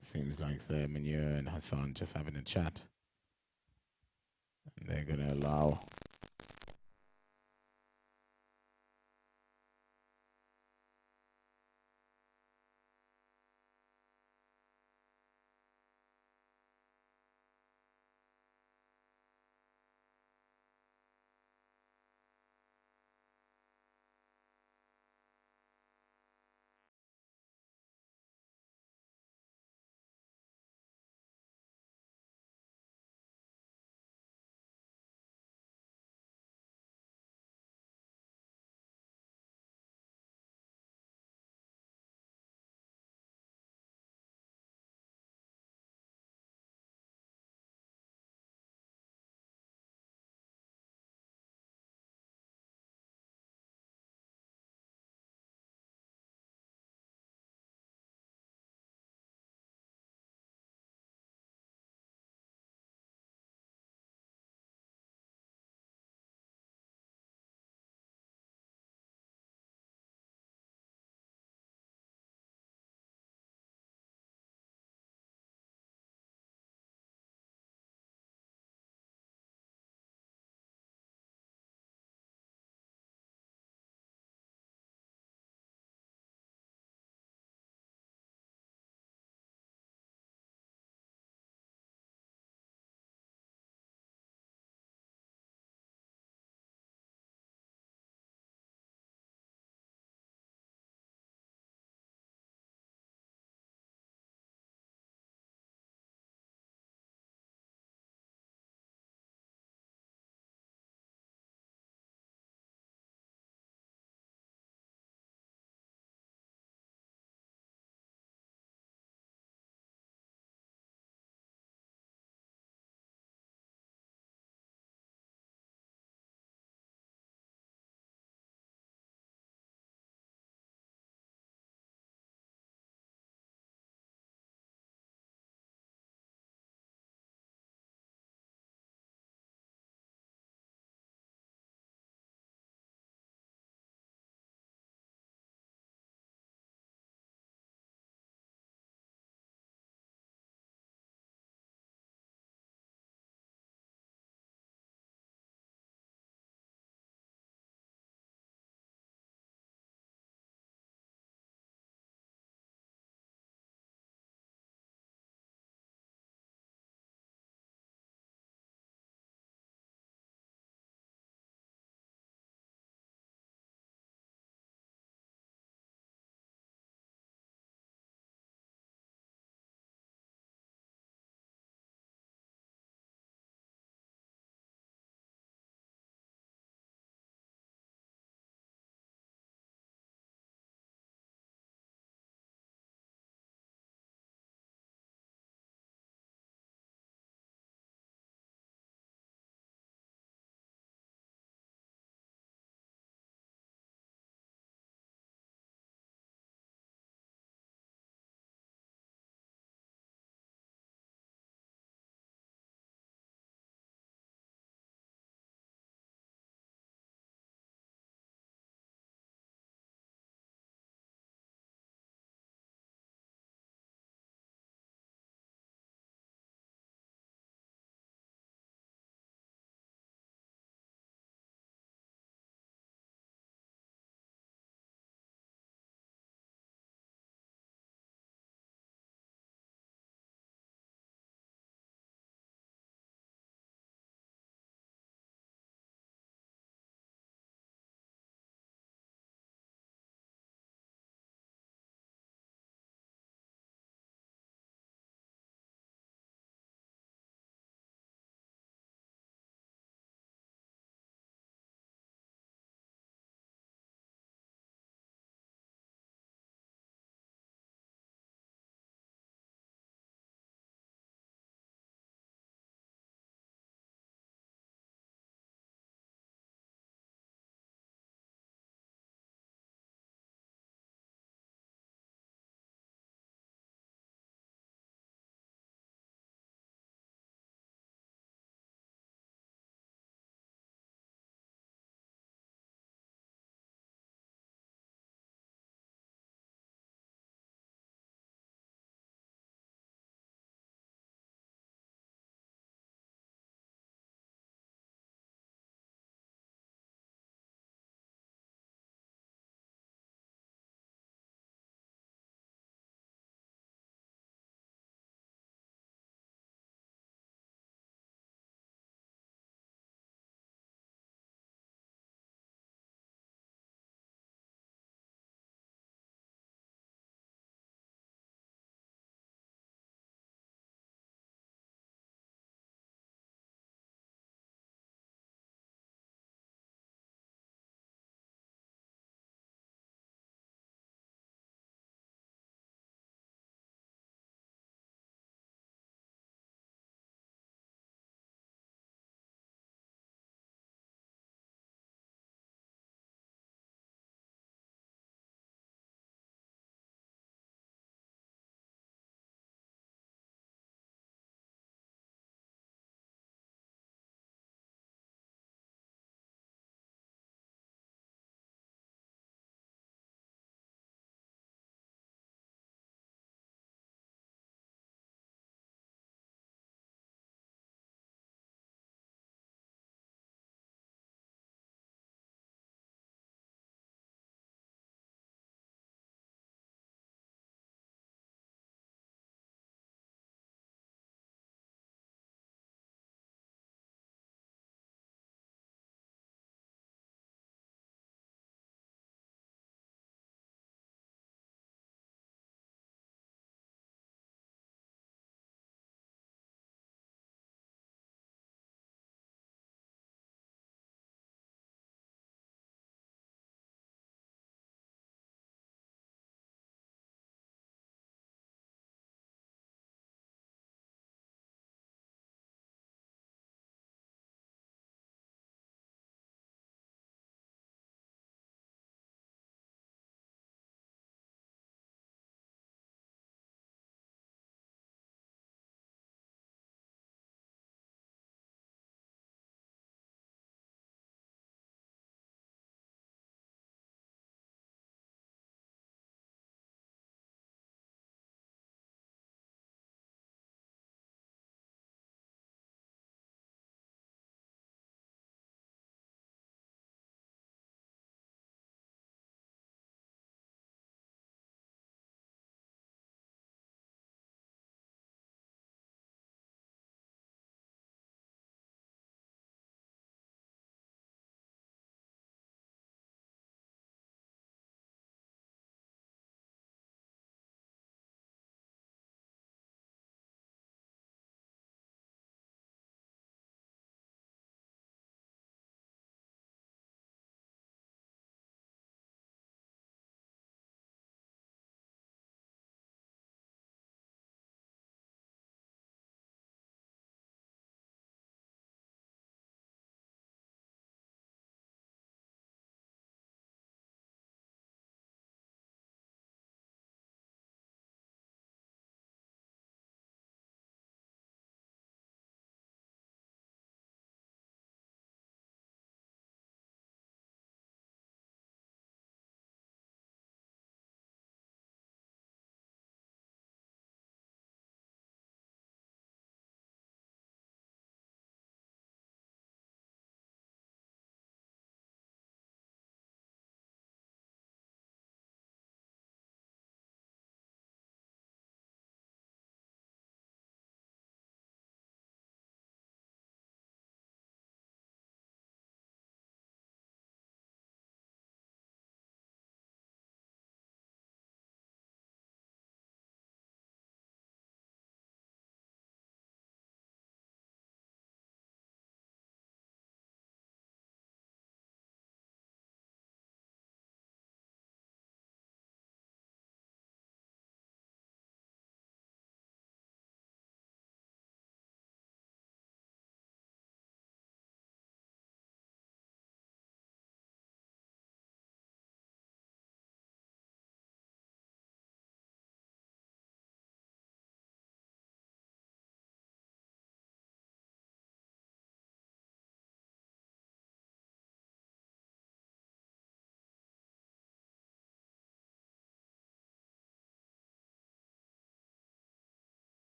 Seems like the Manure and Hassan just having a chat. And they're going to allow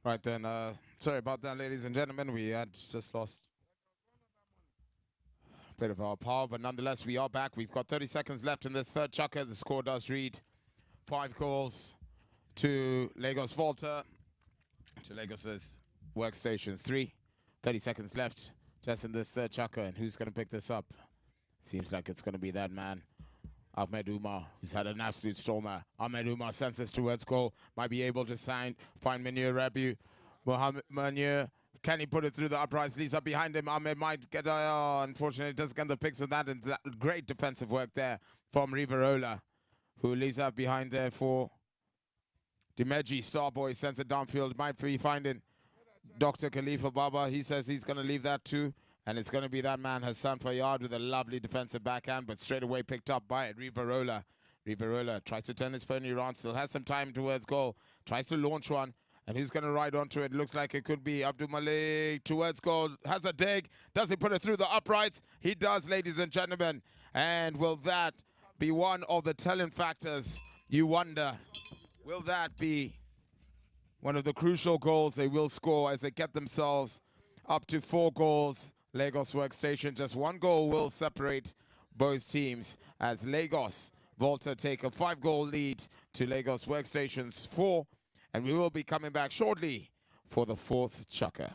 Right then, sorry about that, ladies and gentlemen. We had just lost a bit of our power, but nonetheless, we are back. We've got 30 seconds left in this third chukker. The score does read 5 goals to Lagos VOLTAA, to Lagos's Workstations 3. 30 seconds left just in this third chukker, and who's going to pick this up? Seems like it's going to be that man, Ahmed Umar, who's had an absolute stormer. Ahmed Umar sends us towards goal. Might be able to find Manir Rabiu. Mohamed Manir, can he put it through the uprights? Lisa behind him. Ahmed might get, unfortunately, doesn't get the picks of that. And that great defensive work there from Riverola, who leaves up behind there for Dimeji. Starboy sends it downfield. Might be finding Dr. Khalifa Baba. He says he's going to leave that too. And it's going to be that man, Hassan Fayyad, with a lovely defensive backhand, but straight away picked up by Riverola. Riverola tries to turn his pony around, still has some time towards goal, tries to launch one, and who's going to ride onto it? Looks like it could be Abdul Malik towards goal, has a dig. Does he put it through the uprights? He does, ladies and gentlemen. And will that be one of the telling factors? You wonder, will that be one of the crucial goals they will score as they get themselves up to 4 goals? Lagos Workstation, just 1 goal will separate both teams as Lagos VOLTAA take a 5-goal lead to Lagos Workstations 4, and we will be coming back shortly for the 4th chukker.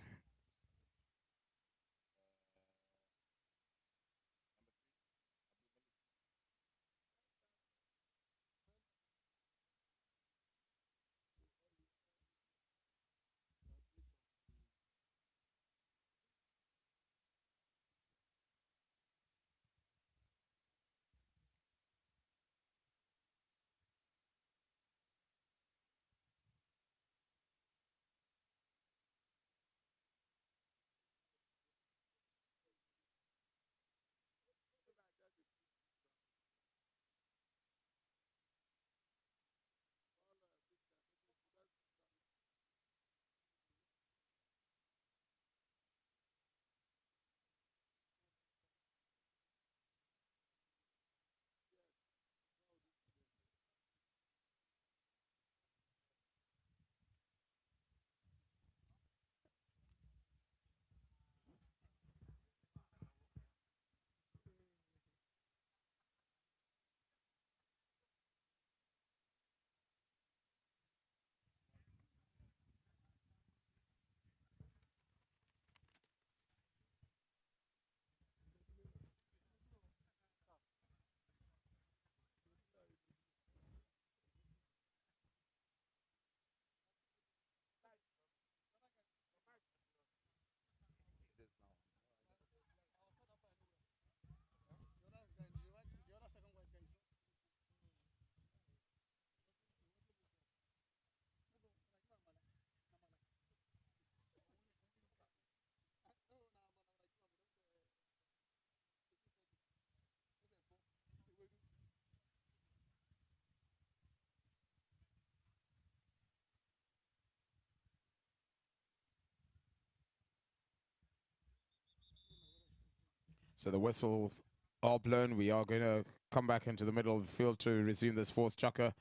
So the whistles are blown. We are going to come back into the middle of the field to resume this 4th chukker.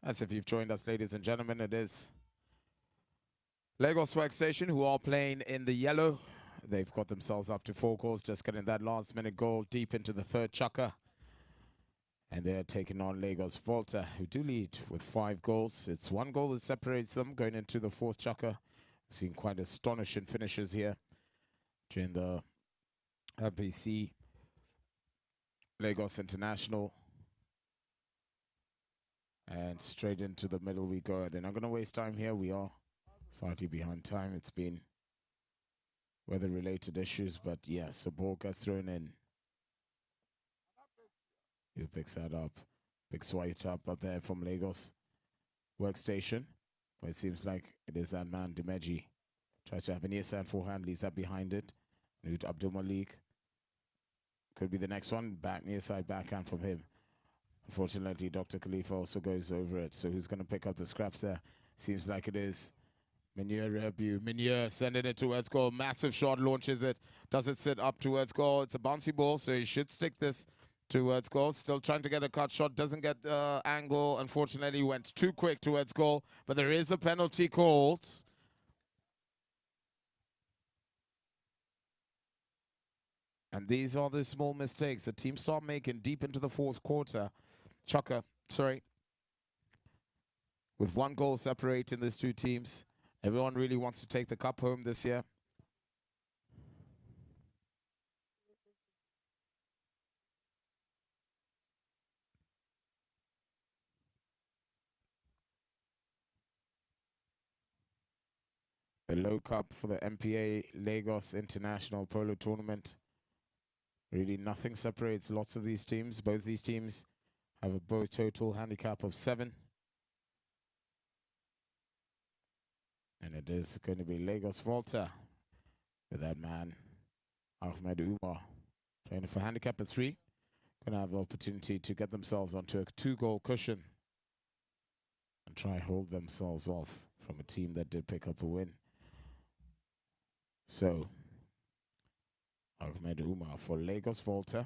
As if you've joined us, ladies and gentlemen, it is Lagos Workstation who are playing in the yellow. They've got themselves up to 4 goals, just getting that last-minute goal deep into the 3rd chukker. And they're taking on Lagos VOLTAA, who do lead with 5 goals. It's 1 goal that separates them going into the 4th chukker. Seen quite astonishing finishes here during the RPC Lagos International. And straight into the middle we go. They're not going to waste time here. We are slightly behind time. It's been weather-related issues, but yes, the ball gets thrown in. He picks that up. Big swipe up there from Lagos Workstation. But it seems like it is that man, Dimeji. Tries to have a near-side forehand, leaves that behind it. Abdul Malik. Could be the next one. Back near-side backhand from him. Unfortunately, Dr. Khalifa also goes over it. So who's going to pick up the scraps there? Seems like it is Manir Rabiu. Manir sending it towards goal. Massive shot, launches it. Does it sit up towards goal? It's a bouncy ball, so he should stick this towards goal. Still trying to get a cut shot. Doesn't get angle. Unfortunately, went too quick towards goal. But there is a penalty called. And these are the small mistakes the teams start making deep into the fourth quarter. Chaka, sorry. With 1 goal separating these two teams, everyone really wants to take the cup home this year. The Low Cup for the MPA Lagos International Polo Tournament. Really nothing separates lots of these teams. Both these teams have a both total handicap of 7. And it is going to be Lagos VOLTAA with that man, Ahmed Umar, playing for handicap of 3. Going to have the opportunity to get themselves onto a 2-goal cushion and try hold themselves off from a team that did pick up a win. So, Ahmed Umar for Lagos VOLTAA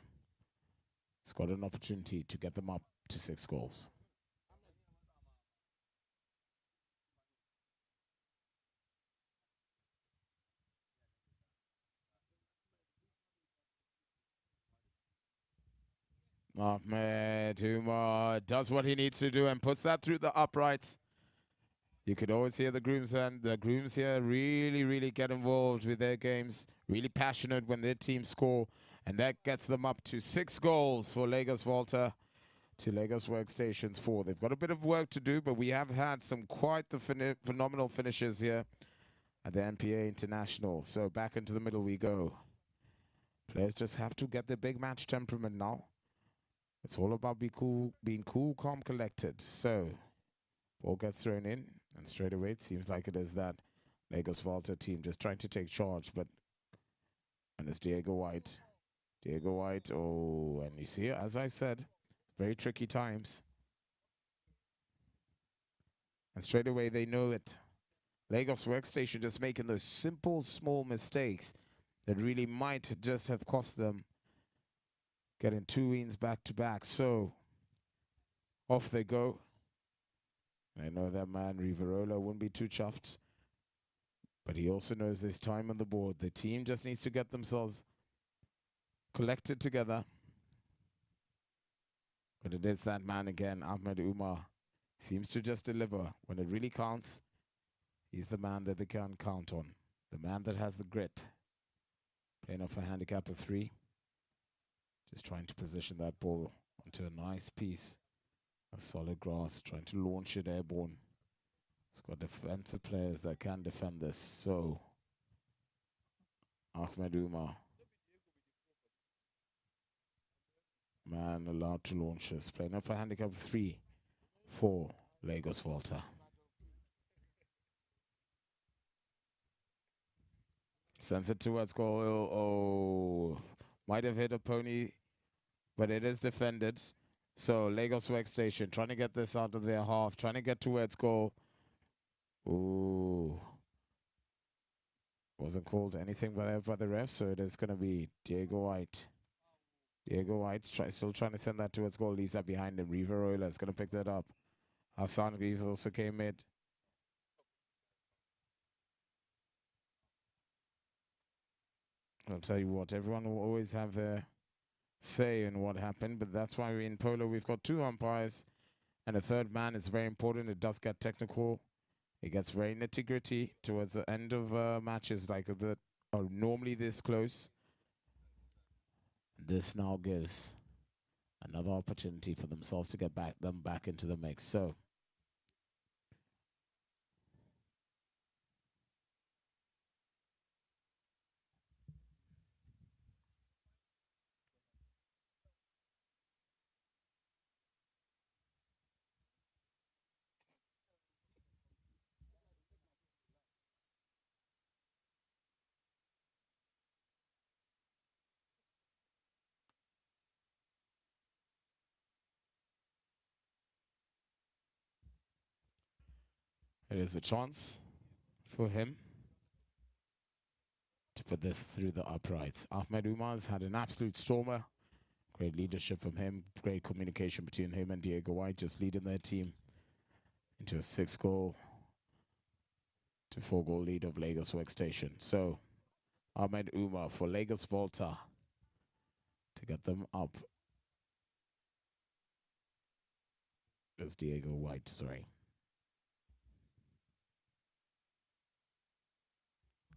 has got an opportunity to get them up to 6 goals. Ahmed Umar does what he needs to do and puts that through the uprights. You could always hear the grooms, and the grooms here really get involved with their games, really passionate when their team score, and that gets them up to 6 goals for Lagos VOLTAA to Lagos Workstations 4. They've got a bit of work to do, but we have had some quite the phenomenal finishes here at the MPA International. So back into the middle we go. Players just have to get their big match temperament now. It's all about being cool, calm, collected. So, ball gets thrown in, and straight away it seems like it is that Lagos VOLTAA team just trying to take charge. But, and it's Diego White. Diego White, oh, and you see, as I said, very tricky times. And straight away they know it. Lagos Workstation just making those simple, small mistakes that really might just have cost them getting 2 wins back to back. So off they go. I know that man Riverola wouldn't be too chuffed, but he also knows there's time on the board. The team just needs to get themselves collected together. But it is that man again, Ahmed Umar. Seems to just deliver. When it really counts, he's the man that they can count on. The man that has the grit. Playing off a handicap of 3. Just trying to position that ball onto a nice piece of solid grass, trying to launch it airborne. It's got defensive players that can defend this. So, Ahmed Umar, man allowed to launch this. Playing up for handicap 3 for Lagos VOLTAA. Sends it towards goal. Oh, might have hit a pony, but it is defended. So Lagos Workstation trying to get this out of their half, trying to get towards goal. Ooh. Wasn't called anything by the ref, so it is going to be Diego White. Diego White still trying to send that towards goal, leaves that behind him. Riverola is going to pick that up. Hassan Greaves also came in. I'll tell you what, everyone will always have their say in what happened, but that's why in Polo we've got 2 umpires, and a 3rd man is very important. It does get technical. It gets very nitty-gritty towards the end of matches like that are normally this close. This now gives another opportunity for themselves to get them back into the mix. So it is a chance for him to put this through the uprights. Ahmed Umar's had an absolute stormer. Great leadership from him. Great communication between him and Diego White, just leading their team into a 6-goal to 4-goal lead of Lagos Workstation. So Ahmed Umar for Lagos VOLTAA to get them up. There's Diego White, sorry.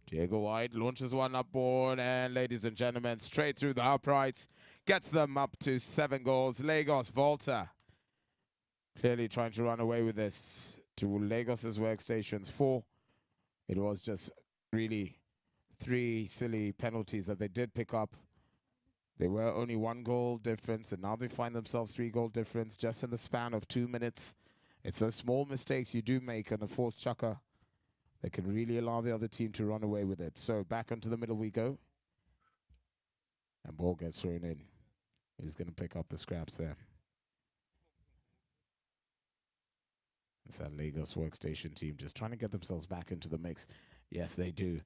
Diego White launches one upboard, and ladies and gentlemen, straight through the uprights, gets them up to 7 goals. Lagos VOLTAA clearly trying to run away with this to Lagos's Workstations 4. It was just really 3 silly penalties that they did pick up. They were only 1 goal difference, and now they find themselves 3 goal difference just in the span of 2 minutes. It's those small mistakes you do make on a forced chucker that can really allow the other team to run away with it. So back onto the middle we go. And ball gets thrown in. He's going to pick up the scraps there. It's that Lagos Workstation team just trying to get themselves back into the mix. Yes, they do.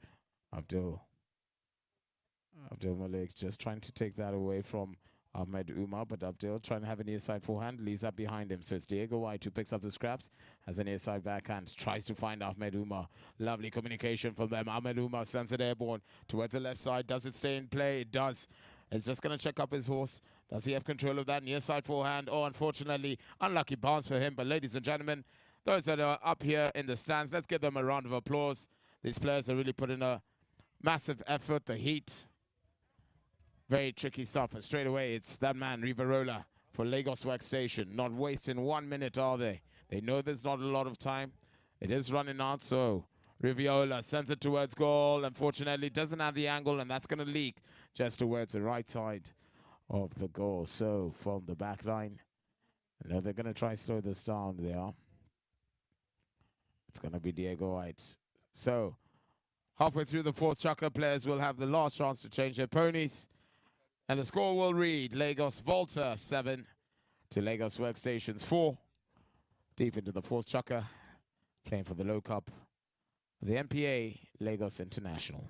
Abdul Malik just trying to take that away from Ahmed Umar, but Abdul trying to have an near side forehand, leaves that behind him. So it's Diego White who picks up the scraps, has a near side backhand, tries to find Ahmed Umar. Lovely communication from them. Ahmed Umar sends it airborne towards the left side. Does it stay in play? It does. It's just going to check up his horse. Does he have control of that near side forehand? Oh, unfortunately, unlucky bounce for him. But ladies and gentlemen, those that are up here in the stands, let's give them a round of applause. These players are really putting a massive effort. The heat. Very tricky stuff, and straight away it's that man, Rivarola, for Lagos Workstation. Not wasting 1 minute, are they? They know there's not a lot of time. It is running out, so Rivarola sends it towards goal. Unfortunately, doesn't have the angle, and that's going to leak just towards the right side of the goal. So from the back line, I know they're going to try slow this down. They are. It's going to be Diego White. So halfway through the fourth chukker, players will have the last chance to change their ponies. And the score will read Lagos VOLTAA 7 to Lagos Workstations 4. Deep into the fourth chukker, playing for the Low Cup, the MPA Lagos International.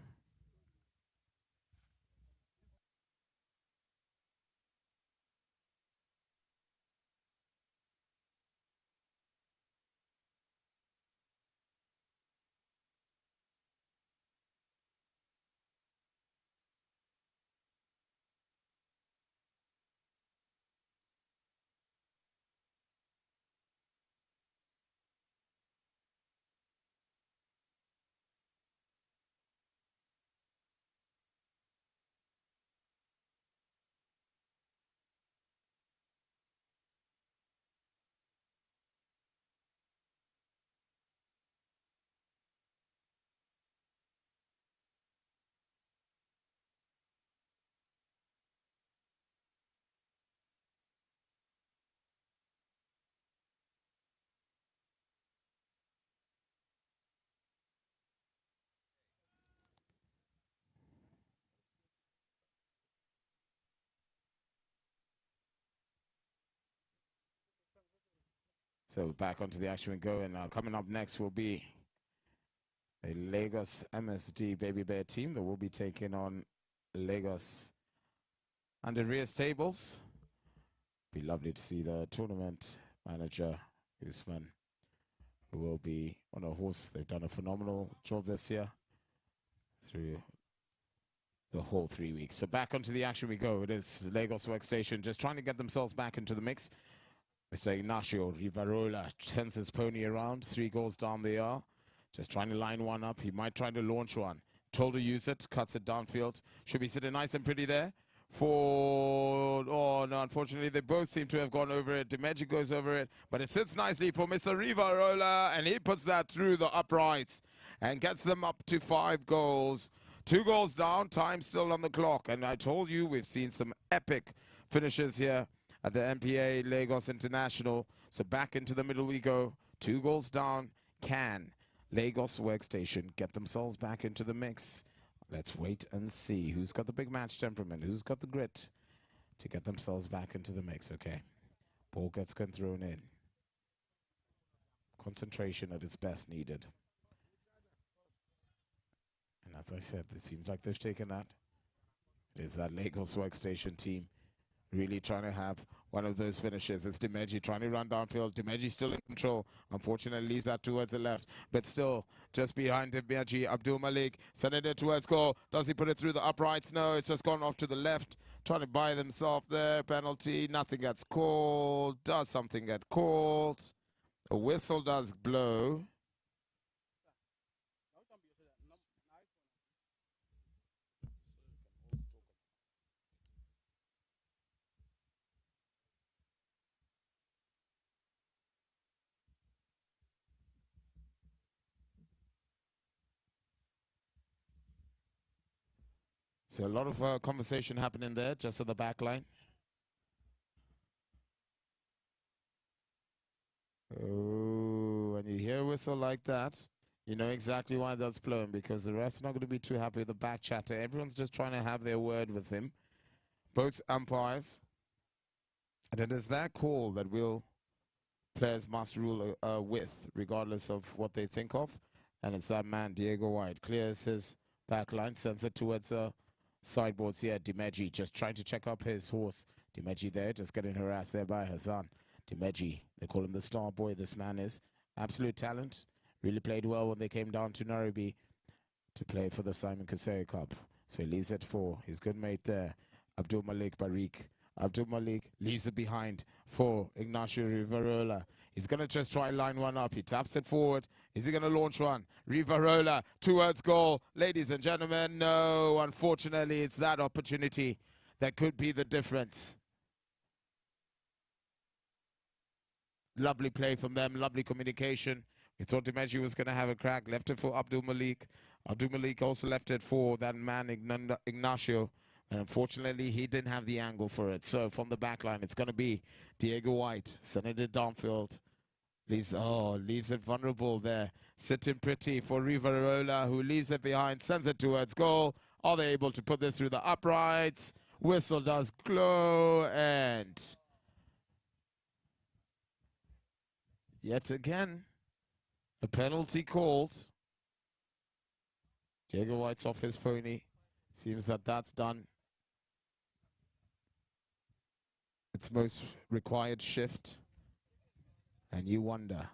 So back onto the action we go, and coming up next will be a Lagos MSD Baby Bear team that will be taking on Lagos ANADARIYA tables. Be lovely to see the tournament manager, Usman, who will be on a horse. They've done a phenomenal job this year through the whole 3 weeks. So back onto the action we go. It is Lagos Workstation just trying to get themselves back into the mix. Mr. Ignacio Rivarola turns his pony around. 3 goals down they are. Just trying to line one up. He might try to launch one. Told to use it. Cuts it downfield. Should be sitting nice and pretty there. Oh, no, unfortunately, they both seem to have gone over it. Dimeji goes over it. But it sits nicely for Mr. Rivarola. And he puts that through the uprights. And gets them up to 5 goals. 2 goals down. Time still on the clock. And I told you, we've seen some epic finishes here at the MPA Lagos International. So back into the middle we go. 2 goals down. Can Lagos Workstation get themselves back into the mix? Let's wait and see who's got the big match temperament, who's got the grit to get themselves back into the mix. Okay, ball gets thrown in. Concentration at its best needed. And as I said, it seems like they've taken that. It is that Lagos Workstation team really trying to have one of those finishes. It's Dimeji trying to run downfield. Dimeji still in control. Unfortunately, leaves that towards the left, but still just behind Dimeji. Abdul Malik sending it towards goal. Does he put it through the uprights? No, it's just gone off to the left. Trying to buy themselves there. Penalty. Nothing gets called. Does something get called? A whistle does blow. So a lot of conversation happening there, just at the back line. Oh, when you hear a whistle like that, you know exactly why that's blowing, because the rest are not going to be too happy with the back chatter. Everyone's just trying to have their word with him, both umpires. And it is that call that players must rule with, regardless of what they think of. And it's that man, Diego White, clears his back line, sends it towards sideboards here. Dimeji just trying to check up his horse. Dimeji there, just getting harassed there by Hassan. Dimeji, they call him the star boy. This man is absolute talent. Really played well when they came down to Nairobi to play for the Simon Kasei Cup. So he leaves it for his good mate there, Abdul Malik Barik. Abdul Malik leaves it behind for Ignacio Rivarola. He's going to just try line one up. He taps it forward. Is he going to launch one? Rivarola towards goal. Ladies and gentlemen, no, unfortunately, it's that opportunity that could be the difference. Lovely play from them, lovely communication. We thought Dimeji was going to have a crack. Left it for Abdul Malik. Abdul Malik also left it for that man, Ignacio. And unfortunately, he didn't have the angle for it. So from the back line, it's going to be Diego White. Sending it downfield. Leaves it vulnerable there. Sitting pretty for Rivarola, who leaves it behind. Sends it towards goal. Are they able to put this through the uprights? Whistle does glow. And yet again, a penalty called. Diego White's off his pony. Seems that that's done. Its most required shift. And you wonder.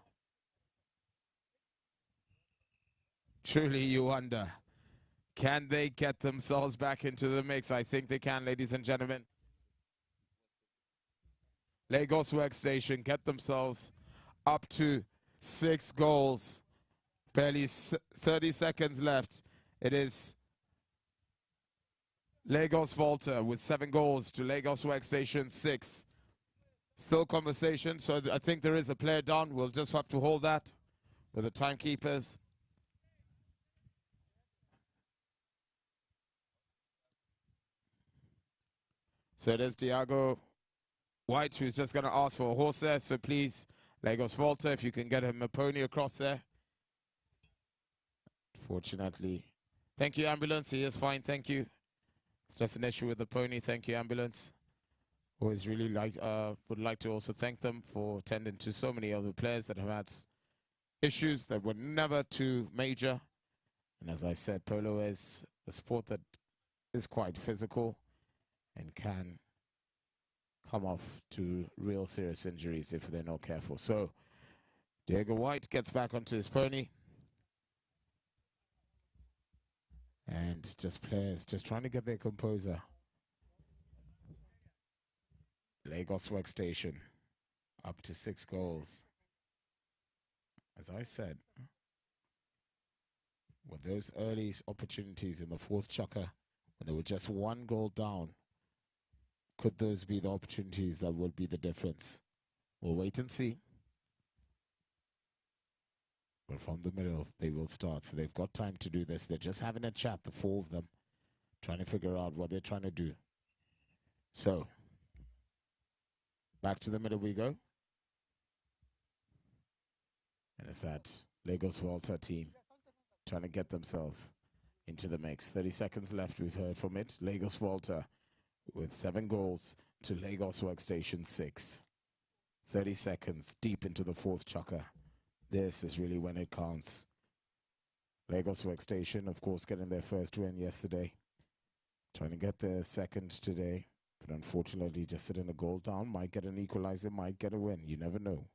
Truly you wonder. Can they get themselves back into the mix? I think they can, ladies and gentlemen. Lagos Workstation get themselves up to 6 goals. Barely 30 seconds left. It is Lagos VOLTAA with 7 goals to Lagos Workstation 6. Still conversation, so I think there is a player down. We'll just have to hold that with the timekeepers. So it is Diego White who's just going to ask for a horse there. So please, Lagos VOLTAA, if you can get him a pony across there. Fortunately. Thank you, ambulance. He is fine. Thank you. It's just an issue with the pony. Thank you, ambulance. Always really would like to also thank them for tending to so many other players that have had issues that were never too major. And as I said, polo is a sport that is quite physical and can come off to real serious injuries if they're not careful. So Diego White gets back onto his pony. And just players just trying to get their composure. Lagos Workstation up to 6 goals. As I said, with those early opportunities in the 4th chukker, when they were just 1 goal down, could those be the opportunities that would be the difference? We'll wait and see. But from the middle, they will start. So they've got time to do this. They're just having a chat, the 4 of them, trying to figure out what they're trying to do. So back to the middle we go. And it's that Lagos VOLTAA team trying to get themselves into the mix. 30 seconds left, we've heard from it. Lagos VOLTAA with 7 goals to Lagos Workstation 6. 30 seconds deep into the 4th chukker. This is really when it counts. Lagos Workstation, of course, getting their first win yesterday. Trying to get their second today. But unfortunately, just sitting a goal down, might get an equalizer, might get a win. You never know.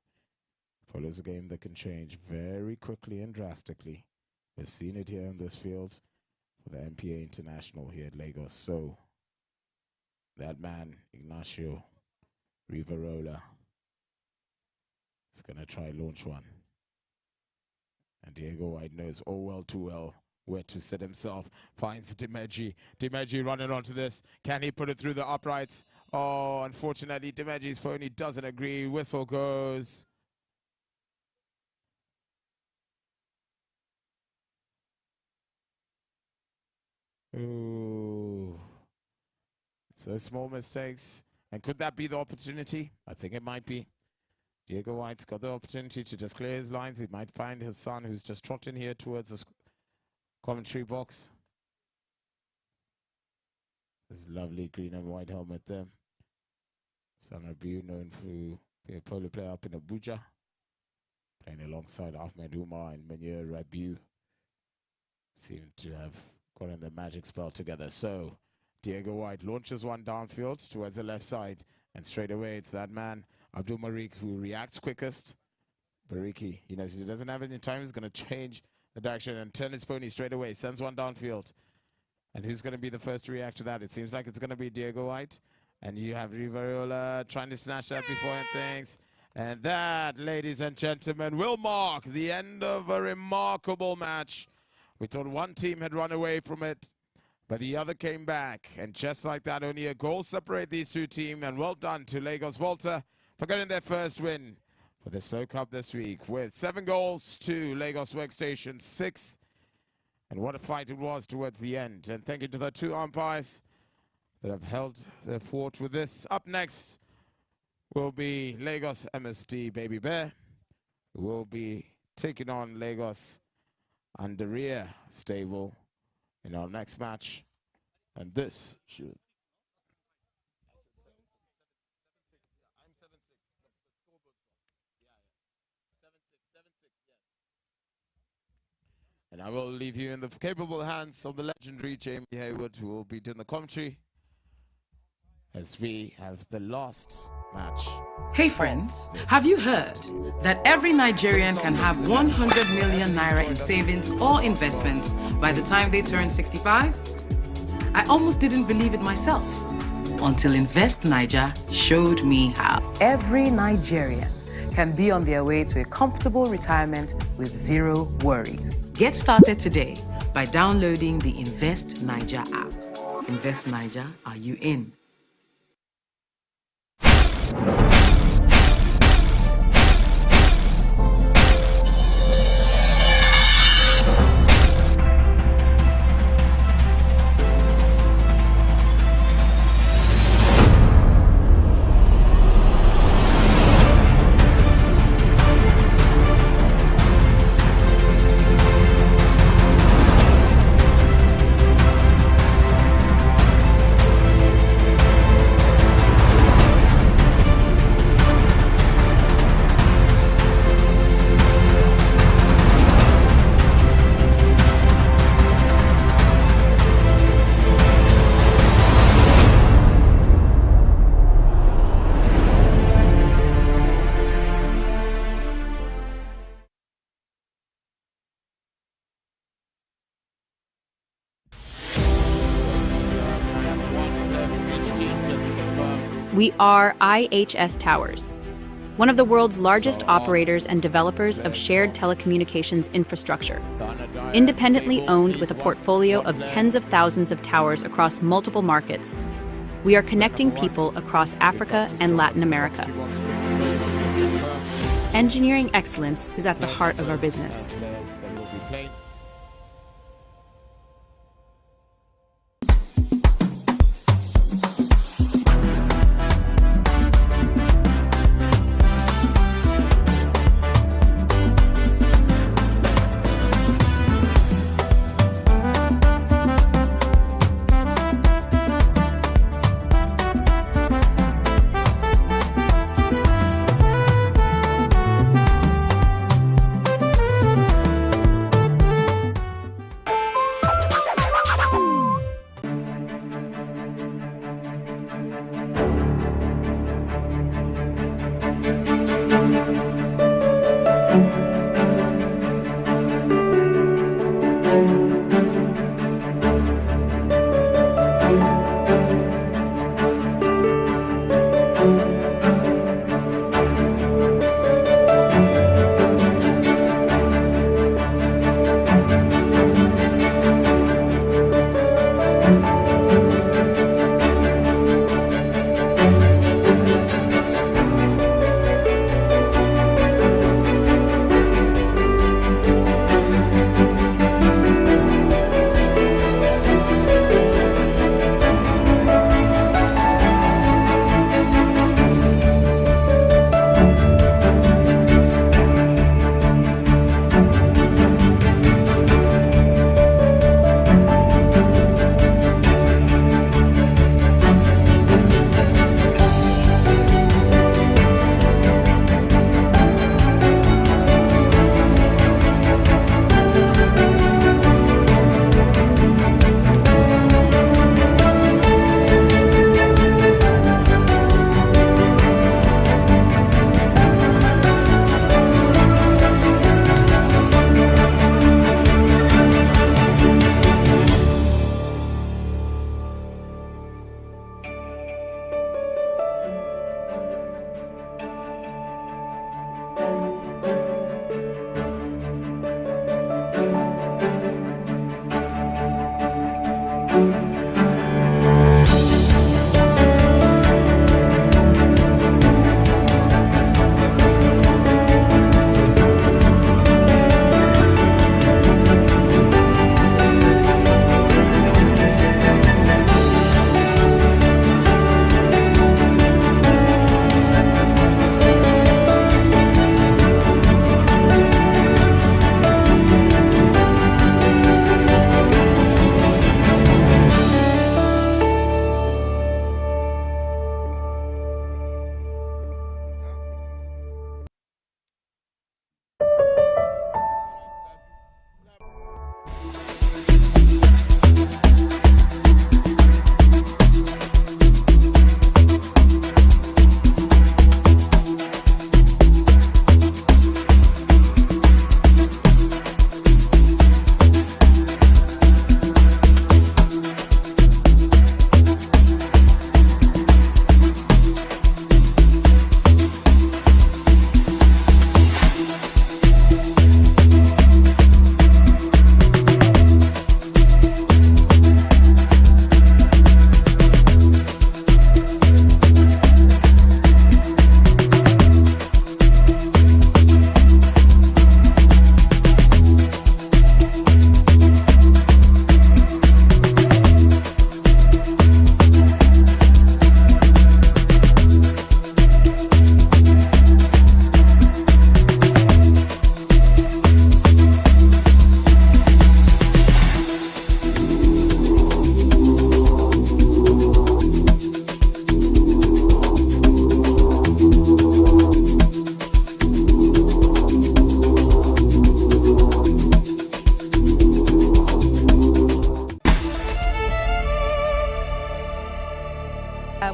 Polo is a game that can change very quickly and drastically. We've seen it here in this field for the MPA International here at Lagos. So that man, Ignacio Rivarola, is going to try launch one. And Diego White knows too well where to set himself. Finds Dimeji. Dimeji running onto this. Can he put it through the uprights? Oh, unfortunately, Dimeji's pony doesn't agree. Whistle goes. Ooh. So small mistakes. And could that be the opportunity? I think it might be. Diego White's got the opportunity to just clear his lines. He might find his son, who's just trotting here towards the commentary box. This lovely green and white helmet there. Son of Abu, known for being a polo player up in Abuja. Playing alongside Ahmed Umar and Menir Rabiu. Seem to have gotten the magic spell together. So Diego White launches one downfield towards the left side. And straight away it's that man, Abdul Marik, who reacts quickest. Bariki, you know, he doesn't have any time. He's going to change the direction and turn his pony straight away. Sends one downfield. And who's going to be the first to react to that? It seems like it's going to be Diego White. And you have Rivarola trying to snatch that before things. And that, ladies and gentlemen, will mark the end of a remarkable match. We thought one team had run away from it, but the other came back. And just like that, only a goal separate these two teams. And well done to Lagos VOLTAA for getting their first win for the Slow Cup this week, with 7 goals to Lagos Workstation 6. And what a fight it was towards the end. And thank you to the 2 umpires that have held their fort with this. Up next will be Lagos MSD Baby Bear, who will be taking on Lagos ANADARIYA stable in our next match. And this should... And I will leave you in the capable hands of the legendary Jamie Hayward, who will be doing the commentary as we have the last match. Hey friends, have you heard that every Nigerian can have 100 million naira in savings or investments by the time they turn 65? I almost didn't believe it myself until Invest Niger showed me how. Every Nigerian can be on their way to a comfortable retirement with zero worries. Get started today by downloading the Invest Niger app. Invest Niger, are you in? We are IHS Towers, one of the world's largest operators and developers of shared telecommunications infrastructure, independently owned with a portfolio of tens of thousands of towers across multiple markets. We are connecting people across Africa and Latin America. Engineering excellence is at the heart of our business.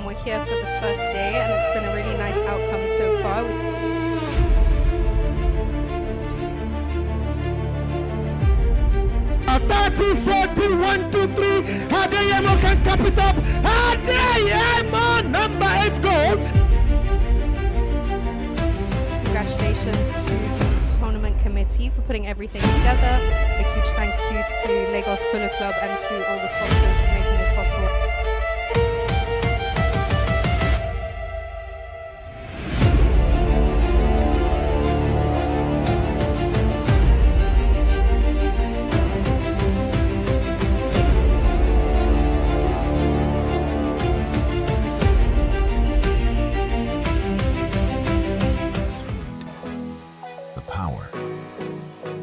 We're here for the first day and it's been a really nice outcome so far. 30, 1, 2, 3. Adeyemo can cap it up. Adeyemo, number 8 goal. Congratulations to the tournament committee for putting everything together. A huge thank you to Lagos Polo Club and to all the sponsors for making this possible.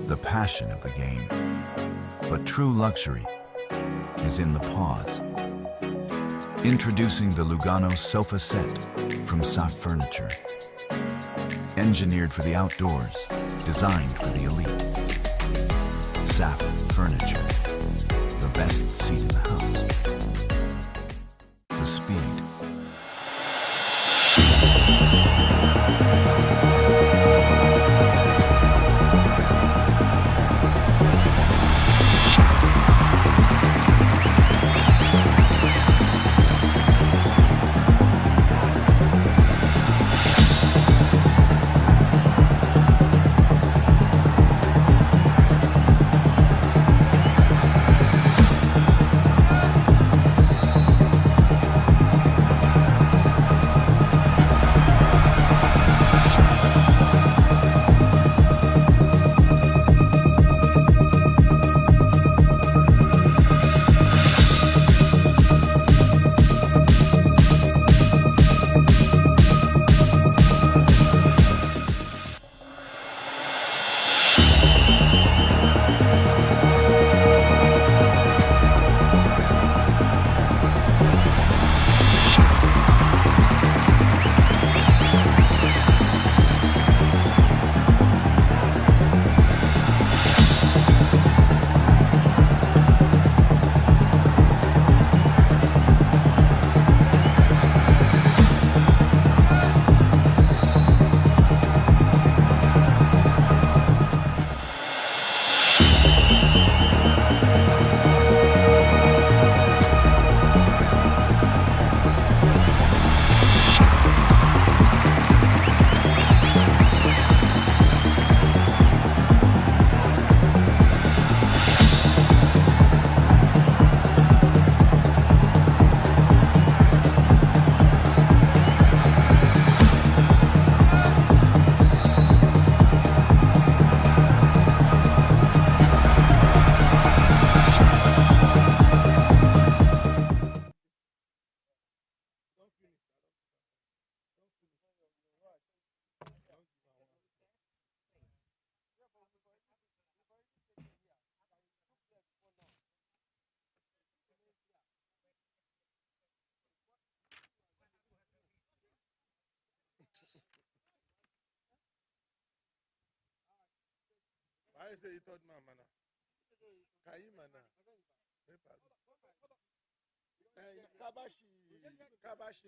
The passion of the game. But true luxury is in the pause. Introducing the Lugano sofa set from SAOPOLO Furniture. Engineered for the outdoors, designed for the elite. SAOPOLO Furniture, the best seat in the house. The speed. I say you thought man mana. Kai mana. Kabashi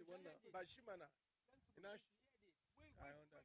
one Bashi mana. Inashi. I understand.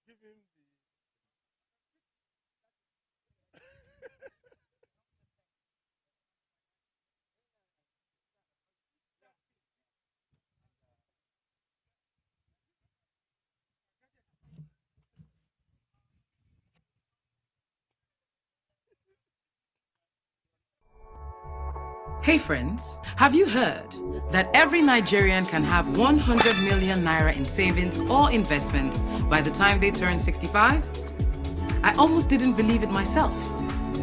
Give him the. Hey friends, have you heard that every Nigerian can have 100 million naira in savings or investments by the time they turn 65? I almost didn't believe it myself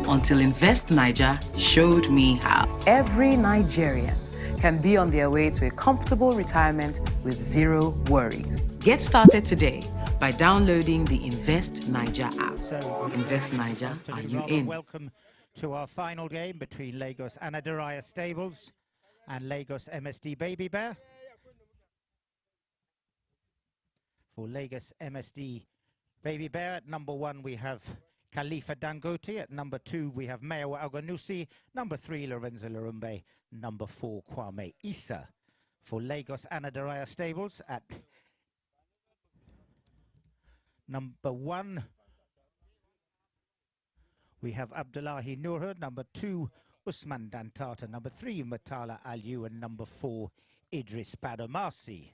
until Invest Niger showed me how. Every Nigerian can be on their way to a comfortable retirement with zero worries. Get started today by downloading the Invest Niger app. Invest Niger, are you in? Welcome to our final game between Lagos ANADARIYA Stables and Lagos MSD Baby Bear. For Lagos MSD Baby Bear, at number 1 we have Khalifa Dangote. At number 2 we have Mayowa Oganusi. Number 3 Lorenzo Larumbe. Number 4 Kwame Issa. For Lagos ANADARIYA Stables, at number 1 we have Abdullahi Nurhud. Number 2 Usman Dantata. Number 3 Matala Aliu. And number 4 Idris Badamasi.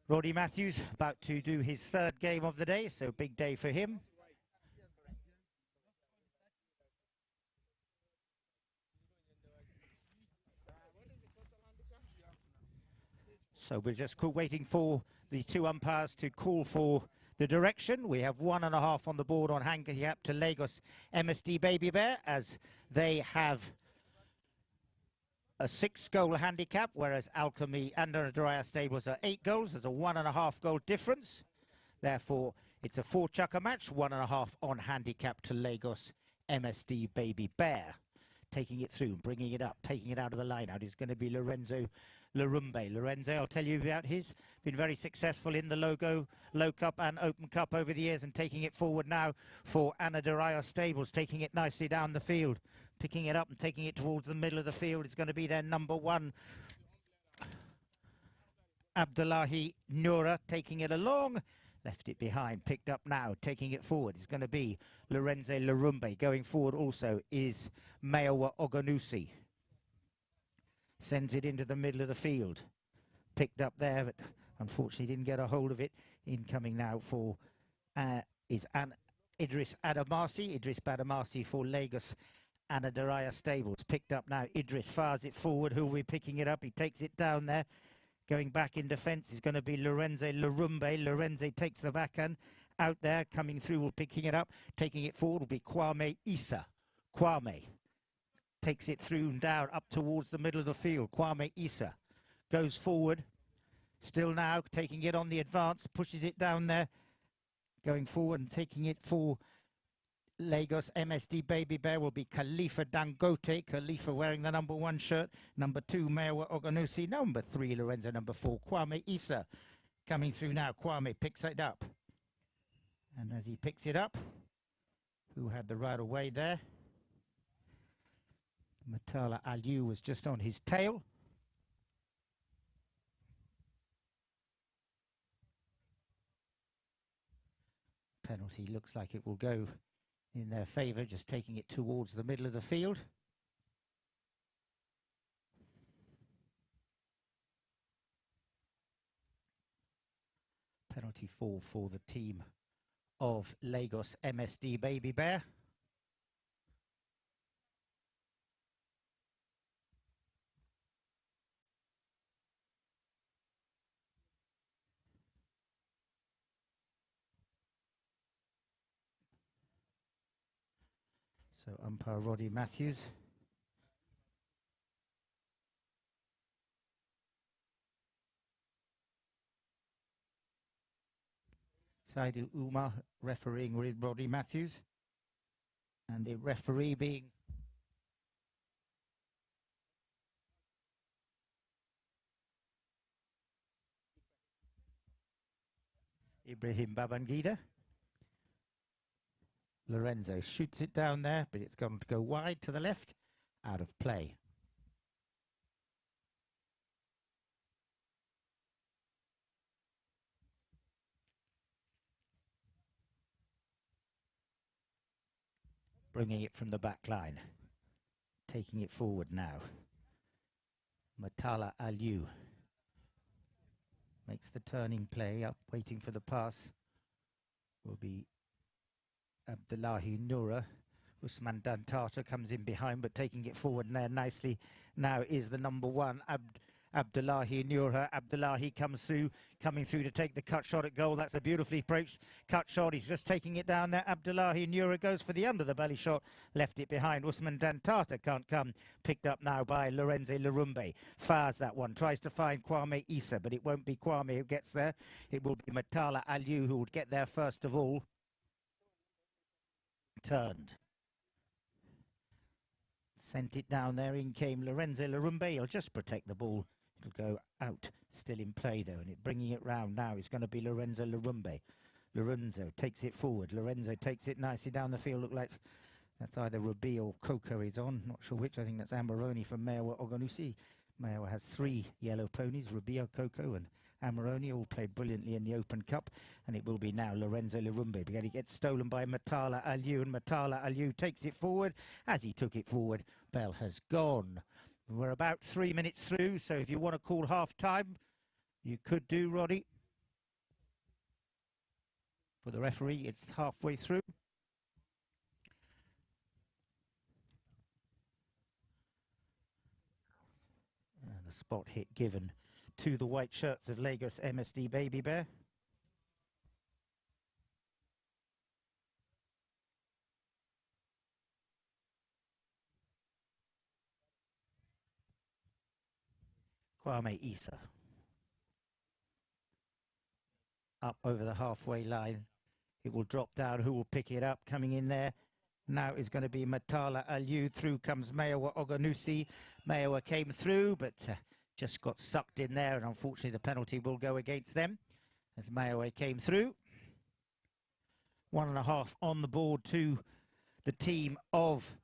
Roddy Matthews about to do his 3rd game of the day, so big day for him. So we're just waiting for the 2 umpires to call for the direction. We have 1.5 on the board on handicap to Lagos MSD Baby Bear, as they have a 6-goal handicap, whereas Alchemy and ANADARIYA Stables are 8 goals. There's a 1.5 goal difference. Therefore, it's a 4-chucker match, 1.5 on handicap to Lagos MSD Baby Bear. Taking it through, bringing it up, taking it out of the line out is going to be Lorenzo Larumbe. Lorenzo, I'll tell you about his. Been very successful in the Low Cup and Open Cup over the years, and taking it forward now for ANADARIYA Stables, taking it nicely down the field, picking it up and taking it towards the middle of the field. It's going to be their number 1, Abdullahi Nura, taking it along. Left it behind, picked up now, taking it forward. It's going to be Lorenzo Larumbe. Going forward also is Mayowa Oganusi. Sends it into the middle of the field. Picked up there, but unfortunately didn't get a hold of it. Incoming now for is Idris Adamasi. Idris Badamasi for Lagos ANADARIYA Stables. Picked up now. Idris fires it forward. Who will be picking it up? He takes it down there. Going back in defence is going to be Lorenzo Larumbe. Lorenzo takes the backhand out there. Coming through, will picking it up. Taking it forward will be Kwame Issa. Kwame takes it through and down up towards the middle of the field. Kwame Issa goes forward. Still now taking it on the advance. Pushes it down there. Going forward and taking it for Lagos MSD Baby Bear will be Khalifa Dangote. Khalifa wearing the number 1 shirt. Number 2, Mayowa Oganusi. Number 3, Lorenzo. Number 4, Kwame Issa. Coming through now. Kwame picks it up. And as he picks it up, who had the right of way there? Matala Aliu was just on his tail. Penalty looks like it will go in their favour, just taking it towards the middle of the field. Penalty fall for the team of Lagos MSD Baby Bear. So umpire Roddy Matthews. Saidu Umar refereeing with Roddy Matthews. And the referee being Ibrahim Babangida. Lorenzo shoots it down there, but it's going to go wide to the left, out of play. Bringing it from the back line. Taking it forward now. Matala Aliu makes the turning play up, waiting for the pass. Will be Abdullahi Noura. Usman Dantata comes in behind, but taking it forward there nicely now is the number one, Abdullahi Noura. Abdullahi comes through, coming through to take the cut shot at goal. That's a beautifully approached cut shot. He's just taking it down there. Abdullahi Noura goes for the under the belly shot, left it behind. Usman Dantata can't come. Picked up now by Lorenzo Larumbe. Fires that one, tries to find Kwame Issa, but it won't be Kwame who gets there. It will be Matala Aliu who would get there first of all. Turned. Sent it down there. In came Lorenzo Larumbe. He'll just protect the ball. It'll go out. Still in play though, and it bringing it round now is going to be Lorenzo Larumbe. Lorenzo takes it forward. Lorenzo takes it nicely down the field. Look like that's either Rubi or Coco is on. Not sure which. I think that's Amaroni from Mayowa Oganusi. Mayowa has 3 yellow ponies, Rubio, Coco and Amaroni, all played brilliantly in the Open Cup. And it will be now Lorenzo Larumbe. Because he gets stolen by Matala Aliu, and Matala Aliu takes it forward. As he took it forward, bell has gone. We're about 3 minutes through, so if you want to call half-time, you could do, Roddy. For the referee, it's halfway through. And a spot hit given to the white shirts of Lagos MSD Baby Bear. Kwame Issa. Up over the halfway line. It will drop down. Who will pick it up? Coming in there now is going to be Matala Aliu. Through comes Mayowa Oganusi. Mayowa came through, but just got sucked in there, and unfortunately the penalty will go against them as Mayowa came through. 1.5 on the board to the team of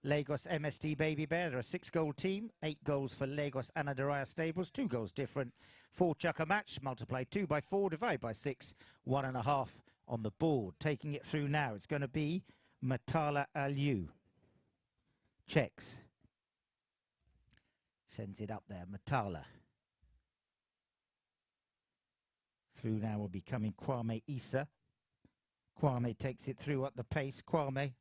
Lagos MSD Baby Bear. They're a 6-goal team, 8 goals for Lagos ANADARIYA Stables, 2 goals different. 4 chucker match, multiply 2 by 4, divide by 6, 1.5 on the board. Taking it through now, it's going to be Matala Aliu. Checks. Sends it up there, Matala. Through now will be coming Kwame Issa. Kwame takes it through at the pace. Kwame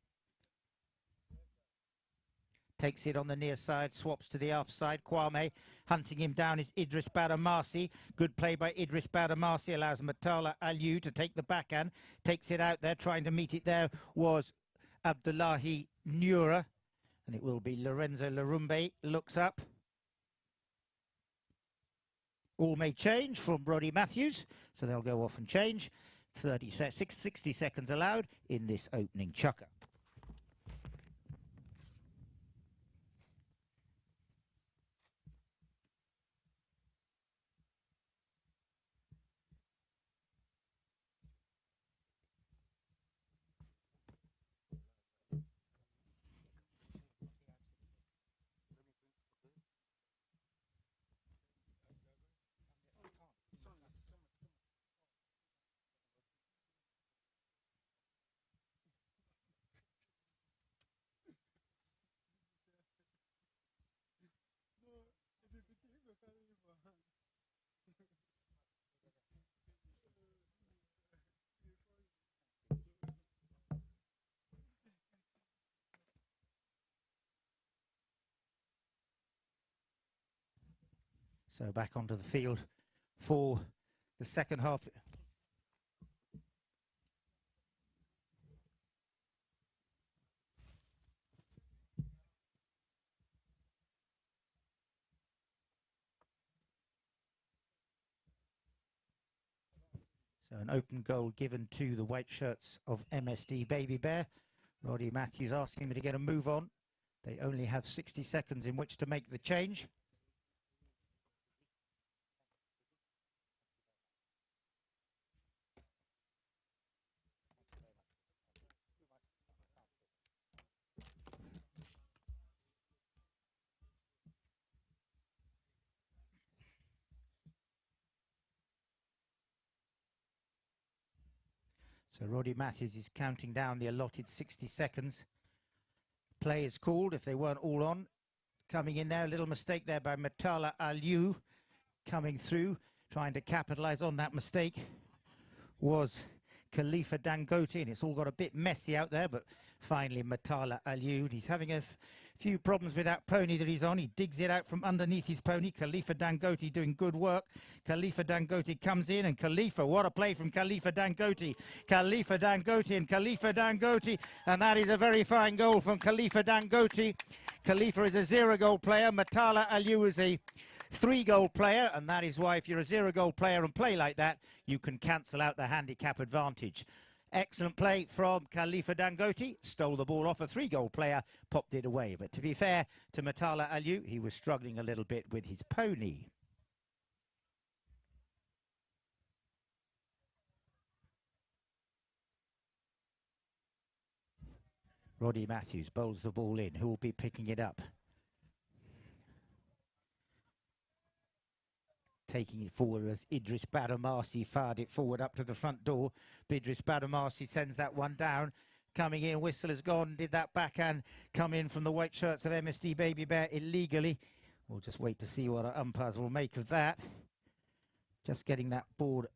takes it on the near side, swaps to the off side. Kwame hunting him down is Idris Badamasi. Good play by Idris Badamasi, allows Matala Aliu to take the backhand. Takes it out there, trying to meet it there was Abdullahi Noura. And it will be Lorenzo Larumbe, looks up. All may change from Roddy Matthews, so they'll go off and change. 60 seconds allowed in this opening chucker. So back onto the field for the second half. So an open goal given to the white shirts of MSD Baby Bear. Roddy Matthews asking me to get a move on. They only have 60 seconds in which to make the change. So Roddy Matthews is counting down the allotted 60 seconds. Play is called if they weren't all on. Coming in there, a little mistake there by Matala Aliu. Coming through, trying to capitalize on that mistake was Khalifa Dangote, and it's all got a bit messy out there, but finally Matala Aliu. He's having a few problems with that pony that he's on. He digs it out from underneath his pony. Khalifa Dangote doing good work. Khalifa Dangote comes in, and Khalifa, what a play from Khalifa Dangote. Khalifa Dangote and Khalifa Dangote, and that is a very fine goal from Khalifa Dangote. Khalifa is a 0-goal player. Matala Aliu is a 3-goal player, and that is why if you're a 0-goal player and play like that, you can cancel out the handicap advantage. Excellent play from Khalifa Dangote. Stole the ball off a 3-goal player, popped it away. But to be fair to Matala Aliu, he was struggling a little bit with his pony. Roddy Matthews bowls the ball in. Who will be picking it up? Taking it forward as Idris Badamasi fired it forward up to the front door. Idris Badamasi sends that one down. Coming in, whistle has gone. Did that backhand come in from the white shirts of MSD Baby Bear illegally? We'll just wait to see what our umpires will make of that. Just getting that board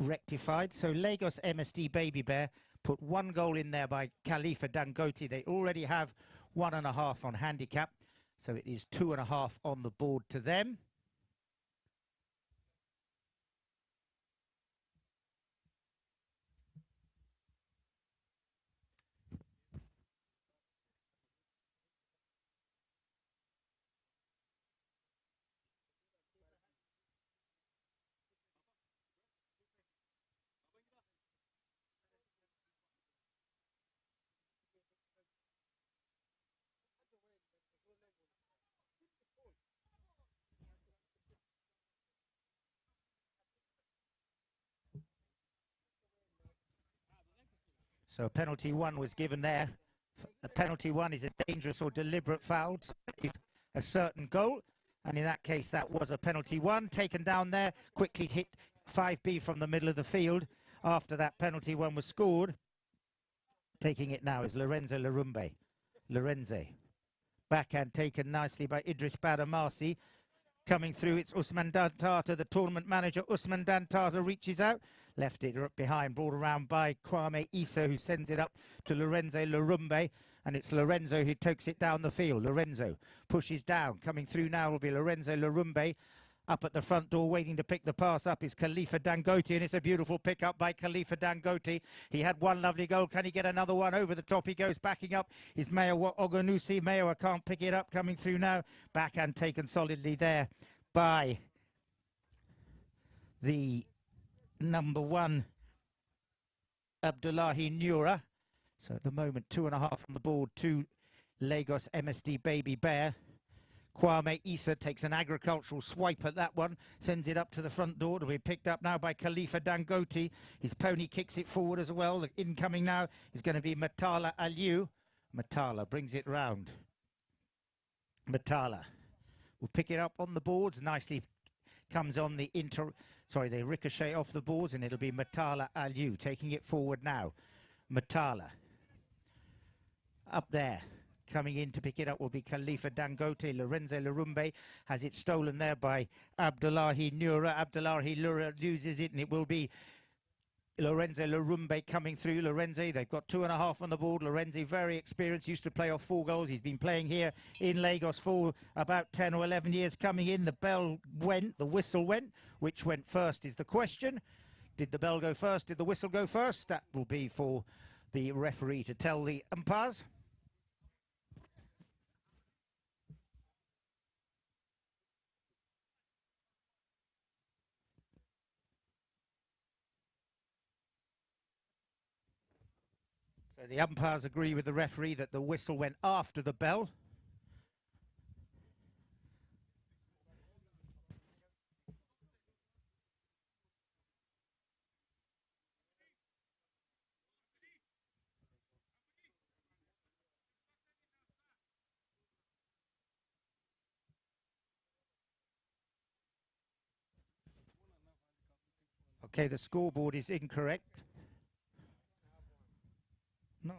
rectified. So Lagos MSD Baby Bear put 1 goal in there by Khalifa Dangote. They already have 1.5 on handicap. So it is 2.5 on the board to them. So penalty 1 was given there. A penalty 1 is a dangerous or deliberate foul to save a certain goal. And in that case, that was a penalty 1. Taken down there, quickly hit 5B from the middle of the field after that penalty 1 was scored. Taking it now is Lorenzo Larumbe. Lorenzo. Backhand taken nicely by Idris Badamasi. Coming through, it's Usman Dantata, the tournament manager. Usman Dantata reaches out, left it behind, brought around by Kwame Issa, who sends it up to Lorenzo Larumbe, and it's Lorenzo who takes it down the field. Lorenzo pushes down. Coming through now will be Lorenzo Larumbe. Up at the front door, waiting to pick the pass up is Khalifa Dangote, and it's a beautiful pick up by Khalifa Dangote. He had 1 lovely goal. Can he get another one? Over the top he goes. Backing up is Mayo Oganusi. Mayo can't pick it up. Coming through now. Backhand taken solidly there by the number 1, Abdullahi Nura. So at the moment, 2.5 on the board to Lagos MSD Baby Bear. Kwame Issa takes an agricultural swipe at that one, sends it up to the front door to be picked up now by Khalifa Dangote. His pony kicks it forward as well. The incoming now is going to be Matala Aliu. Matala brings it round. Matala will pick it up on the boards. Nicely comes on the they ricochet off the boards, and it'll be Matala Aliu taking it forward now. Matala up there. Coming in to pick it up will be Khalifa Dangote. Lorenzo Larumbe has it stolen there by Abdullahi Nura. Abdullahi Nura loses it, and it will be Lorenzo Larumbe coming through. Lorenzo, they've got 2.5 on the board. Lorenzo, very experienced, used to play off 4 goals. He's been playing here in Lagos for about 10 or 11 years. Coming in, the bell went, the whistle went. Which went first is the question. Did the bell go first? Did the whistle go first? That will be for the referee to tell the umpires. So the umpires agree with the referee that the whistle went after the bell. Okay, the scoreboard is incorrect. No.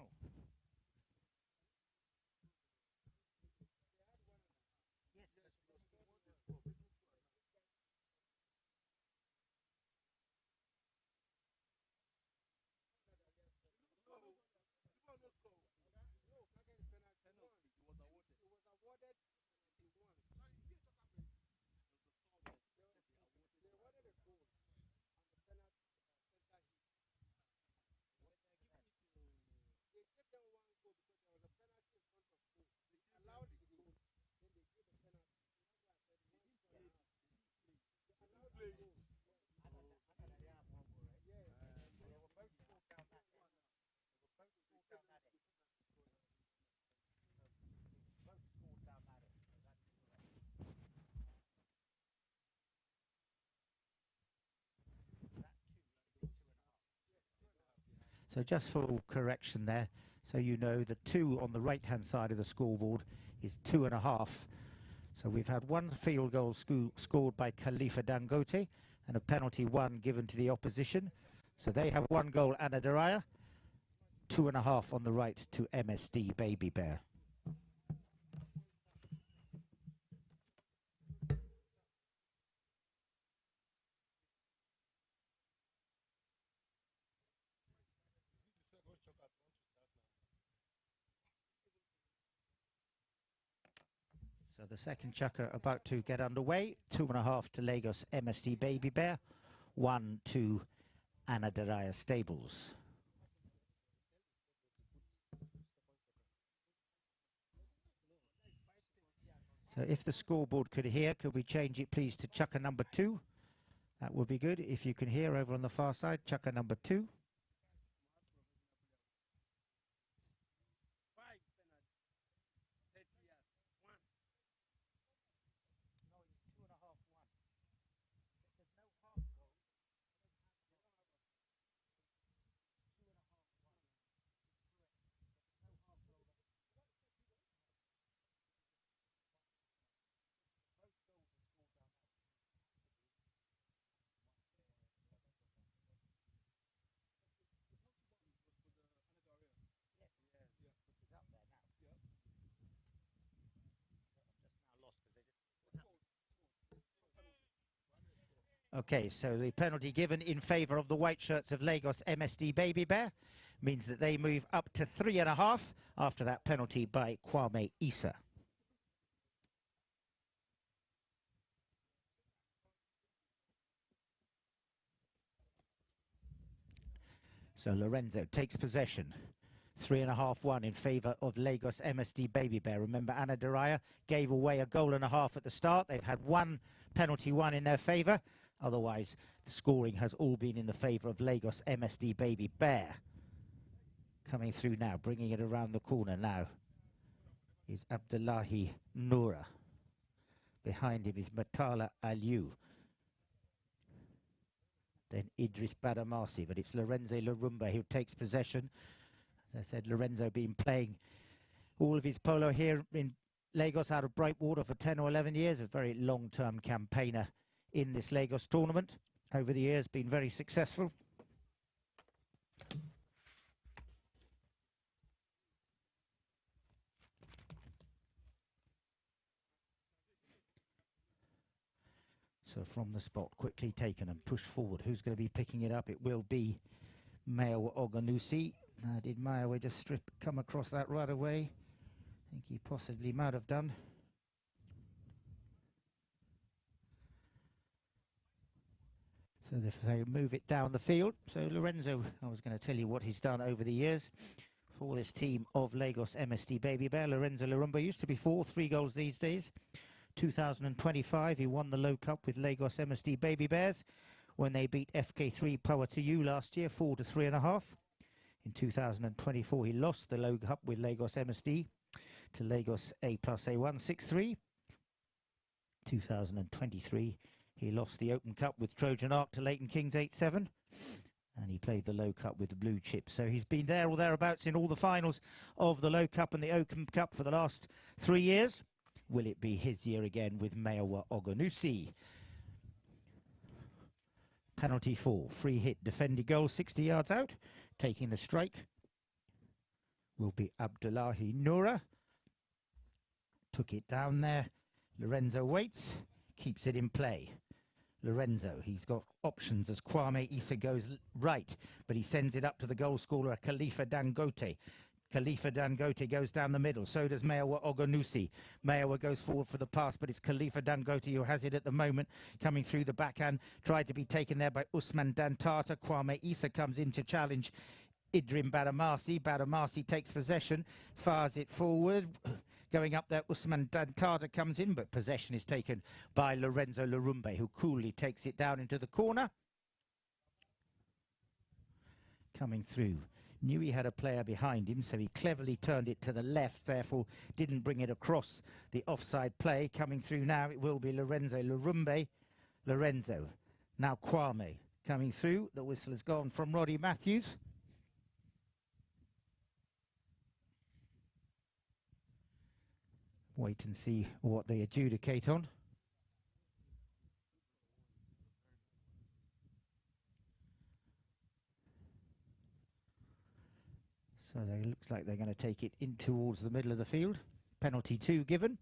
So just for correction there, so you know the 2 on the right-hand side of the scoreboard is 2.5. So we've had 1 field goal scored by Khalifa Dangote and a penalty 1 given to the opposition. So they have 1 goal, ANADARIYA, 2.5 on the right to MSD Baby Bear. So the second chukker about to get underway. 2.5 to Lagos MSD Baby Bear, 1 to ANADARIYA Stables. So if the scoreboard could hear, could we change it please to chukker number 2? That would be good. If you can hear over on the far side, chukker number 2. Okay, so the penalty given in favour of the white shirts of Lagos MSD Baby Bear means that they move up to 3.5 after that penalty by Kwame Issa. So Lorenzo takes possession. 3.5-1 in favour of Lagos MSD Baby Bear. Remember, ANADARIYA gave away a goal and a half at the start. They've had 1 penalty 1 in their favour. Otherwise, the scoring has all been in the favour of Lagos MSD Baby Bear. Coming through now, bringing it around the corner now is Abdullahi Noura. Behind him is Matala Aliou. Then Idris Badamasi, but it's Lorenzo Larumbe who takes possession. As I said, Lorenzo been playing all of his polo here in Lagos out of Brightwater for 10 or 11 years, a very long-term campaigner in this Lagos tournament. Over the years, been very successful. So from the spot, quickly taken and pushed forward. Who's going to be picking it up? It will be Mayowa Oganusi. Did Mayowa just come across that right away? I think he possibly might have done. So if they move it down the field. So Lorenzo, I was going to tell you what he's done over the years for this team of Lagos MSD Baby Bear. Lorenzo Larumba used to be 3 goals these days. 2025, he won the Low Cup with Lagos MSD Baby Bears when they beat FK3 Power to You last year, 4 to 3.5. In 2024, he lost the Low Cup with Lagos MSD to Lagos A plus A1, 6-3. 2023, he lost the Open Cup with Trojan Arc to Leighton Kings, 8-7. And he played the Low Cup with the Blue Chips. So he's been there or thereabouts in all the finals of the Low Cup and the Open Cup for the last 3 years. Will it be his year again with Mayowa Oganusi? Penalty 4, free hit, defended goal, 60 yards out. Taking the strike will be Abdullahi Noura. Took it down there. Lorenzo waits, keeps it in play. Lorenzo, he's got options as Kwame Issa goes right, but he sends it up to the goal scorer, Khalifa Dangote. Khalifa Dangote goes down the middle. So does Mayowa Oganusi. Mayowa goes forward for the pass, but it's Khalifa Dangote who has it at the moment. Coming through the backhand. Tried to be taken there by Usman Dantata. Kwame Issa comes in to challenge Idrim Badamasi. Badamasi takes possession. Fires it forward. Going up there, Usman Dantata comes in, but possession is taken by Lorenzo Larumbe, who coolly takes it down into the corner. Coming through. Knew he had a player behind him, so he cleverly turned it to the left, therefore didn't bring it across the offside play. Coming through now, it will be Lorenzo Larumbe. Lorenzo. Now Kwame coming through. The whistle has gone from Roddy Matthews. Wait and see what they adjudicate on. So it looks like they're going to take it in towards the middle of the field. Penalty 2 given.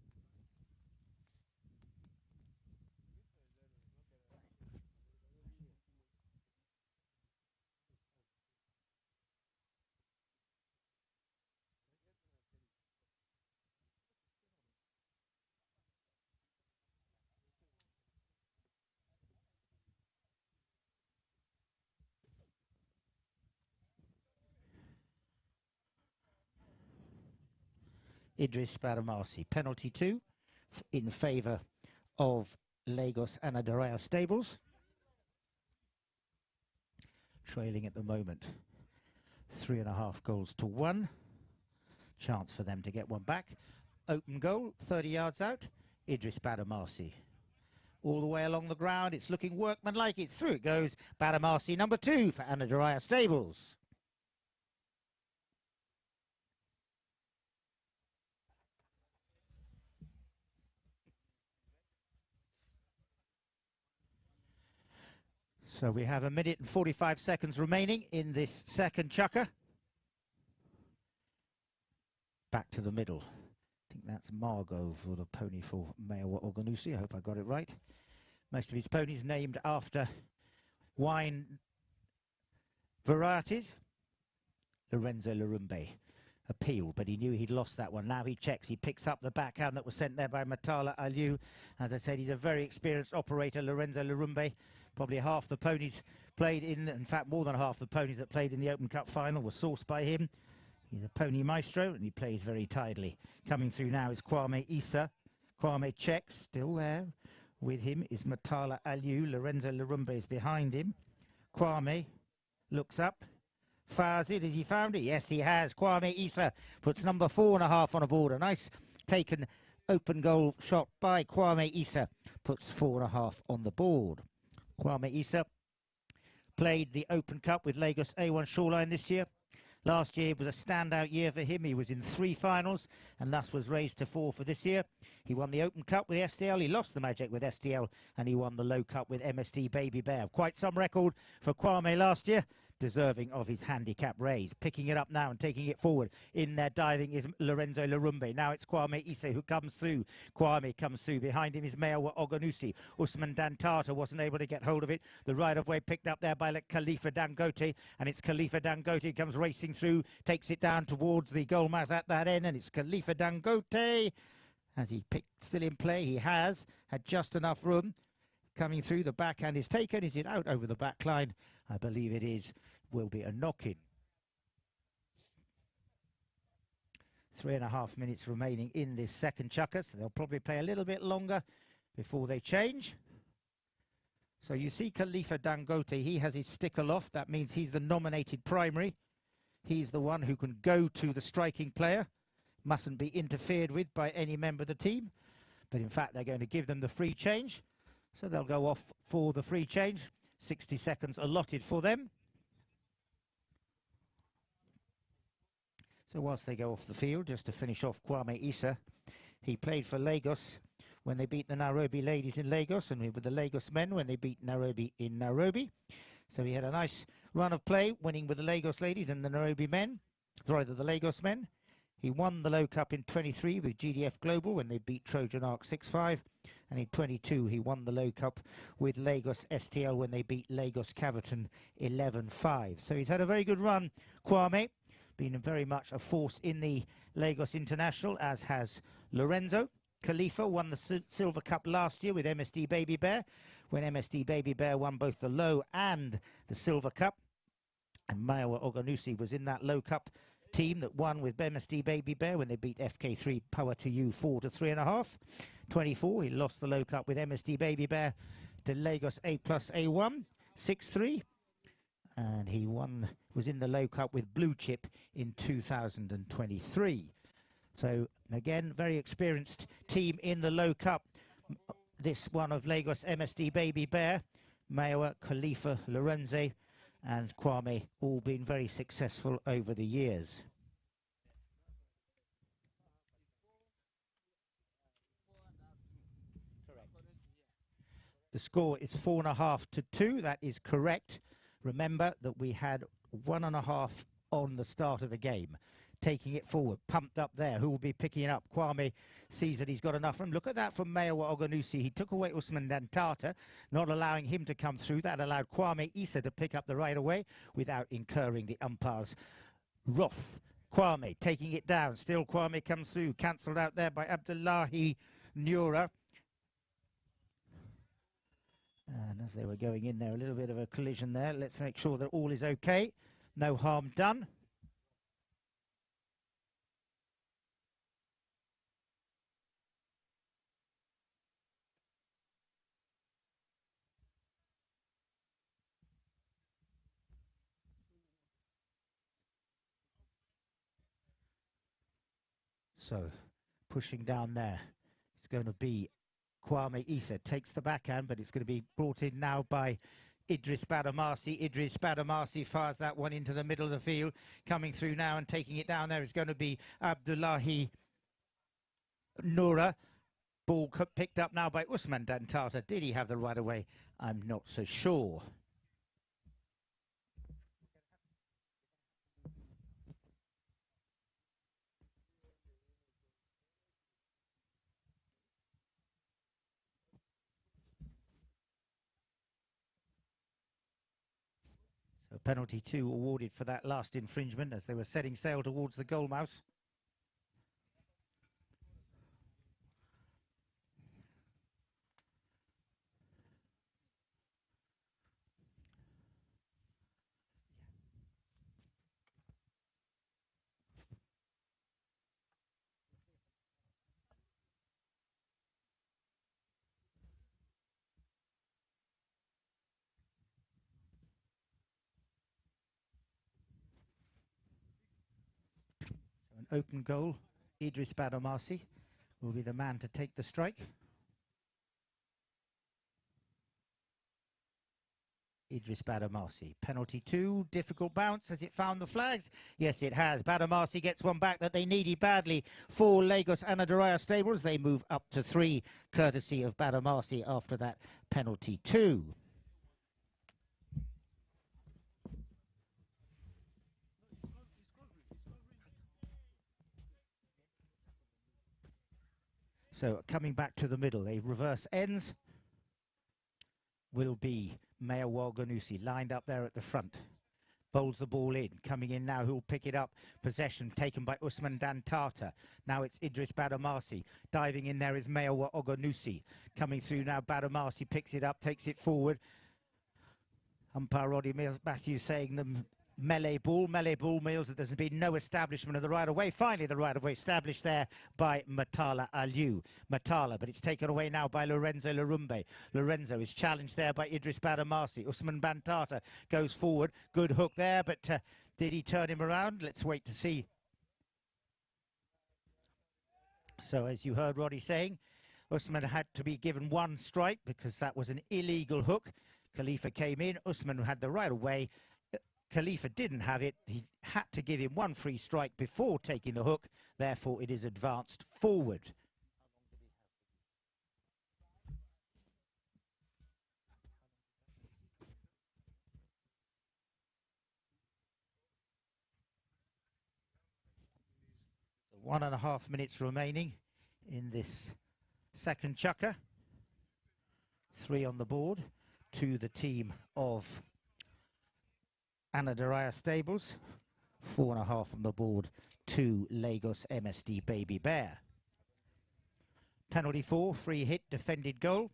Idris Badamasi. Penalty 2 in favour of Lagos ANADARIYA Stables. Trailing at the moment 3.5 goals to 1. Chance for them to get one back. Open goal, 30 yards out. Idris Badamasi. All the way along the ground. It's looking workmanlike. It's through it goes. Badamasi number 2 for ANADARIYA Stables. So we have 1 minute and 45 seconds remaining in this second chukker. Back to the middle. I think that's Margot for the pony for Mayowa Oganusi. I hope I got it right. Most of his ponies named after wine varieties. Lorenzo Larumbe appealed, but he knew he'd lost that one. Now he checks. He picks up the backhand that was sent there by Matala Aliu. As I said, he's a very experienced operator, Lorenzo Larumbe. Probably half the ponies played in fact, more than half the ponies that played in the Open Cup final were sourced by him. He's a pony maestro, and he plays very tidily. Coming through now is Kwame Issa. Kwame checks, still there. With him is Matala Aliu. Lorenzo Larumbe is behind him. Kwame looks up. Fires it. Has he found it? Yes, he has. Kwame Issa puts number 4.5 on a board. A nice taken open goal shot by Kwame Issa. Puts 4.5 on the board. Kwame Issa played the Open Cup with Lagos A1 Shoreline this year. Last year was a standout year for him. He was in 3 finals and thus was raised to 4 for this year. He won the Open Cup with STL. He lost the Magic with STL, and he won the Low Cup with MSD Baby Bear. Quite some record for Kwame last year. deserving of his handicap raise. Picking it up now and taking it forward. In there diving is Lorenzo Larumbe. Now it's Kwame Isse who comes through. Kwame comes through. Behind him is Meawa Oganusi. Usman Dantata wasn't able to get hold of it. The right-of-way picked up there by Khalifa Dangote, and it's Khalifa Dangote comes racing through, takes it down towards the goal mouth at that end, and it's Khalifa Dangote. Has he picked still in play? He had just enough room. Coming through, the backhand is taken. Is it out over the back line? I believe it is. Will be a knock-in. 3.5 minutes remaining in this second chukker, so they'll probably play a little bit longer before they change. So you see Khalifa Dangote, he has his stick aloft. That means he's the nominated primary. He's the one who can go to the striking player. Mustn't be interfered with by any member of the team. But in fact, they're going to give them the free change. So they'll go off for the free change. 60 seconds allotted for them. So whilst they go off the field, just to finish off Kwame Issa, he played for Lagos when they beat the Nairobi ladies in Lagos, and with the Lagos men when they beat Nairobi in Nairobi. So he had a nice run of play, winning with the Lagos ladies and the Nairobi men, sorry, the Lagos men. He won the Low Cup in 23 with GDF Global when they beat Trojan Arc 6-5. And in 22, he won the Low Cup with Lagos STL when they beat Lagos Caverton 11-5. So he's had a very good run, Kwame. Been very much a force in the Lagos International, as has Lorenzo. Khalifa won the Silver Cup last year with MSD Baby Bear, when MSD Baby Bear won both the Low and the Silver Cup. And Meawa Oganusi was in that Low Cup team that won with MSD Baby Bear when they beat FK3 Power to You 4-3.5. 24, he lost the Low Cup with MSD Baby Bear to Lagos A plus A1 6-3. And he was in the Low Cup with Blue Chip in 2023. So again, very experienced team in the Low Cup. This one of Lagos MSD Baby Bear, Meawa, Khalifa, Lorenzo and Kwame, all been very successful over the years. Correct. The score is 4.5-2. That is correct. Remember that we had 1.5 on the start of the game. Taking it forward, pumped up there. Who will be picking it up? Kwame sees that he's got enough room. Look at that from Meawa Oganusi. He took away Usman Dantata, not allowing him to come through. That allowed Kwame Issa to pick up the right away without incurring the umpire's wrath. Kwame taking it down. Still Kwame comes through. Cancelled out there by Abdullahi Nura. And as they were going in there, a little bit of a collision there. Let's make sure that all is okay. No harm done. So, pushing down there, it's going to be Kwame Issa. Takes the backhand, but it's going to be brought in now by Idris Badamasi. Idris Badamasi fires that one into the middle of the field. Coming through now and taking it down there is going to be Abdullahi Nura. Ball picked up now by Usman Dantata. Did he have the right of way? I'm not so sure. So penalty 2 awarded for that last infringement as they were setting sail towards the goalmouth. An open goal. Idris Badamasi will be the man to take the strike. Idris Badamasi. Penalty 2. Difficult bounce. Has it found the flags? Yes, it has. Badamasi gets one back that they needed badly for Lagos ANADARIYA stables. They move up to 3, courtesy of Badamasi after that penalty 2. So coming back to the middle, a reverse ends will be Maya Warganusi lined up there at the front. Bowls the ball in, coming in now, who'll pick it up. Possession taken by Usman Dantata. Now it's Idris Badamasi. Diving in there is Mayowa Oganusi. Coming through now, Badamasi picks it up, takes it forward. Umpire Roddy Matthews saying the melee ball meals that there's been no establishment of the right of way. Finally, the right of way established there by Matala Aliu. Matala, but it's taken away now by Lorenzo Larumbe. Lorenzo is challenged there by Idris Badamasi. Usman Bantata goes forward. Good hook there, but did he turn him around? Let's wait to see. So as you heard Roddy saying, Usman had to be given one strike because that was an illegal hook. Khalifa came in. Usman had the right of way. Khalifa didn't have it. He had to give him one free strike before taking the hook. Therefore, it is advanced forward. So 1.5 minutes remaining in this second chukker. 3 on the board to the team of ANADARIYA Stables, 4.5 on the board to Lagos MSD Baby Bear. Penalty 4, free hit, defended goal.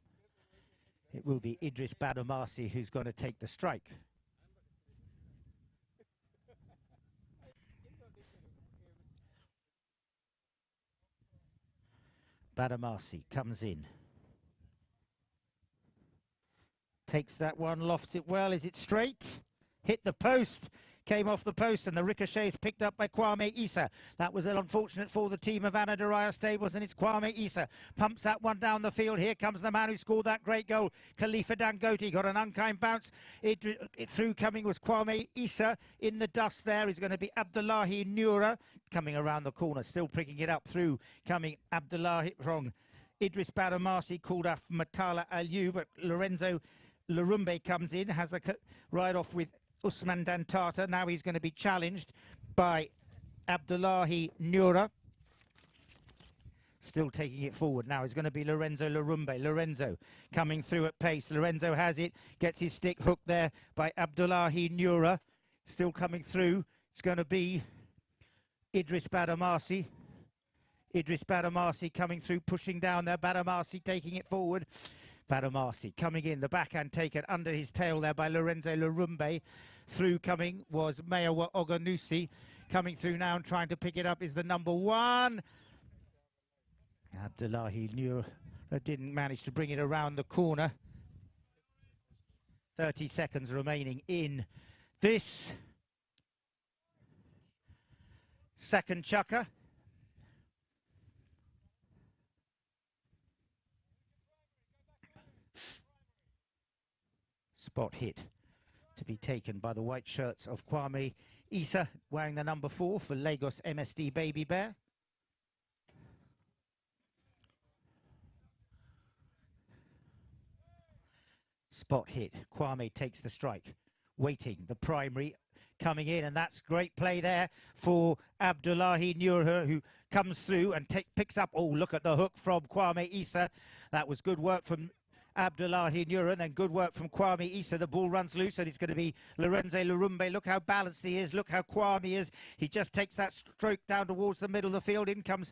It will be Idris Badamasi who's going to take the strike. Badamasi comes in. Takes that one, lofts it well. Is it straight? Hit the post, came off the post, and the ricochet is picked up by Kwame Issa. That was unfortunate for the team of ANADARIYA Stables, and it's Kwame Issa. Pumps that one down the field. Here comes the man who scored that great goal, Khalifa Dangote. Got an unkind bounce. It through coming was Kwame Issa. In the dust there is going to be Abdullahi Nura coming around the corner, still picking it up through coming Abdullahi wrong. Idris Badamasi called off Matala Aliu, but Lorenzo Larumbe comes in, has the ride off with Usman Dantata. Now he's going to be challenged by Abdullahi Nura. Still taking it forward. Now it's going to be Lorenzo Larumbe. Lorenzo coming through at pace. Lorenzo has it. Gets his stick hooked there by Abdullahi Nura. Still coming through. It's going to be Idris Badamasi. Idris Badamasi coming through, pushing down there. Badamasi taking it forward. Badamasi coming in, the backhand taken under his tail there by Lorenzo Larumbe. Through coming was Mayowa Oganusi. Coming through now and trying to pick it up is the number 1. Abdullahi Nura didn't manage to bring it around the corner. 30 seconds remaining in this second chukker. Spot hit to be taken by the white shirts of Kwame Issa, wearing the number 4 for Lagos MSD Baby Bear. Spot hit. Kwame takes the strike. Waiting, the primary coming in, and that's great play there for Abdullahi Nura, who comes through and picks up. Oh, look at the hook from Kwame Issa. That was good work from Abdullahi Nura, and then good work from Kwame Issa. The ball runs loose, and it's going to be Lorenzo Larumbe. Look how balanced he is. Look how Kwame is. He just takes that stroke down towards the middle of the field. In comes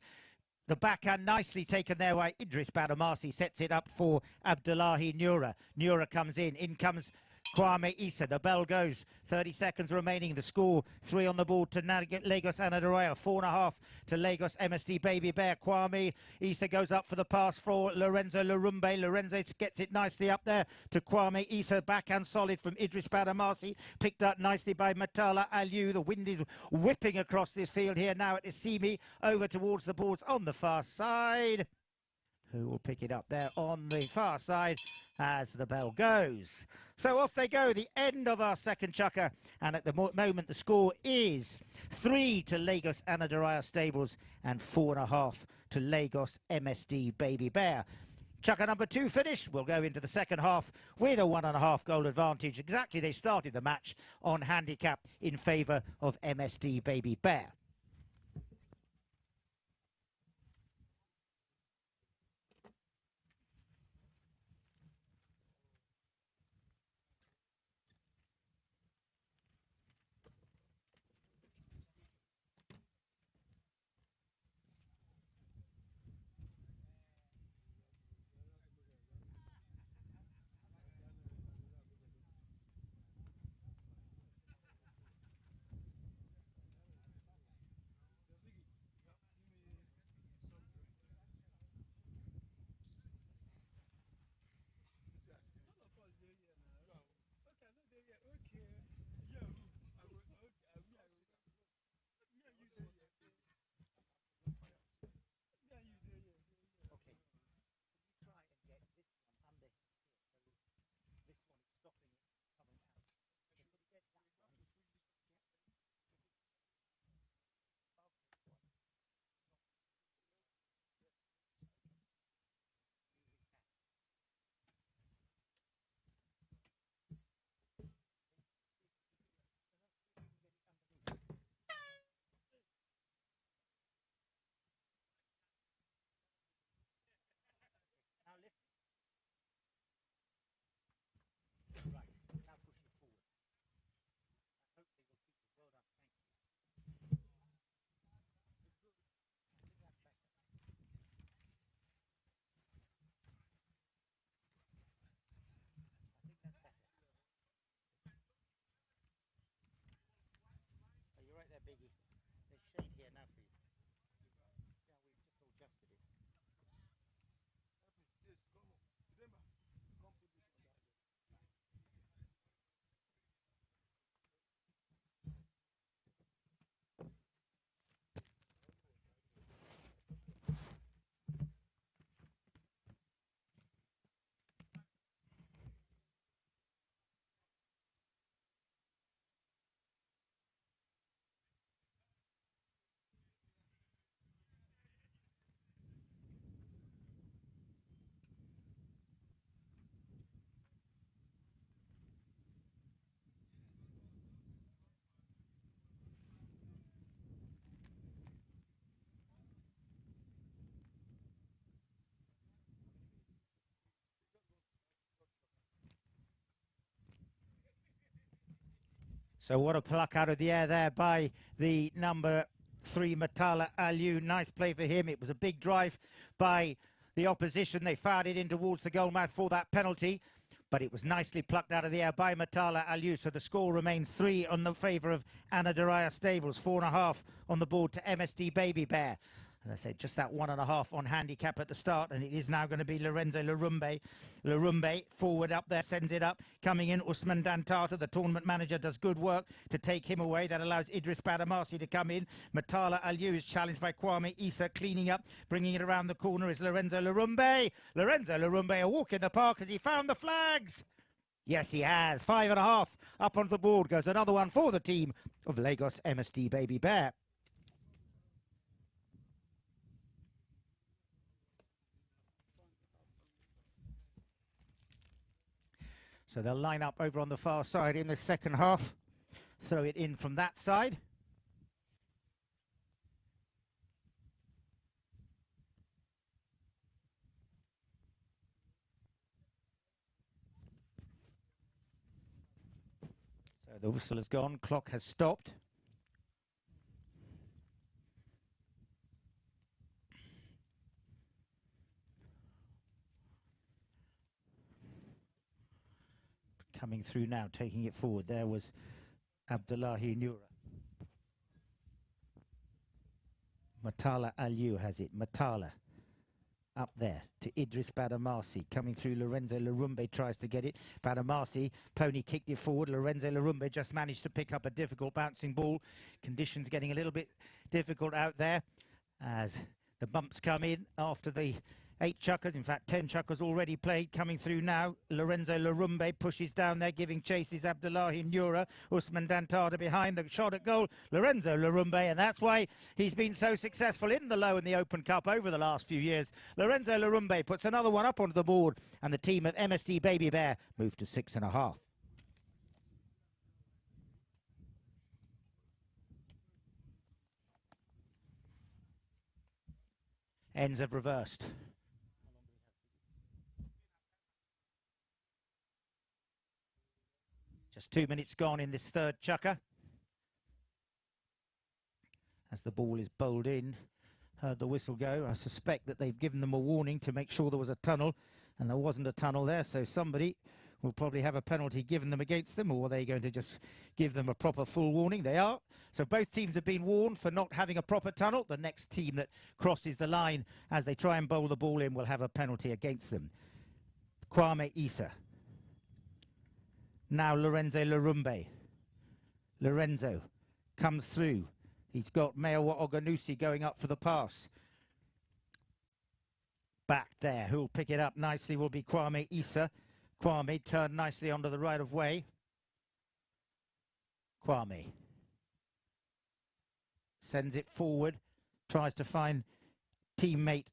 the backhand, nicely taken there by Idris Badamasi. Sets it up for Abdullahi Nura. Nura comes in. In comes Kwame Issa. The bell goes. 30 seconds remaining. The score 3 on the board to Lagos ANADARIYA, 4.5 to Lagos MSD Baby Bear. Kwame Issa goes up for the pass for Lorenzo Larumbe. Lorenzo gets it nicely up there to Kwame Issa. Backhand solid from Idris Badamasi. Picked up nicely by Matala Aliu. The wind is whipping across this field here now at Isimi. Over towards the boards on the far side. Who will pick it up there on the far side as the bell goes. So off they go, the end of our second chukker. And at the moment, the score is 3 to Lagos ANADARIYA Stables and 4.5 to Lagos MSD Baby Bear. Chukker number 2 finished. We'll go into the second half with a 1.5 goal advantage. Exactly, they started the match on handicap in favour of MSD Baby Bear. So what a pluck out of the air there by the number 3, Matala Aliu. Nice play for him. It was a big drive by the opposition. They fired it in towards the goal mouth for that penalty, but it was nicely plucked out of the air by Matala Aliu. So the score remains 3 on the favour of ANADARIYA Stables, 4.5 on the board to MSD Baby Bear. As I said, just that 1.5 on handicap at the start, and it is now going to be Lorenzo Larumbe. Larumbe forward up there, sends it up, coming in Usman Dantata. The tournament manager does good work to take him away. That allows Idris Badamasi to come in. Matala Aliu is challenged by Kwame Issa, cleaning up, bringing it around the corner is Lorenzo Larumbe. Lorenzo Larumbe, a walk in the park as he found the flags. Yes, he has. 5.5 up onto the board goes another one for the team of Lagos MSD Baby Bear. So they'll line up over on the far side in the second half. Throw it in from that side. So the whistle has gone, clock has stopped. Coming through now, taking it forward. There was Abdullahi Nura. Matala Aliu has it. Matala up there to Idris Badamasi. Coming through, Lorenzo Larumbe tries to get it. Badamasi, Pony kicked it forward. Lorenzo Larumbe just managed to pick up a difficult bouncing ball. Conditions getting a little bit difficult out there as the bumps come in after the 8 chukkers, in fact 10 chukkers already played. Coming through now, Lorenzo Larumbe pushes down there, giving chase is Abdullahi Nura. Usman Dantata behind the shot at goal. Lorenzo Larumbe, and that's why he's been so successful in the Low and the Open Cup over the last few years. Lorenzo Larumbe puts another one up onto the board, and the team of MSD Baby Bear move to 6.5. Ends have reversed. Just 2 minutes gone in this third chukker. As the ball is bowled in, heard the whistle go. I suspect that they've given them a warning to make sure there was a tunnel, and there wasn't a tunnel there, so somebody will probably have a penalty given them against them, or are they going to just give them a proper full warning? They are. So both teams have been warned for not having a proper tunnel. The next team that crosses the line as they try and bowl the ball in will have a penalty against them. Kwame Issa. Now Lorenzo Larumbe. Lorenzo comes through. He's got Meawa Oganusi going up for the pass. Back there, who'll pick it up nicely will be Kwame Issa. Kwame turned nicely onto the right of way. Kwame sends it forward, tries to find teammate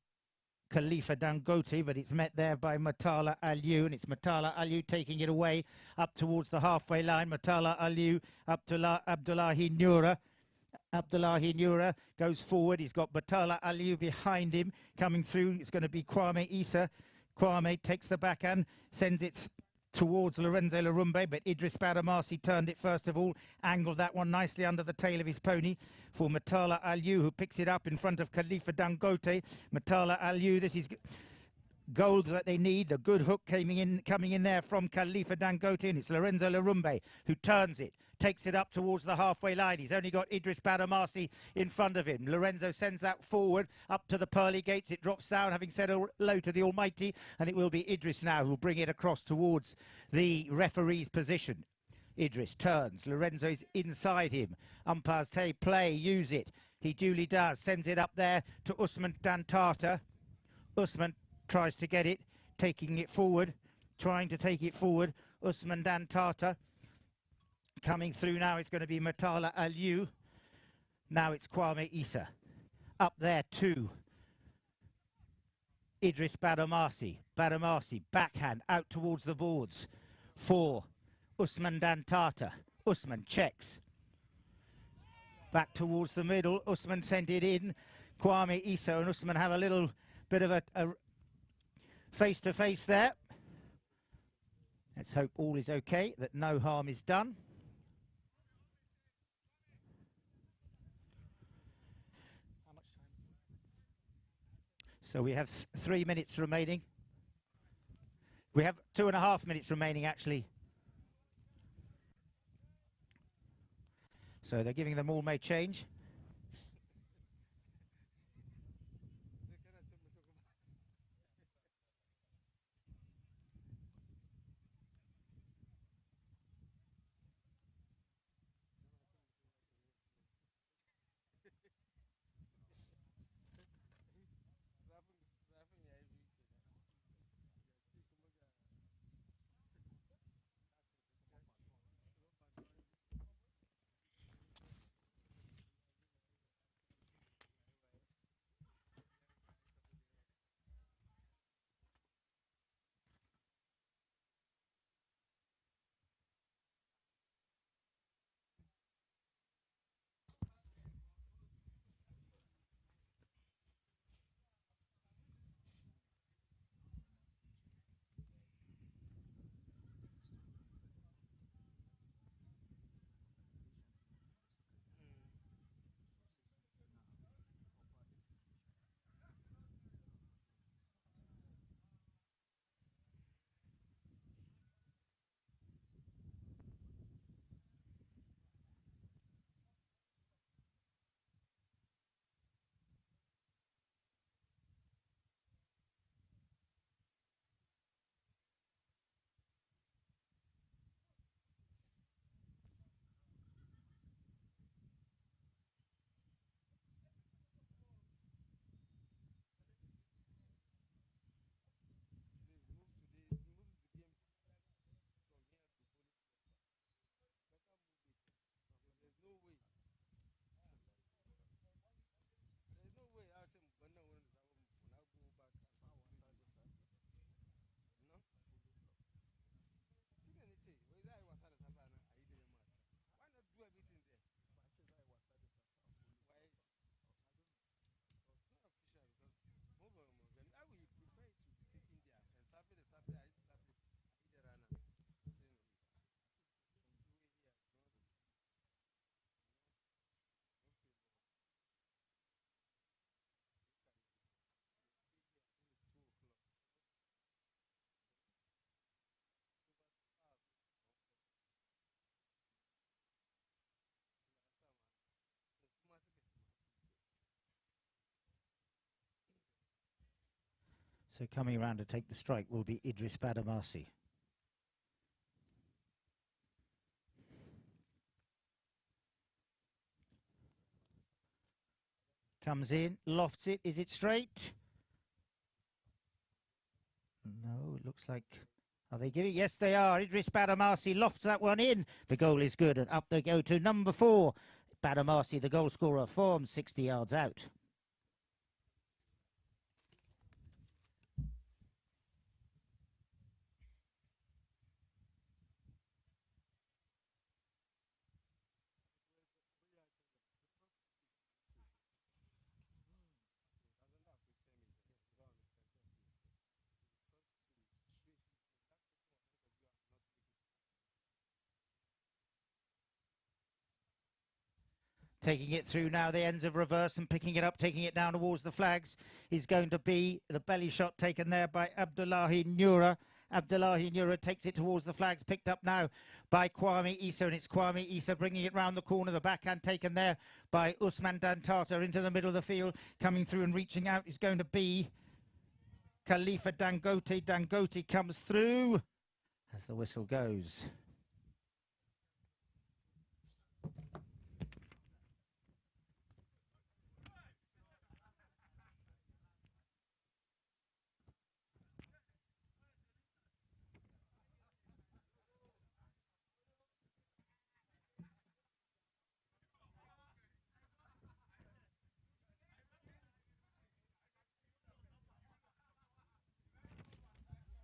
Khalifa Dangote, but it's met there by Matala Aliu, and it's Matala Aliu taking it away up towards the halfway line. Matala Aliu up to Abdullahi Nura. Abdullahi Nura goes forward. He's got Matala Aliu behind him. Coming through, it's going to be Kwame Issa. Kwame takes the backhand, sends it towards Lorenzo Larumbe, but Idris Badamasi turned it first of all, angled that one nicely under the tail of his pony for Matala Aliu, who picks it up in front of Khalifa Dangote. Matala Aliu, this is goals that they need. The good hook coming in there from Khalifa Dangote, and it's Lorenzo Larumbe who turns it, takes it up towards the halfway line. He's only got Idris Badamasi in front of him. Lorenzo sends that forward up to the pearly gates. It drops down, having said hello to the Almighty, and it will be Idris now who'll bring it across towards the referee's position. Idris turns. Lorenzo is inside him. Umpires say play, use it. He duly does. Sends it up there to Usman Dantata. Usman tries to get it, taking it forward, trying to take it forward. Usman Dantata coming through now. It's going to be Matala Aliu. Now it's Kwame Issa. Up there too. Idris Badamasi. Badamasi, backhand out towards the boards for Usman Dantata. Usman checks. Back towards the middle. Usman sent it in. Kwame Issa and Usman have a little bit of a face-to-face there. Let's hope all is okay, that no harm is done. So we have 3 minutes remaining. We have 2.5 minutes remaining, actually. So they're giving them all may change. So coming around to take the strike will be Idris Badamasi. Comes in, lofts it. Is it straight? No, it looks like... Are they giving? Yes, they are. Idris Badamasi lofts that one in. The goal is good, and up they go to number 4. Badamasi, the goal scorer, forms 60 yards out. Taking it through now the ends of reverse and picking it up, taking it down towards the flags is going to be the belly shot taken there by Abdullahi Noura. Abdullahi Noura takes it towards the flags, picked up now by Kwame Issa, and it's Kwame Issa bringing it round the corner. The backhand taken there by Usman Dantata into the middle of the field. Coming through and reaching out is going to be Khalifa Dangote. Dangote comes through as the whistle goes.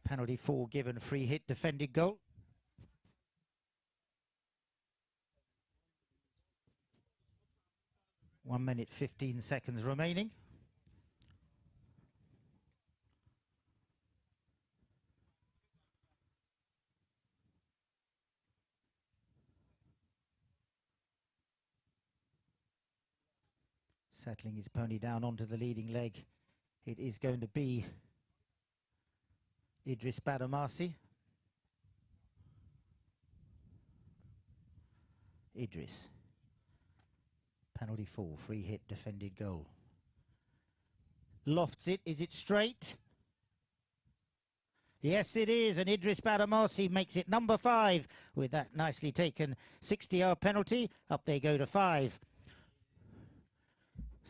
Penalty 4 given, free hit, defended goal. One minute, 15 seconds remaining. Settling his pony down onto the leading leg It is going to be Idris Badamasi. Idris. Penalty full, free hit, defended goal. Lofts it, is it straight? Yes, it is, and Idris Badamasi makes it number 5 with that nicely taken 60-yard penalty. Up they go to 5.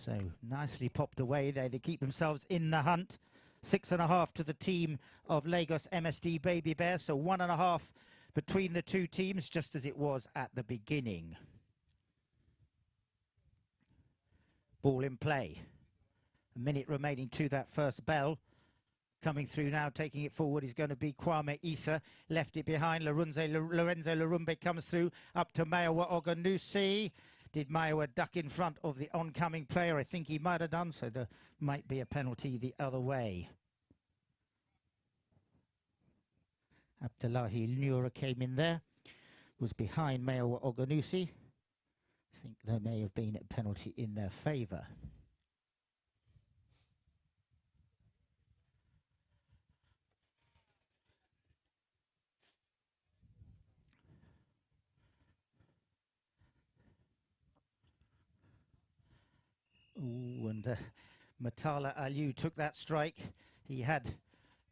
So nicely popped away there. They keep themselves in the hunt. 6.5 to the team of Lagos MSD Baby Bear. So 1.5 between the two teams, just as it was at the beginning. Ball in play. A minute remaining to that first bell. Coming through now, taking it forward is going to be Kwame Issa. Left it behind. Lorenzo Larumbe comes through. Up to Mayowa Oganusi. Did Mayowa duck in front of the oncoming player? I think he might have done, so there might be a penalty the other way. Abdullahi Nura came in there. Was behind Mayowa Oganusi. I think there may have been a penalty in their favour. Ooh, and Matala Aliu took that strike. He had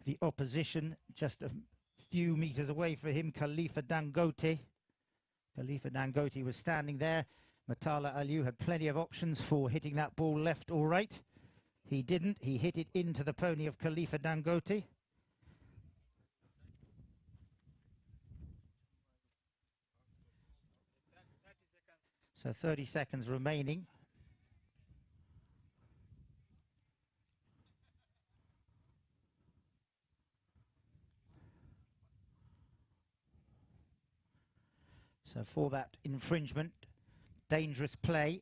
the opposition just a few meters away for him, Khalifa Dangote. Khalifa Dangote was standing there. Matala Aliu had plenty of options for hitting that ball left or right. He didn't. He hit it into the pony of Khalifa Dangote. So 30 seconds remaining. So for that infringement, dangerous play,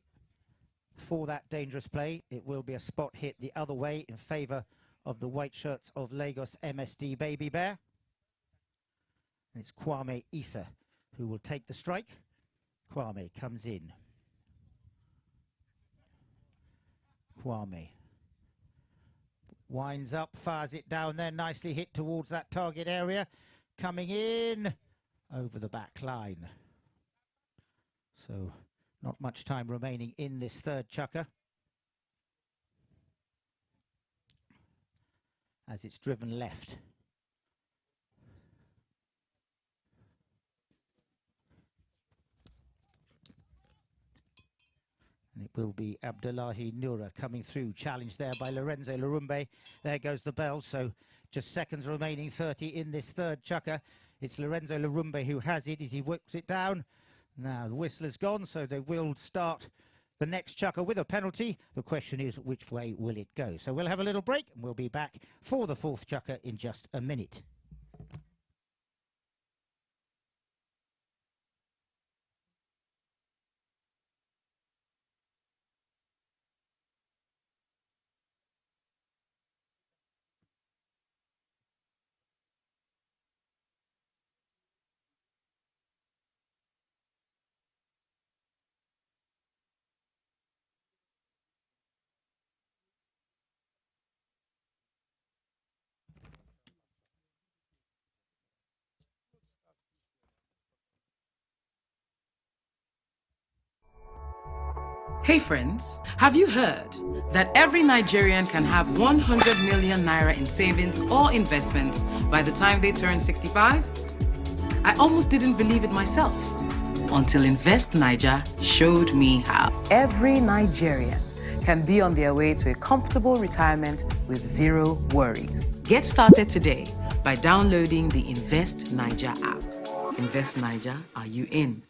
for that dangerous play, it will be a spot hit the other way in favour of the white shirts of Lagos MSD Baby Bear. And it's Kwame Issa who will take the strike. Kwame comes in. Kwame winds up, fires it down there, nicely hit towards that target area. Coming in over the back line. So not much time remaining in this third chukker, as it's driven left. And it will be Abdullahi Nura coming through, challenged there by Lorenzo Larumbe. There goes the bell, so just seconds remaining, 30 in this third chukker. It's Lorenzo Larumbe who has it as he whips it down. Now the whistle is gone, so they will start the next chukker with a penalty. The question is, which way will it go? So we'll have a little break and we'll be back for the fourth chukker in just a minute. Hey friends, have you heard that every Nigerian can have 100 million naira in savings or investments by the time they turn 65? I almost didn't believe it myself until Invest Niger showed me how. Every Nigerian can be on their way to a comfortable retirement with zero worries. Get started today by downloading the Invest Niger app. Invest Niger, are you in?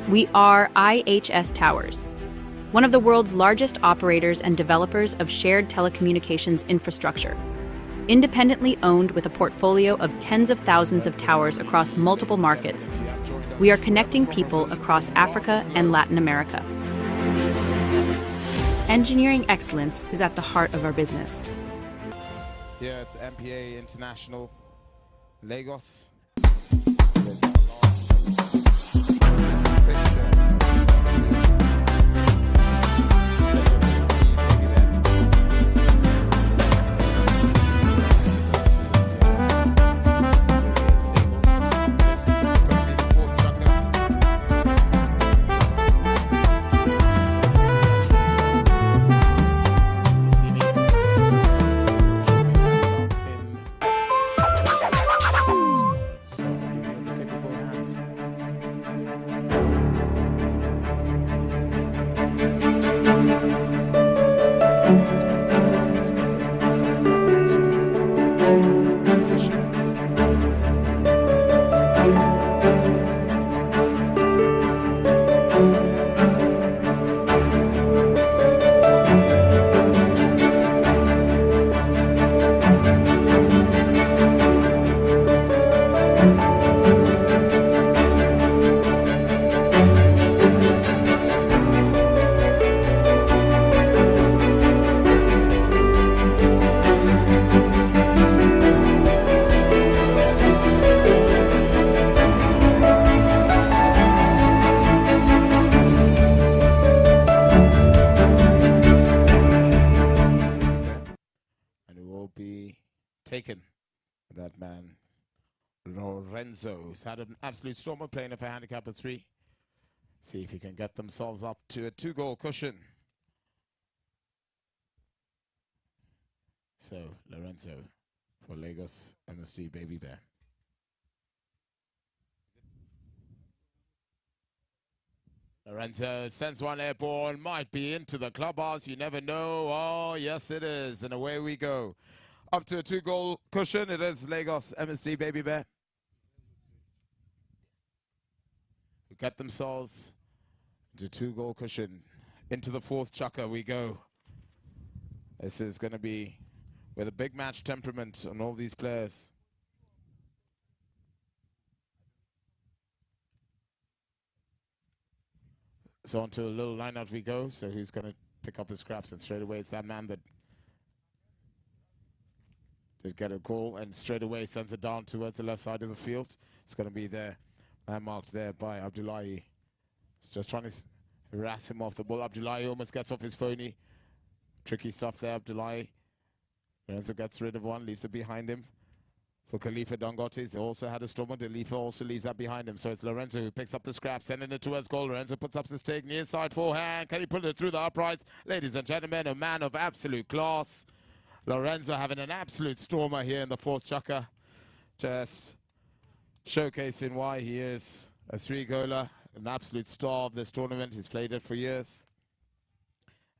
We are IHS Towers, one of the world's largest operators and developers of shared telecommunications infrastructure. Independently owned with a portfolio of tens of thousands of towers across multiple markets, we are connecting people across Africa and Latin America. Engineering excellence is at the heart of our business. Here at the MPA International, Lagos. Taken. That man, Lorenzo, has had an absolute stormer playing for a handicap of 3. See if he can get themselves up to a 2-goal cushion. So, Lorenzo for Lagos MSD Baby Bear. Lorenzo sends one airborne, might be into the clubhouse, you never know. Oh, yes it is, and away we go. Up to a 2-goal cushion, it is Lagos MSD Baby Bear. Who get themselves into 2-goal cushion. Into the 4th chukker we go. This is going to be with a big match temperament on all these players. So onto a little line out we go. So who's going to pick up his scraps, and straight away it's that man that did get a goal and straight away sends it down towards the left side of the field. It's going to be there, man marked there by Abdullahi. It's just trying to harass him off the ball. Abdullahi almost gets off his phony. Tricky stuff there, Abdullahi. Lorenzo gets rid of one, leaves it behind him. For Khalifa Dangote, he also had a stormer. Khalifa also leaves that behind him. So it's Lorenzo who picks up the scrap, sending it towards goal. Lorenzo puts up his take, near side forehand. Can he put it through the uprights? Ladies and gentlemen, a man of absolute class. Lorenzo having an absolute stormer here in the 4th chukker. Just showcasing why he is a 3-goaler, an absolute star of this tournament. He's played it for years.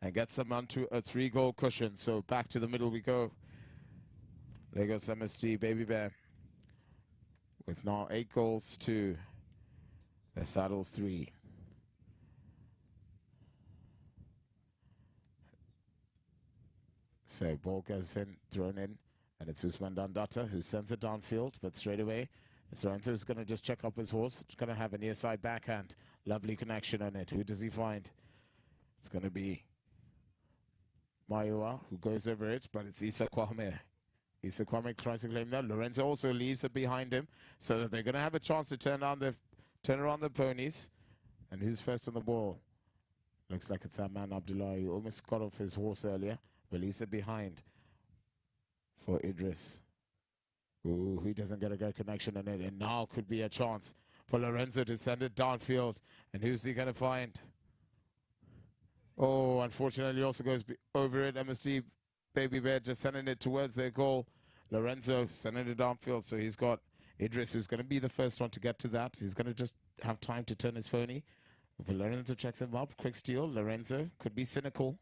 And gets them onto a 3-goal cushion. So back to the middle we go. Lagos MSD Baby Bear with now 8 goals to the Saddles 3. So ball goes in, thrown in, and it's Usman Dandata who sends it downfield, but straight away it's Lorenzo who's going to just check up his horse. It's going to have a near side backhand. Lovely connection on it. Who does he find? It's going to be Maiwa who goes over it, but it's Issa Kwame. Issa Kwame tries to claim that. Lorenzo also leaves it behind him, so that they're going to have a chance to turn around the ponies. And who's first on the ball? Looks like it's that man Abdullah who almost got off his horse earlier. Release it behind for Idris. Ooh, he doesn't get a good connection on it. And now could be a chance for Lorenzo to send it downfield. And who's he going to find? Oh, unfortunately, also goes over it. MSD Baby Bear just sending it towards their goal. Lorenzo sending it downfield. So he's got Idris, who's going to be the first one to get to that. He's going to just have time to turn his phony. But Lorenzo checks him up. Quick steal. Lorenzo could be cynical.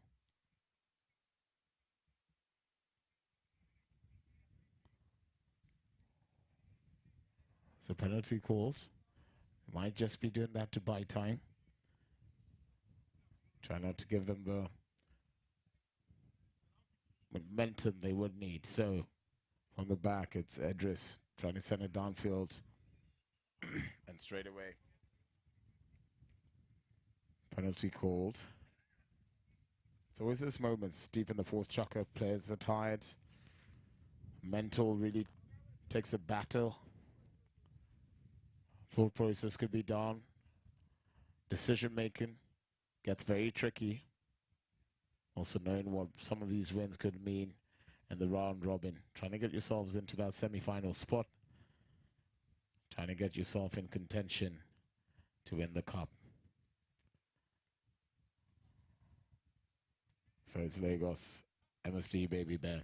So penalty called. Might just be doing that to buy time. Try not to give them the momentum they would need. So from the back, it's Edris trying to send it downfield. And straight away, penalty called. It's always this moments deep in the fourth chukker. Players are tired. Mental really takes a battle. Thought process could be down. Decision making gets very tricky. Also knowing what some of these wins could mean in the round robin. Trying to get yourselves into that semi-final spot. Trying to get yourself in contention to win the cup. So it's Lagos, MSD Baby Bear.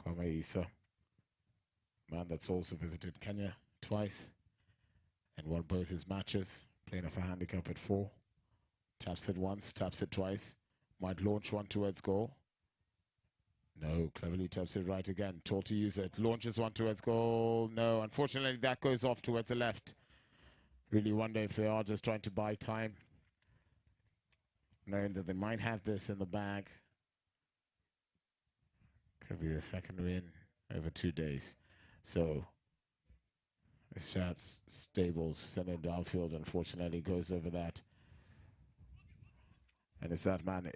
Kwame Issa, man that's also visited Kenya twice and won both his matches, playing off a handicap at 4. Taps it once, taps it twice, might launch one towards goal. No, cleverly taps it right again, told to use it, launches one towards goal. No, unfortunately that goes off towards the left. Really wonder if they are just trying to buy time, knowing that they might have this in the bag. Could be the second win over 2 days. So this shot's Stables sending downfield, unfortunately goes over that. And it's that man,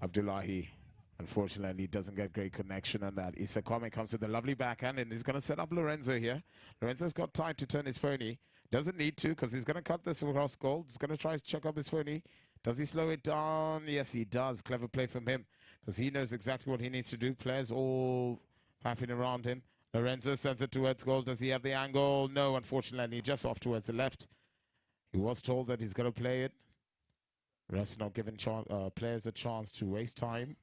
Abdullahi. Unfortunately, doesn't get great connection on that. Issa Kwame comes with a lovely backhand and he's going to set up Lorenzo here. Lorenzo's got time to turn his pony. Doesn't need to because he's going to cut this across goal. He's going to try to check up his pony. Does he slow it down? Yes, he does. Clever play from him because he knows exactly what he needs to do. Players all faffing around him. Lorenzo sends it towards goal. Does he have the angle? No, unfortunately, just off towards the left. He was told that he's going to play it. Refs not giving players a chance to waste time.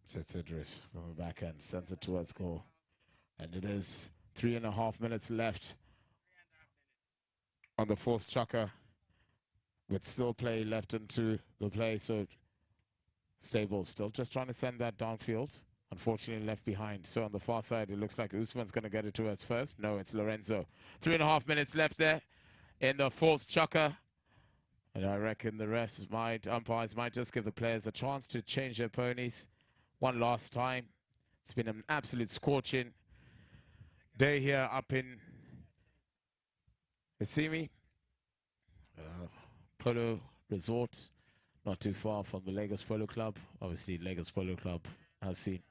Sets Idris from the back end, sends it towards goal. And it is 3.5 minutes left on the fourth chukker, with still play left into the play. So Stable still just trying to send that downfield. Unfortunately left behind. So on the far side, it looks like Usman's going to get it towards first. No, it's Lorenzo. 3.5 minutes left there in the fourth chukker. And I reckon the umpires might just give the players a chance to change their ponies one last time. It's been an absolute scorching day here up in Isimi. Polo Resort, not too far from the Lagos Polo Club. Obviously, Lagos Polo Club has seen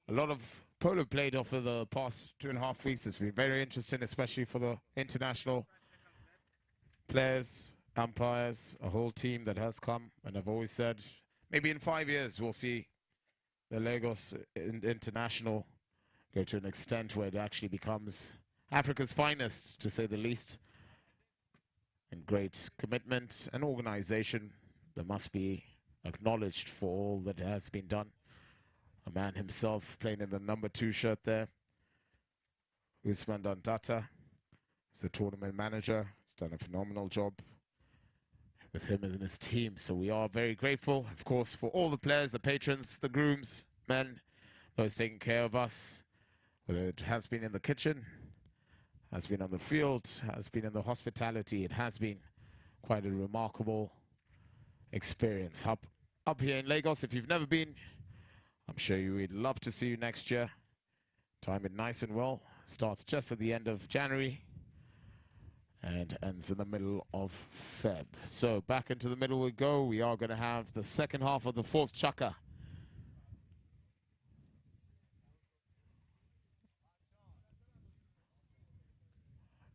a lot of polo played over the past 2.5 weeks. It's been very interesting, especially for the international players, umpires, a whole team that has come. And I've always said, maybe in 5 years, we'll see the Lagos International go to an extent where it actually becomes Africa's finest, to say the least. And great commitment and organization that must be acknowledged for all that has been done. A man himself playing in the number 2 shirt there, Usman Dandata, is the tournament manager. He's done a phenomenal job with him and his team. So we are very grateful, of course, for all the players, the patrons, the grooms, men, those taking care of us, whether it has been in the kitchen, has been on the field, has been in the hospitality. It has been quite a remarkable experience up here in Lagos. If you've never been, I'm sure you would love to see you next year. Time it nice and well. Starts just at the end of January and ends in the middle of Feb. So back into the middle we go. We are going to have the second half of the fourth chukker.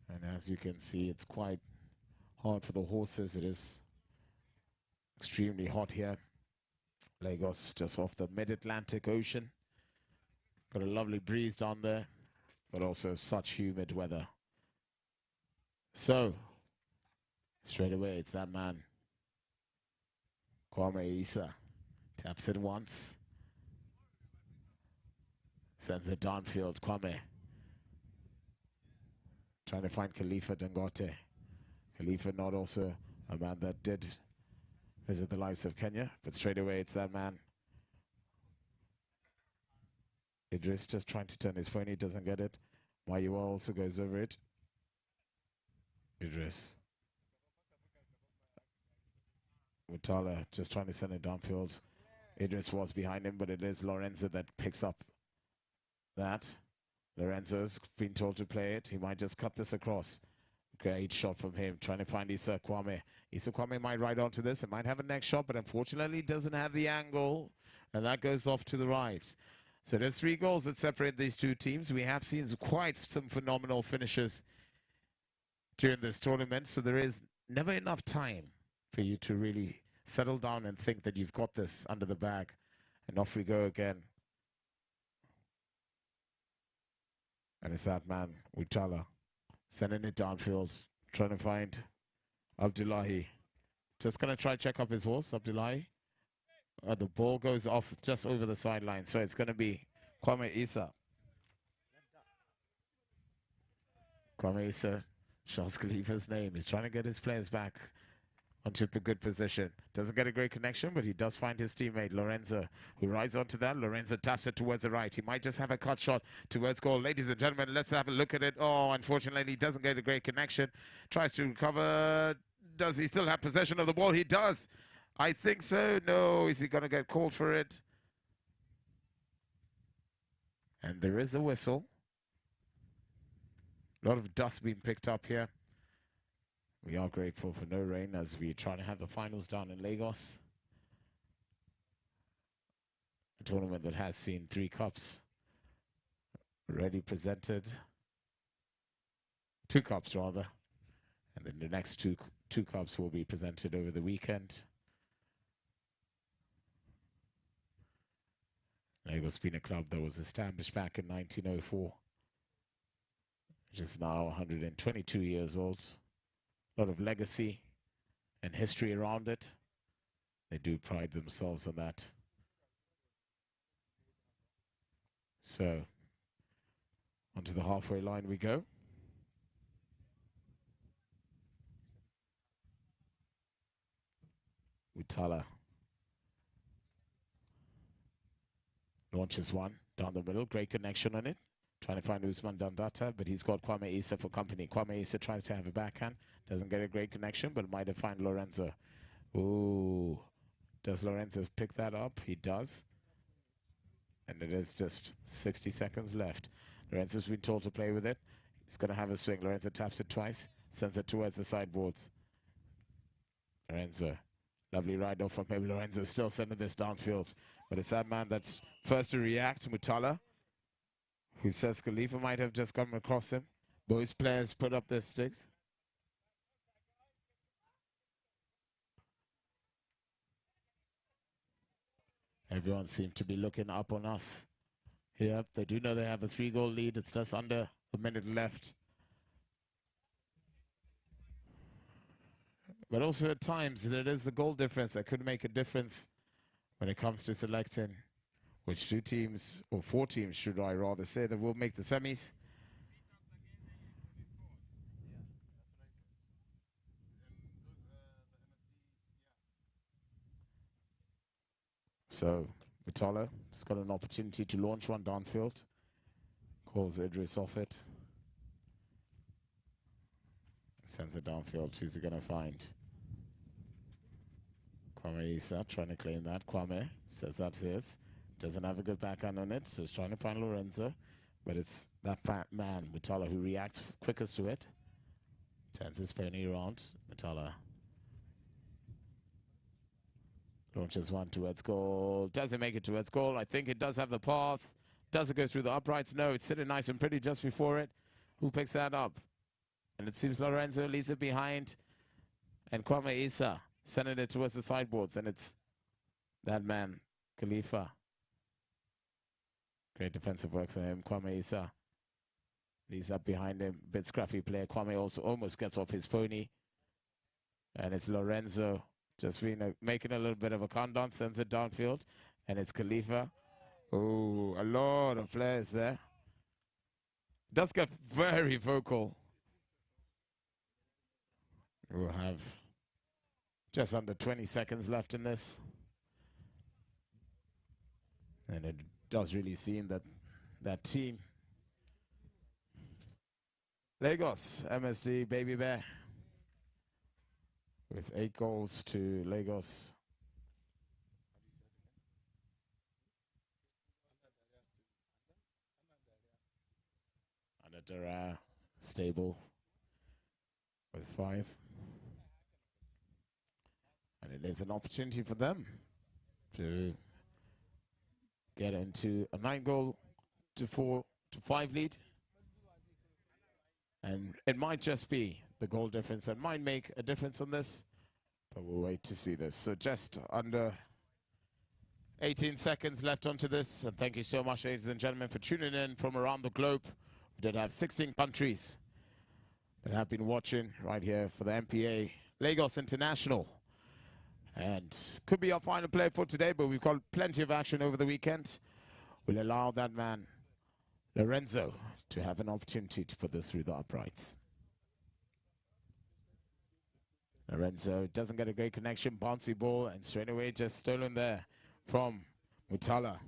And as you can see, it's quite hard for the horses. It is extremely hot here. Lagos, just off the mid-Atlantic Ocean. Got a lovely breeze down there, but also such humid weather. So, straight away, it's that man, Kwame Issa. Taps it once. Sends it downfield, Kwame. Trying to find Khalifa Dangote. Khalifa not also a man that did visit the likes of Kenya, but straight away it's that man, Idris just trying to turn his phone, he doesn't get it. Mayua also goes over it. Idris. Mutala just trying to send it downfield. Idris was behind him, but it is Lorenzo that picks up that. Lorenzo's been told to play it. He might just cut this across. Great shot from him, trying to find Issa Kwame. Issa Kwame might ride onto this. It might have a next shot, but unfortunately doesn't have the angle. And that goes off to the right. So there's 3 goals that separate these two teams. We have seen quite some phenomenal finishes during this tournament. So there is never enough time for you to really settle down and think that you've got this under the bag. And off we go again. And it's that man, Uchala, sending it downfield, trying to find Abdullahi. Just going to try check up his horse, Abdullahi. The ball goes off just over the sideline, so it's going to be Kwame Issa. Kwame Issa, Charles Khalifa's name. He's trying to get his players back onto the good position. Doesn't get a great connection, but he does find his teammate, Lorenzo, who rides onto that. Lorenzo taps it towards the right. He might just have a cut shot towards goal. Ladies and gentlemen, let's have a look at it. Oh, unfortunately, he doesn't get a great connection. Tries to recover. Does he still have possession of the ball? He does. I think so. No, is he going to get called for it? And there is a whistle. A lot of dust being picked up here. We are grateful for no rain as we try to have the finals down in Lagos. A tournament that has seen 3 cups already presented. 2 cups rather. And then the next two cups will be presented over the weekend. Lagos being a club that was established back in 1904. Which is now 122 years old. A lot of legacy and history around it. They do pride themselves on that. So, onto the halfway line we go. Utala launches one down the middle. Great connection on it. Trying to find Usman Dandata, but he's got Kwame Issa for company. Kwame Issa tries to have a backhand. Doesn't get a great connection, but might have found Lorenzo. Ooh. Does Lorenzo pick that up? He does. And it is just 60 seconds left. Lorenzo's been told to play with it. He's going to have a swing. Lorenzo taps it twice. Sends it towards the sideboards. Lorenzo. Lovely ride off from him. Lorenzo still sending this downfield. But it's that man that's first to react, Mutala, who says Khalifa might have just come across him. Both players put up their sticks. Everyone seems to be looking up on us here. They do know they have a 3-goal lead. It's just under a minute left. But also at times, there is the goal difference that could make a difference when it comes to selecting which 2 teams, or 4 teams, should I rather say, that will make the semis. So, Vitala has got an opportunity to launch one downfield. Calls Idris off it. Sends it downfield. Who's he going to find? Kwame Issa trying to claim that. Kwame says that's his. Doesn't have a good backhand on it, so he's trying to find Lorenzo. But it's that fat man, Mutala, who reacts quickest to it. Turns his pony around. Mutala launches one towards goal. Doesn't make it towards goal. I think it does have the path. Does it go through the uprights? No, it's sitting nice and pretty just before it. Who picks that up? And it seems Lorenzo leaves it behind. And Kwame Issa sending it towards the sideboards. And it's that man, Khalifa. Great defensive work for him. Kwame Issa leaves up behind him. Bit scruffy player. Kwame also almost gets off his pony. And it's Lorenzo just making a little bit of a countdown. Sends it downfield. And it's Khalifa. Oh, a lot of players there. Does get very vocal. We'll have just under 20 seconds left in this. And it does really seem that that team. Lagos, MSD, Baby Bear, with 8 goals to Lagos. ANADARIYA stable with 5. And it is an opportunity for them to get into a 9-goal to 4-5 lead. And it might just be the goal difference that might make a difference on this, but we'll wait to see this. So just under 18 seconds left onto this, and thank you so much, ladies and gentlemen, for tuning in from around the globe. We did have 16 countries that have been watching right here for the MPA Lagos International. And could be our final play for today, but we've got plenty of action over the weekend. We'll allow that man, Lorenzo, to have an opportunity to put this through the uprights. Lorenzo doesn't get a great connection, bouncy ball, and straight away just stolen there from Mutala.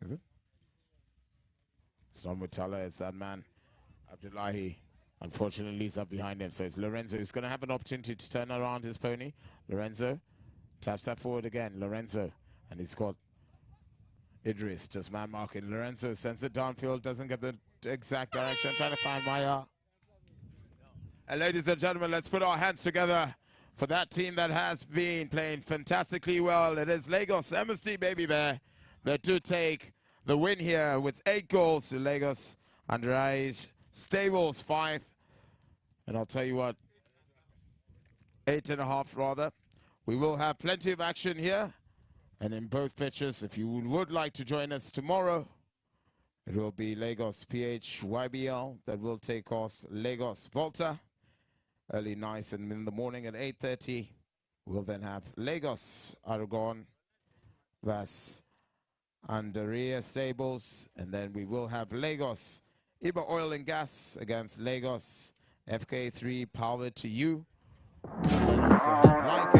Is it? It's not Mutala, it's that man, Abdullahi. Unfortunately leaves up behind him, so it's Lorenzo who's going to have an opportunity to turn around his pony. Lorenzo taps that forward again. Lorenzo, and he's got Idris just man marking. Lorenzo sends it downfield, doesn't get the exact direction, trying to find Maya. And ladies and gentlemen, let's put our hands together for that team that has been playing fantastically well. It is Lagos MSD Baby Bear that do take the win here with 8 goals to Lagos ANADARIYA's Stables 5. And I'll tell you what, 8.5 rather. We will have plenty of action here and in both pitches. If you would like to join us tomorrow, it will be Lagos PHYBL that will take us Lagos VOLTAA. Early nice and in the morning at 8:30. We'll then have Lagos Aragon vs ANADARIYA Stables, and then we will have Lagos Iba Oil and Gas against Lagos FK3 Power to You. And then also have Like